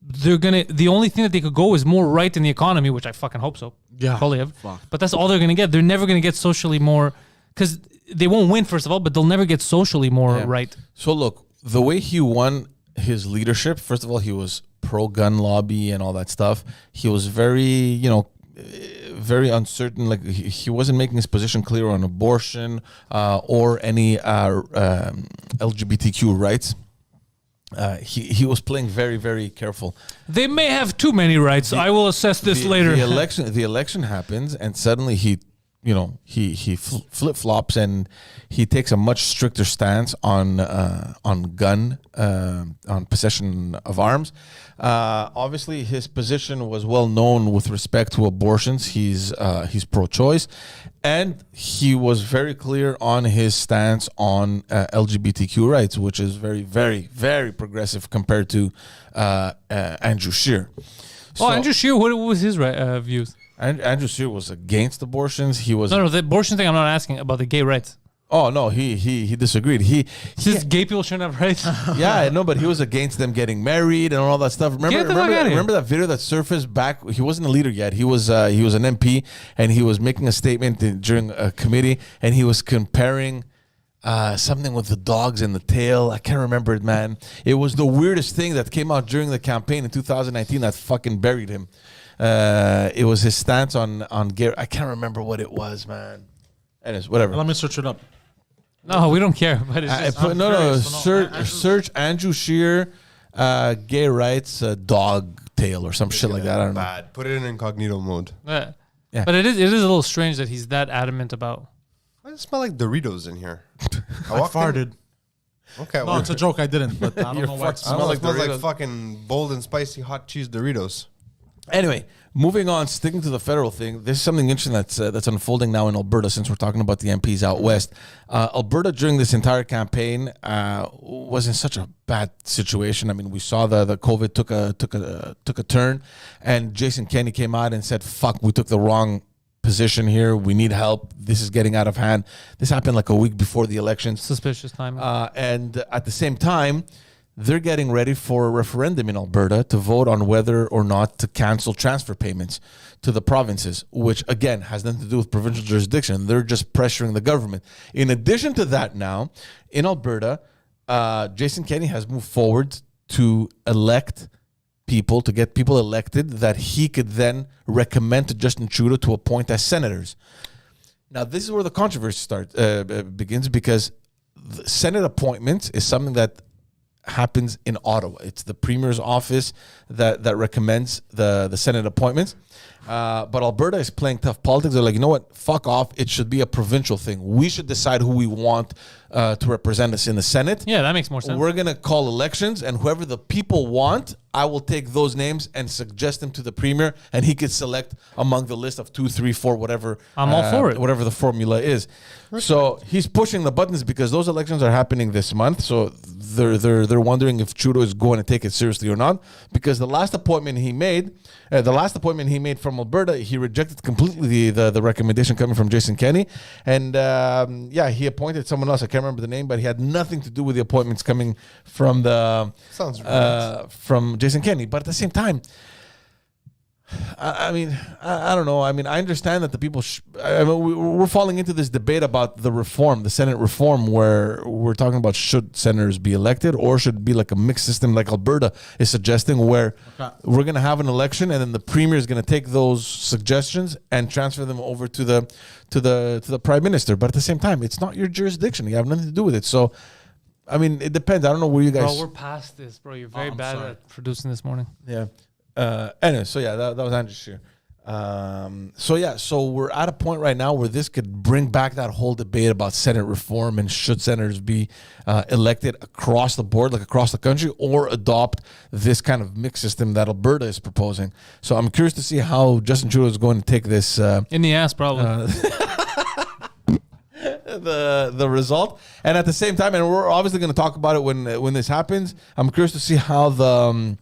they're gonna. The only thing that they could go is more right in the economy, which I fucking hope so. Yeah. Polyev. Fuck. But that's all they're gonna get. They're never gonna get socially more, because they won't win first of all, but they'll never get socially more Yeah. right. So look, the way he won his leadership, first of all, he was pro-gun lobby and all that stuff. He was very, very uncertain. Like he wasn't making his position clear on abortion or any LGBTQ rights. He was playing very, very careful. They may have too many rights. I will assess this later. The election happens, and suddenly he he flip flops and he takes a much stricter stance on gun on possession of arms. Obviously, his position was well known with respect to abortions. He's pro-choice, and he was very clear on his stance on LGBTQ rights, which is very, very, very progressive compared to Andrew Scheer. Andrew Scheer, what was his views? Andrew Scheer was against abortions. He was No, the abortion thing. I'm not asking about the gay rights. Oh no, he disagreed. He Says gay people shouldn't have rights. yeah, I know, but he was against them getting married and all that stuff. Remember that video that surfaced back? He wasn't a leader yet. He was an MP, and he was making a statement during a committee, and he was comparing something with the dogs and the tail. I can't remember it, man. It was the weirdest thing that came out during the campaign in 2019 that fucking buried him. It was his stance on gay. I can't remember what it was, man. Anyways, whatever. Let me search it up. No, we don't care. But it's just, search Andrew Scheer, gay rights, dog tail or some shit like that. I don't know. Bad. Put it in incognito mode. yeah. Yeah. But it is a little strange that he's that adamant about. Why does it smell like Doritos in here? I farted. Okay, No, it's a joke. I didn't, but I don't know why. It smells like Doritos. fucking bold and spicy hot cheese Doritos. Anyway, moving on, sticking to the federal thing, there's something interesting that's unfolding now in Alberta since we're talking about the MPs out west. Alberta, during this entire campaign, was in such a bad situation. I mean, we saw the COVID took a turn, and Jason Kenney came out and said, "Fuck, we took the wrong position here. We need help. This is getting out of hand." This happened like a week before the elections. Suspicious timing. And at the same time, they're getting ready for a referendum in Alberta to vote on whether or not to cancel transfer payments to the provinces, which again has nothing to do with provincial jurisdiction. They're just pressuring the government. In addition to that, now in Alberta, Jason Kenney has moved forward to elect people, to get people elected that he could then recommend to Justin Trudeau to appoint as senators. Now, this is where the controversy begins, because the Senate appointments is something that happens in Ottawa. It's the Premier's office that recommends the Senate appointments. But Alberta is playing tough politics. They're like, you know what? Fuck off. It should be a provincial thing. We should decide who we want to represent us in the Senate. Yeah, that makes more sense. We're going to call elections, and whoever the people want, I will take those names and suggest them to the Premier, and he could select among the list of 2, 3, 4, whatever. I'm all for it. Whatever the formula is. So he's pushing the buttons because those elections are happening this month. So they're wondering if Trudeau is going to take it seriously or not. Because the last appointment he made from Alberta, he rejected completely the recommendation coming from Jason Kenney, and he appointed someone else. I can't remember the name, but he had nothing to do with the appointments coming from from Jason Kenney. But at the same time, I mean, I don't know. I mean, I understand that the people. We're falling into this debate about the reform, the Senate reform, where we're talking about should senators be elected or should it be like a mixed system, like Alberta is suggesting, where we're going to have an election and then the Premier is going to take those suggestions and transfer them over to the Prime Minister. But at the same time, it's not your jurisdiction. You have nothing to do with it. So, I mean, it depends. I don't know where you guys. Bro, we're past this, bro. You're very bad at producing this morning. Yeah. Anyway, so yeah, that was Andrew Scheer. So we're at a point right now where this could bring back that whole debate about Senate reform and should senators be elected across the board, like across the country, or adopt this kind of mixed system that Alberta is proposing. So I'm curious to see how Justin Trudeau is going to take this. In the ass, probably. The result, and at the same time, and we're obviously going to talk about it when this happens. I'm curious to see how the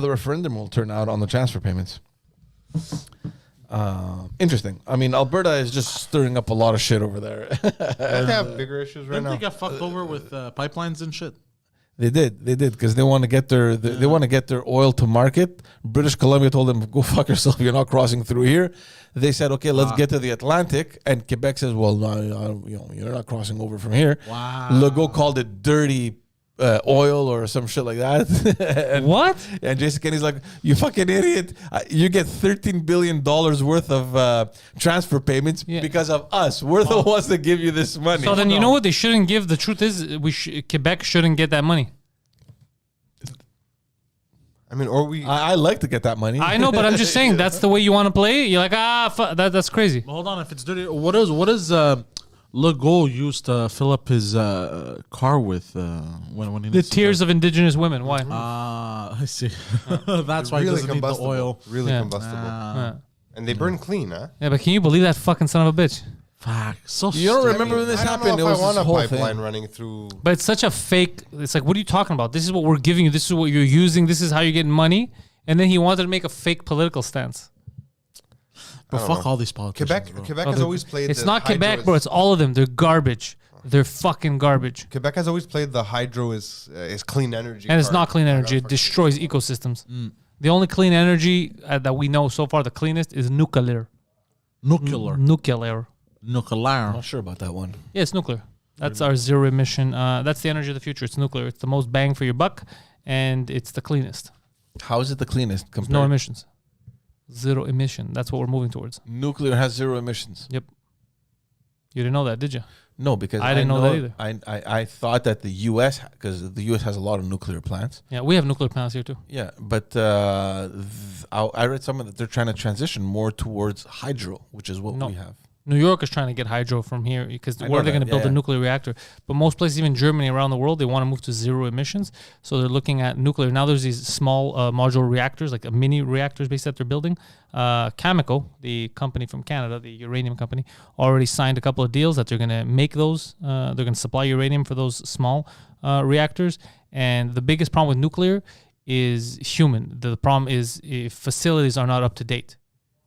referendum will turn out on the transfer payments. Interesting. I mean, Alberta is just stirring up a lot of shit over there. They have bigger issues right Didn't now. they get fucked over with pipelines and shit? They did because they want to get they want to get their oil to market. British Columbia told them, "Go fuck yourself. You're not crossing through here." They said, "Okay, let's get to the Atlantic," and Quebec says, "Well, no, you're not crossing over from here." Wow. Legault called it dirty oil or some shit like that. And, What? And Jason Kenney's like, "You fucking idiot! You get $13 billion worth of transfer payments because of us. We're the ones that give you this money." So then you know what they shouldn't give? The truth is, Quebec shouldn't get that money. I mean, or we. I like to get that money. I know, but I'm just saying that's the way you want to play it. You're like, that's crazy. Hold on, if it's dirty, what is Legault used to fill up his car with when he The tears of indigenous women. Why? I see. That's why he doesn't need the oil. Really Yeah. combustible. Yeah. And they burn clean, huh? Yeah, but can you believe that fucking son of a bitch? Fuck. So You don't stupid. remember when this I don't happened? know It if was I want this a whole pipeline thing. running through. But it's such a fake. It's like, what are you talking about? This is what we're giving you. This is what you're using. This is how you're getting money. And then he wanted to make a fake political stance. But I don't fuck know. all these politicians. bro. Quebec Oh, has always played. It's the not hydro Quebec, is- bro. It's all of them. They're garbage. They're fucking garbage. Quebec has always played the hydro is clean energy. And it's card. not clean I energy. It gotta destroys ecosystems. Mm. The only clean energy that we know so far, the cleanest, is nuclear. Nuclear. Nuclear. Nuclear. I'm not sure about that one. Yeah, it's nuclear. That's our zero emission. That's the energy of the future. It's nuclear. It's the most bang for your buck, and it's the cleanest. How is it the cleanest There's compared? no emissions. Zero emission. That's what we're moving towards. Nuclear has 0 emissions. You didn't know that, did you? No, because I didn't know that either. I thought that the U.S. because the U.S. has a lot of nuclear plants. Yeah, we have nuclear plants here too. Yeah, but I read somewhere that they're trying to transition more towards hydro, which is what No. we have. New York is trying to get hydro from here because I where are know they going to that, build yeah, a yeah. nuclear reactor? But most places, even Germany around the world, they want to move to zero emissions. So they're looking at nuclear. Now there's these small modular reactors, like a mini reactors base that they're building. Cameco, the company from Canada, the uranium company, already signed a couple of deals that they're going to make those. They're going to supply uranium for those small reactors. And the biggest problem with nuclear is human. The problem is if facilities are not up to date.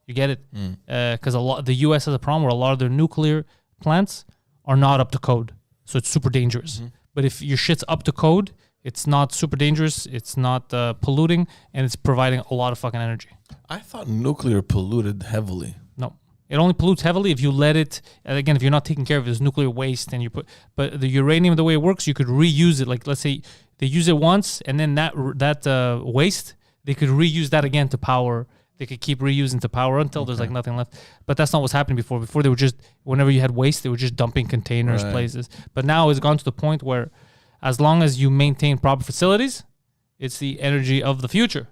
You get it? Because the U.S. has a problem where a lot of their nuclear plants are not up to code, so it's super dangerous. But if your shit's up to code, it's not super dangerous, it's not polluting, and it's providing a lot of fucking energy. I thought nuclear polluted heavily. No, it only pollutes heavily if you let it. And again, if you're not taking care of it, there's nuclear waste, and you put. But the uranium, the way it works, you could reuse it. Like let's say they use it once, and then that waste they could reuse that again to power. They could keep reusing to power until there's like nothing left. But that's not what's happening before. Before they were just, whenever you had waste, they were just dumping containers, Right. places. But now it's gone to the point where as long as you maintain proper facilities, it's the energy of the future.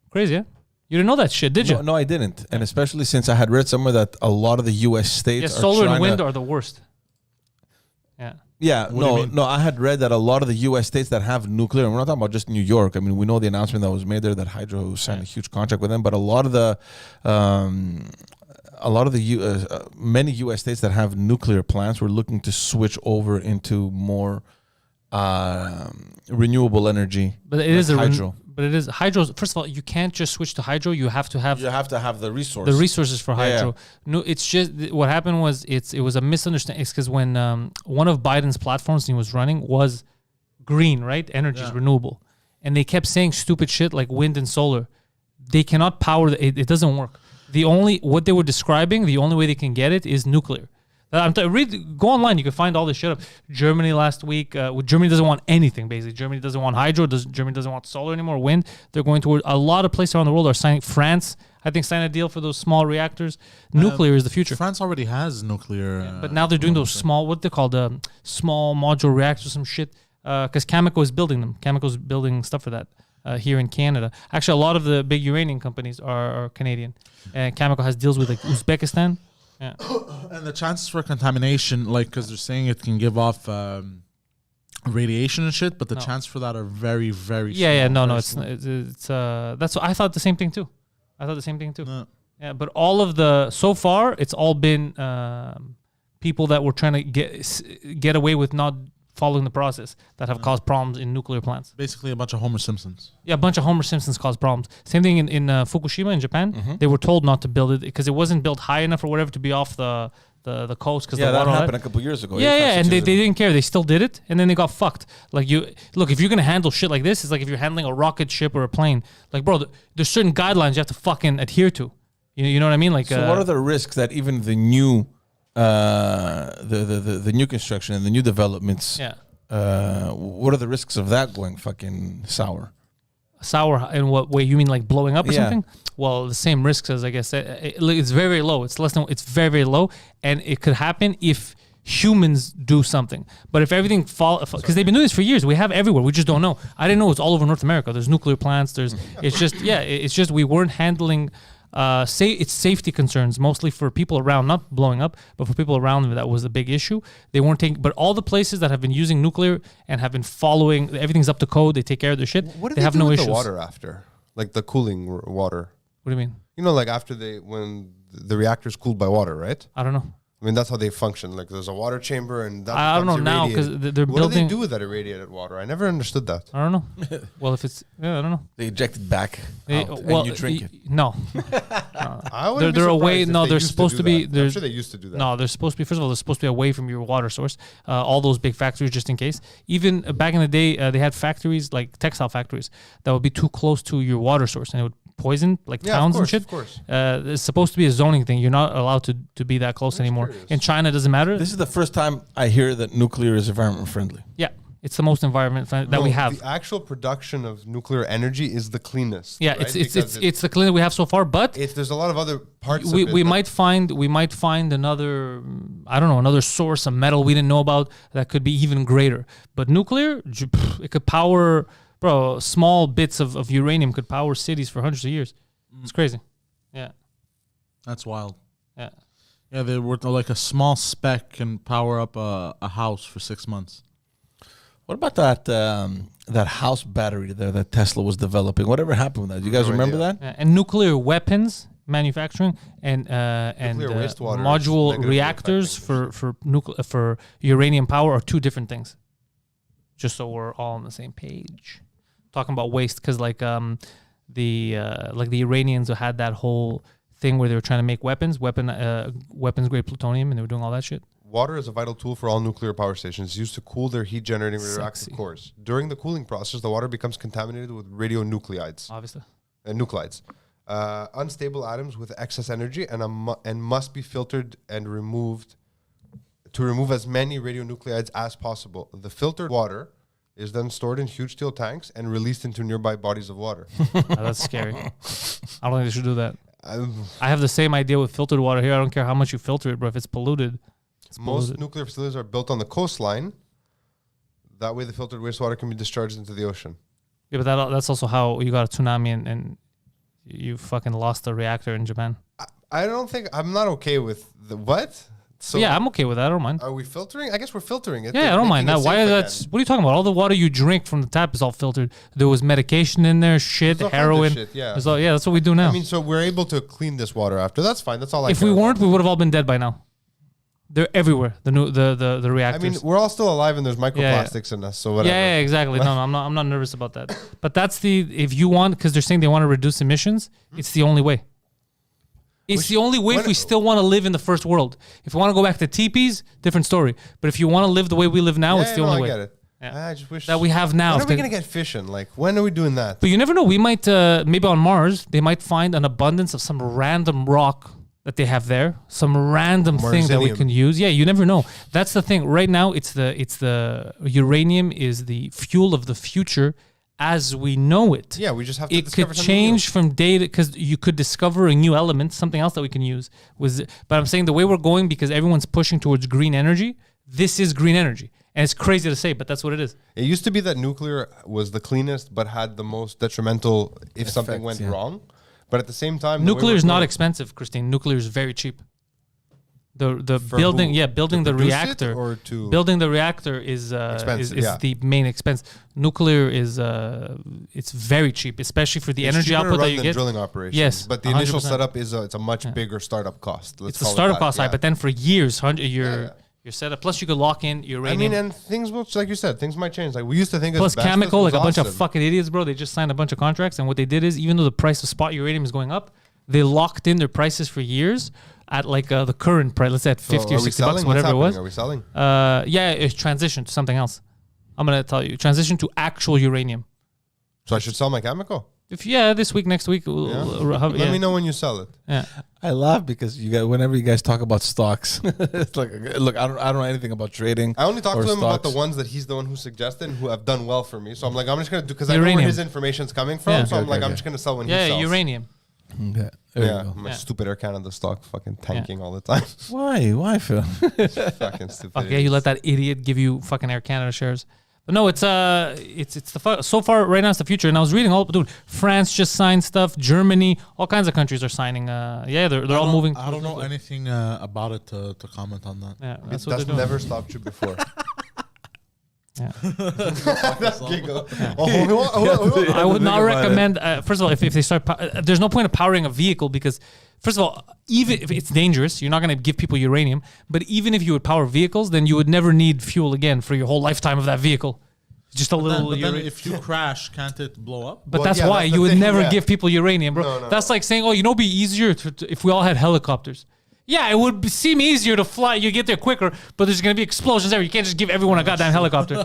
Crazy, huh? You didn't know that shit, did you? No, I didn't. And especially since I had read somewhere that a lot of the U.S. states Yeah, are solar trying and wind to, are the worst. Yeah. Yeah, do you mean? no. I had read that a lot of the U.S. states that have nuclear, and we're not talking about just New York. I mean, we know the announcement that was made there that Hydro signed a huge contract with them, but a lot of the, many U.S. states that have nuclear plants were looking to switch over into more renewable energy. But it is hydro. But it is hydro. First of all, you can't just switch to hydro. You have to have You have to have the resource. the resources for Yeah, hydro. No, it's just what happened was it was a misunderstanding. It's because when one of Biden's platforms he was running was green, right? Energy is renewable, and they kept saying stupid shit like wind and solar. They cannot power it doesn't work. What they were describing, the only way they can get it is nuclear. Go online. You can find all this shit up. Germany last week. Germany doesn't want anything. Basically, Germany doesn't want hydro. Germany doesn't want solar anymore. Wind. They're going toward a lot of places around the world are signing. France, I think, signed a deal for those small reactors. Nuclear is the future. France already has nuclear. But now they're doing those small, what they call the small modular reactors, some shit. Because Cameco is building them. Cameco's building stuff for that here in Canada. Actually, a lot of the big uranium companies are Canadian. And Cameco has deals with like Uzbekistan. Yeah. And the chances for contamination, like, because they're saying it can give off radiation and shit, but the chance for that are very, very Yeah, small, no, very it's small. that's what I thought the same thing too. No. Yeah, but all of so far, it's all been people that were trying to get away with not following the process that have caused problems in nuclear plants. Basically, a bunch of Homer Simpsons. Yeah, a bunch of Homer Simpsons caused problems. Same thing in Fukushima in Japan. They were told not to build it because it wasn't built high enough or whatever to be off the coast. Cause Yeah, the that water happened a couple years ago. Yeah, 5, 6 and they years ago. didn't care. They still did it, and then they got fucked. Like if you're gonna handle shit like this, it's like if you're handling a rocket ship or a plane. Like, bro, there's certain guidelines you have to fucking adhere to. You know what I mean? Like, So what are the risks that even the new, the new construction and the new developments? Yeah. What are the risks of that going fucking sour? Sour in what way? You mean like blowing up or Yeah. something? Well, the same risks as I guess it's very, very low. It's very, very low, and it could happen if humans do something. But if everything because they've been doing this for years, we have everywhere. We just don't know. I didn't know it's all over North America. There's nuclear plants. It's just we weren't handling. It's safety concerns mostly for people around, not blowing up, but for people around them. That was the big issue. They weren't taking, but all the places that have been using nuclear and have been following, everything's up to code. They take care of their shit. What do they have do no with issues. the water after? Like the cooling water. What do you mean? You know, like after when the reactor's cooled by water, right? I don't know. I mean, that's how they function. Like there's a water chamber and that I don't know becomes now because irradiated. they're What building. do they do with that irradiated water? I never understood that. I don't know. Well, if it's I don't know. They eject it back They- out, well, and you drink it. No, I wouldn't be they're away. surprised if No, they they're used supposed to do be. that. They're I'm sure they used to do that. No, they're supposed to be. First of all, they're supposed to be away from your water source. All those big factories, just in case. Even back in the day, they had factories like textile factories that would be too close to your water source, and it would poison like Yeah, of towns course, and shit. of course. It's supposed to be a zoning thing. You're not allowed to be that close anymore. curious. In China, it doesn't matter. This is the first time I hear that nuclear is environment friendly. Yeah, it's the most environment that we No, have. The actual production of nuclear energy is the cleanest. Yeah, right? it's the cleaner we have so far, but There's a lot of other parts. we of it we that- might find another, I don't know, another source of metal we didn't know about that could be even greater. But nuclear, it could power, bro, small bits of uranium could power cities for hundreds of years. It's crazy. Yeah, That's wild. yeah. Yeah, they were like a small speck can power up a house for 6 months. What about that house battery there that Tesla was developing? Whatever happened with that? Do you guys No remember idea. that? Yeah, and nuclear weapons manufacturing and wastewater is module negatively reactors affecting for uranium power are two different things. Just so we're all on the same page. Talking about waste, because the Iranians had that whole thing where they were trying to make weapons grade plutonium, and they were doing all that shit. Water is a vital tool for all nuclear power stations. It's used to cool their heat-generating radioactive Sexy. cores. During the cooling process, the water becomes contaminated with radionucleoides Obviously. and nuclides, unstable atoms with excess energy, and must be filtered and removed to remove as many radionuclides as possible. The filtered water is then stored in huge steel tanks and released into nearby bodies of water. That's scary. I don't think they should do that. Um, I have the same idea with filtered water here. I don't care how much you filter it, bro. If it's polluted, it's Most polluted. nuclear facilities are built on the coastline. That way, the filtered wastewater can be discharged into the ocean. Yeah, but that's also how you got a tsunami and you fucking lost a reactor in Japan. I don't think I'm not okay with the what. So Yeah, I'm okay with that. I don't mind. are we filtering? I guess we're filtering it. Yeah, I don't mind that. Why is that? What are you talking about? All the water you drink from the tap is all filtered. There was medication in there, shit, There's all kinds of heroin. shit, yeah. Yeah, that's what we do now. I mean, so we're able to clean this water after. That's fine. That's all I if care we about. weren't, we would have all been dead by now. They're everywhere. The I reactors. mean, we're all still alive, and there's Yeah. microplastics in us. So whatever. Yeah, exactly. No, I'm not nervous about that. But that's if you want, because they're saying they want to reduce emissions, it's the only way. It's the only way if we still want to live in the first world. If we want to go back to teepees, different story. But if you want to live the way we live now, Yeah, it's the no, only I way. get it. Yeah. I just wish That we have now. When If are we they- gonna get fishing? Like, when are we doing that? But you never know. We might, maybe on Mars, they might find an abundance of some random rock that they have there, some random thing that we Marzinium. can use. Yeah, you never know. That's the thing. Right now, it's the uranium is the fuel of the future as we know it. Yeah, we just have to. It discover could something change from day to, because you could discover a new element, something else that we can use. But I'm saying the way we're going, because everyone's pushing towards green energy, this is green energy. And it's crazy to say, but that's what it is. New. It used to be that nuclear was the cleanest, but had the most detrimental if something Effects, went yeah. wrong. But at the same time, the way Nuclear we're is not going- expensive, Christine. Nuclear is very cheap. The For building, who? yeah, building To the produce it reactor, or to building the reactor is Expensive, is yeah. the main expense. Nuclear is it's very cheap, especially for the It's energy cheaper to output that run you than get. drilling operations. Yes, but the initial 100%. setup is it's a much bigger startup cost. Let's It's the call it startup that, cost high, yeah. but then for years, Yeah. your setup. Plus, you could lock in I uranium. mean, and things will, like you said, things might change. Like we used to think, Plus asbestos chemical, was like a bunch of awesome. fucking idiots, bro. They just signed a bunch of contracts, and what they did is, even though the price of spot uranium is going up, they locked in their prices for years at like the current price. Let's say at So 50 or are we 60 bucks, selling? whatever it What's was. happening? Are we selling? Yeah, it's transition to something else. I'm gonna tell you, transition to actual uranium. So I should sell my chemical. If this week, next week, Let me know when you sell it. Yeah. I laugh because you guys, whenever you guys talk about stocks, it's like, look, I don't know anything about trading. I only talk or to him about the stocks. ones that he's the one who suggested and who have done well for me. So I'm like, I'm just gonna do because I know where Uranium. his information's coming from. Yeah. So I'm Okay, like, I'm okay. just gonna sell when he Yeah, sells. uranium. Okay. There Yeah, you go. my Yeah. stupid Air Canada stock fucking tanking all the time. Why, Phil? Fucking stupid. Fuck yeah, you let that idiot give you fucking Air Canada shares. But no, it's so far right now it's the future. And I was reading dude, France just signed stuff. Germany, all kinds of countries are signing. They're all moving. I don't know anything about it to comment on that. Yeah, that's what they're That's doing. never stopped you before. Yeah. That giggle. I would not recommend. First of all, if they start, there's no point of powering a vehicle because, first of all, even if it's dangerous, you're not going to give people uranium. But even if you would power vehicles, then you would never need fuel again for your whole lifetime of that vehicle. Just a little. But then if you crash, can't it blow up? But Well, that's yeah, why that's the you would thing, never yeah. give people uranium, bro. No, That's like saying, it'd be easier if we all had helicopters. Yeah, it would seem easier to fly. You get there quicker, but there's going to be explosions there. You can't just give everyone a goddamn helicopter.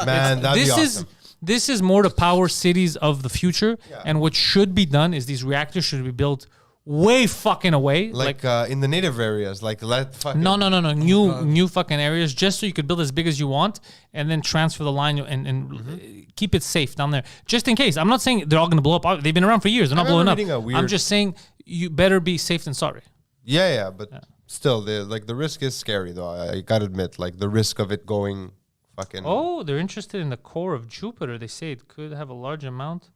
Man, that'd be awesome. This is more to power cities of the future. Yeah. And what should be done is these reactors should be built way fucking away. Like in the native areas, like let fucking No. New fucking areas, just so you could build as big as you want and then transfer the line and keep it safe down there. Just in case. I'm not saying they're all going to blow up. They've been around for years. They're not blowing up. remember reading a I'm weird- just saying you better be safe than sorry. Yeah, but still, the risk is scary though. I gotta admit, like the risk of it going fucking. Oh, they're interested in the core of Jupiter. They say it could have a large amount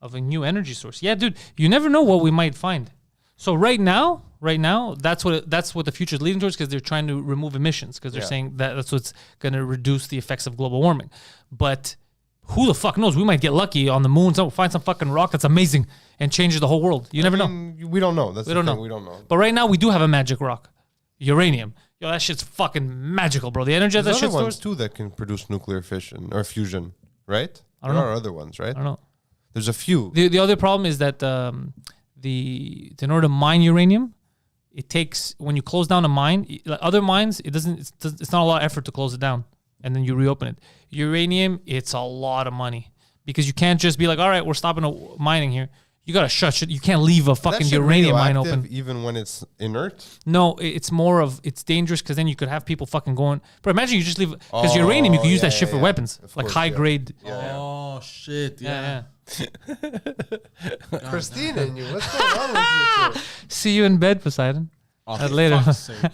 of a new energy source. Yeah, dude, you never know what we might find. So right now, that's what the future is leading towards because they're trying to remove emissions because they're saying that's what's going to reduce the effects of global warming. But who the fuck knows? We might get lucky on the moon. Find some fucking rock that's amazing and changes the whole world. You never know. We don't know. That's We the don't thing. know. We don't know. But right now, we do have a magic rock, uranium. Yo, that shit's fucking magical, bro. The energy that There's shit other ones stores. too that can produce nuclear fission or fusion, right? I don't there know. are other ones, right? I don't know. There's a few. The other problem is that in order to mine uranium, it takes when you close down a mine. Like other mines, it's not a lot of effort to close it down, and then you reopen it. Uranium, it's a lot of money because you can't just be like, all right, we're stopping mining here. You gotta shut shit. You can't leave a That fucking shit uranium mine radioactive open. even when it's inert. No, it's more of it's dangerous because then you could have people fucking going. But imagine you just leave because uranium you can use that shit for weapons, Of like course, high yeah. grade. Oh shit! Yeah. Christina and you, what's going on with you two? See you in bed, Poseidon. Oh, Later. fuck's sake.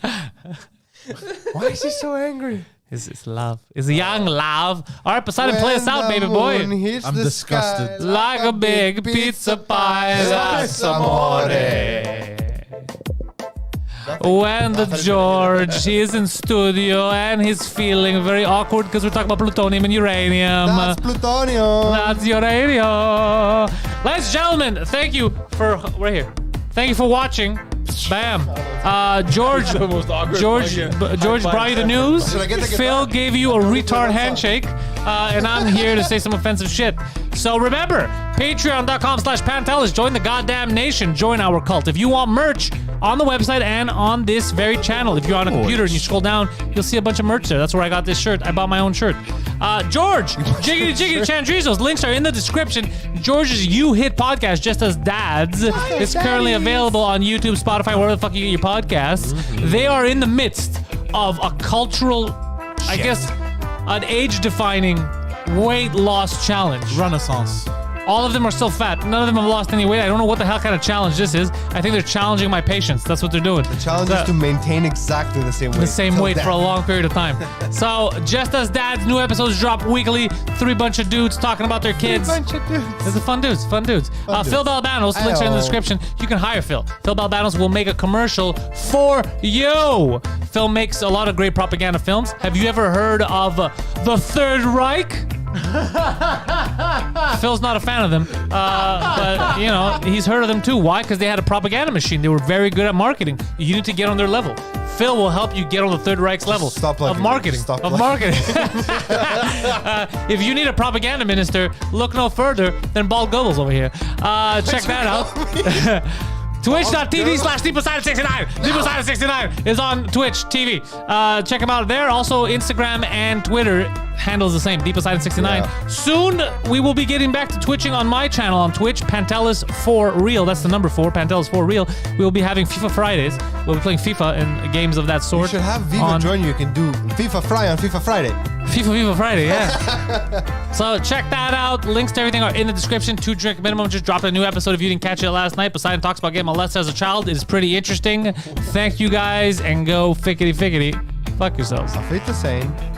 Why is he so angry? It's love. It's young love. All right, Poseidon, play us out, baby boy. I'm disgusted. Like a big pizza pie, that's amore. When the George, he is in studio and he's feeling very awkward because we're talking about plutonium and uranium. That's plutonium. That's uranium. Ladies and gentlemen, thank you for right here. Thank you for watching. Bam. George brought you the news. Should I get the Phil guitar? gave you a retard handshake. And I'm here to say some offensive shit. So remember, patreon.com/Pantelis. Join the goddamn nation. Join our cult. If you want merch on the website and on this very channel, if you're on a computer and you scroll down, you'll see a bunch of merch there. That's where I got this shirt. I bought my own shirt. George, Jiggity Chandrizos. Links are in the description. George's You Hit podcast, Just As Dads, is currently available on YouTube, Spotify, wherever the fuck you get your podcasts. They are in the midst of a cultural, I guess, an age-defining weight loss challenge. Renaissance. All of them are still fat. None of them have lost any weight. I don't know what the hell kind of challenge this is. I think they're challenging my patience. That's what they're doing. The challenge is to maintain exactly the same weight. The same till weight death. for a long period of time. So, Just As Dads, new episodes drop weekly. 3 bunch of dudes talking about their kids. Bunch of dudes. It's a fun dudes. Phil dudes. Balbanos, links are in the Ayo. description. You can hire Phil. Phil Balbanos will make a commercial for you. Phil makes a lot of great propaganda films. Have you ever heard of The Third Reich? Phil's not a fan of them, but you know he's heard of them too. Why? Because they had a propaganda machine. They were very good at marketing. You need to get on their level. Phil will help you get on the Third Reich's level Stop plugging of it. marketing. Stop Of plugging marketing. If you need a propaganda minister, look no further than Bald Goebbels over here. Check that out. Twitch.tv/DeepOsida69. DeepOsida69 is on Twitch TV. Check him out there. Also, Instagram and Twitter handles the same. DeepOsida69. Yeah. Soon, we will be getting back to twitching on my channel on Twitch. Pantelis for real. That's the number 4. Pantelis for real. We will be having FIFA Fridays. We'll be playing FIFA and games of that You sort. should have Viva on- join you. You can do FIFA Fry on FIFA Friday. FIFA Friday, yeah. So check that out. Links to everything are in the description. 2 drink minimum. Just dropped a new episode if you didn't catch it last night. Poseidon talks about getting molested as a child. It is pretty interesting. Thank you guys, and go fickety. Fuck yourselves. Auf Wiedersehen.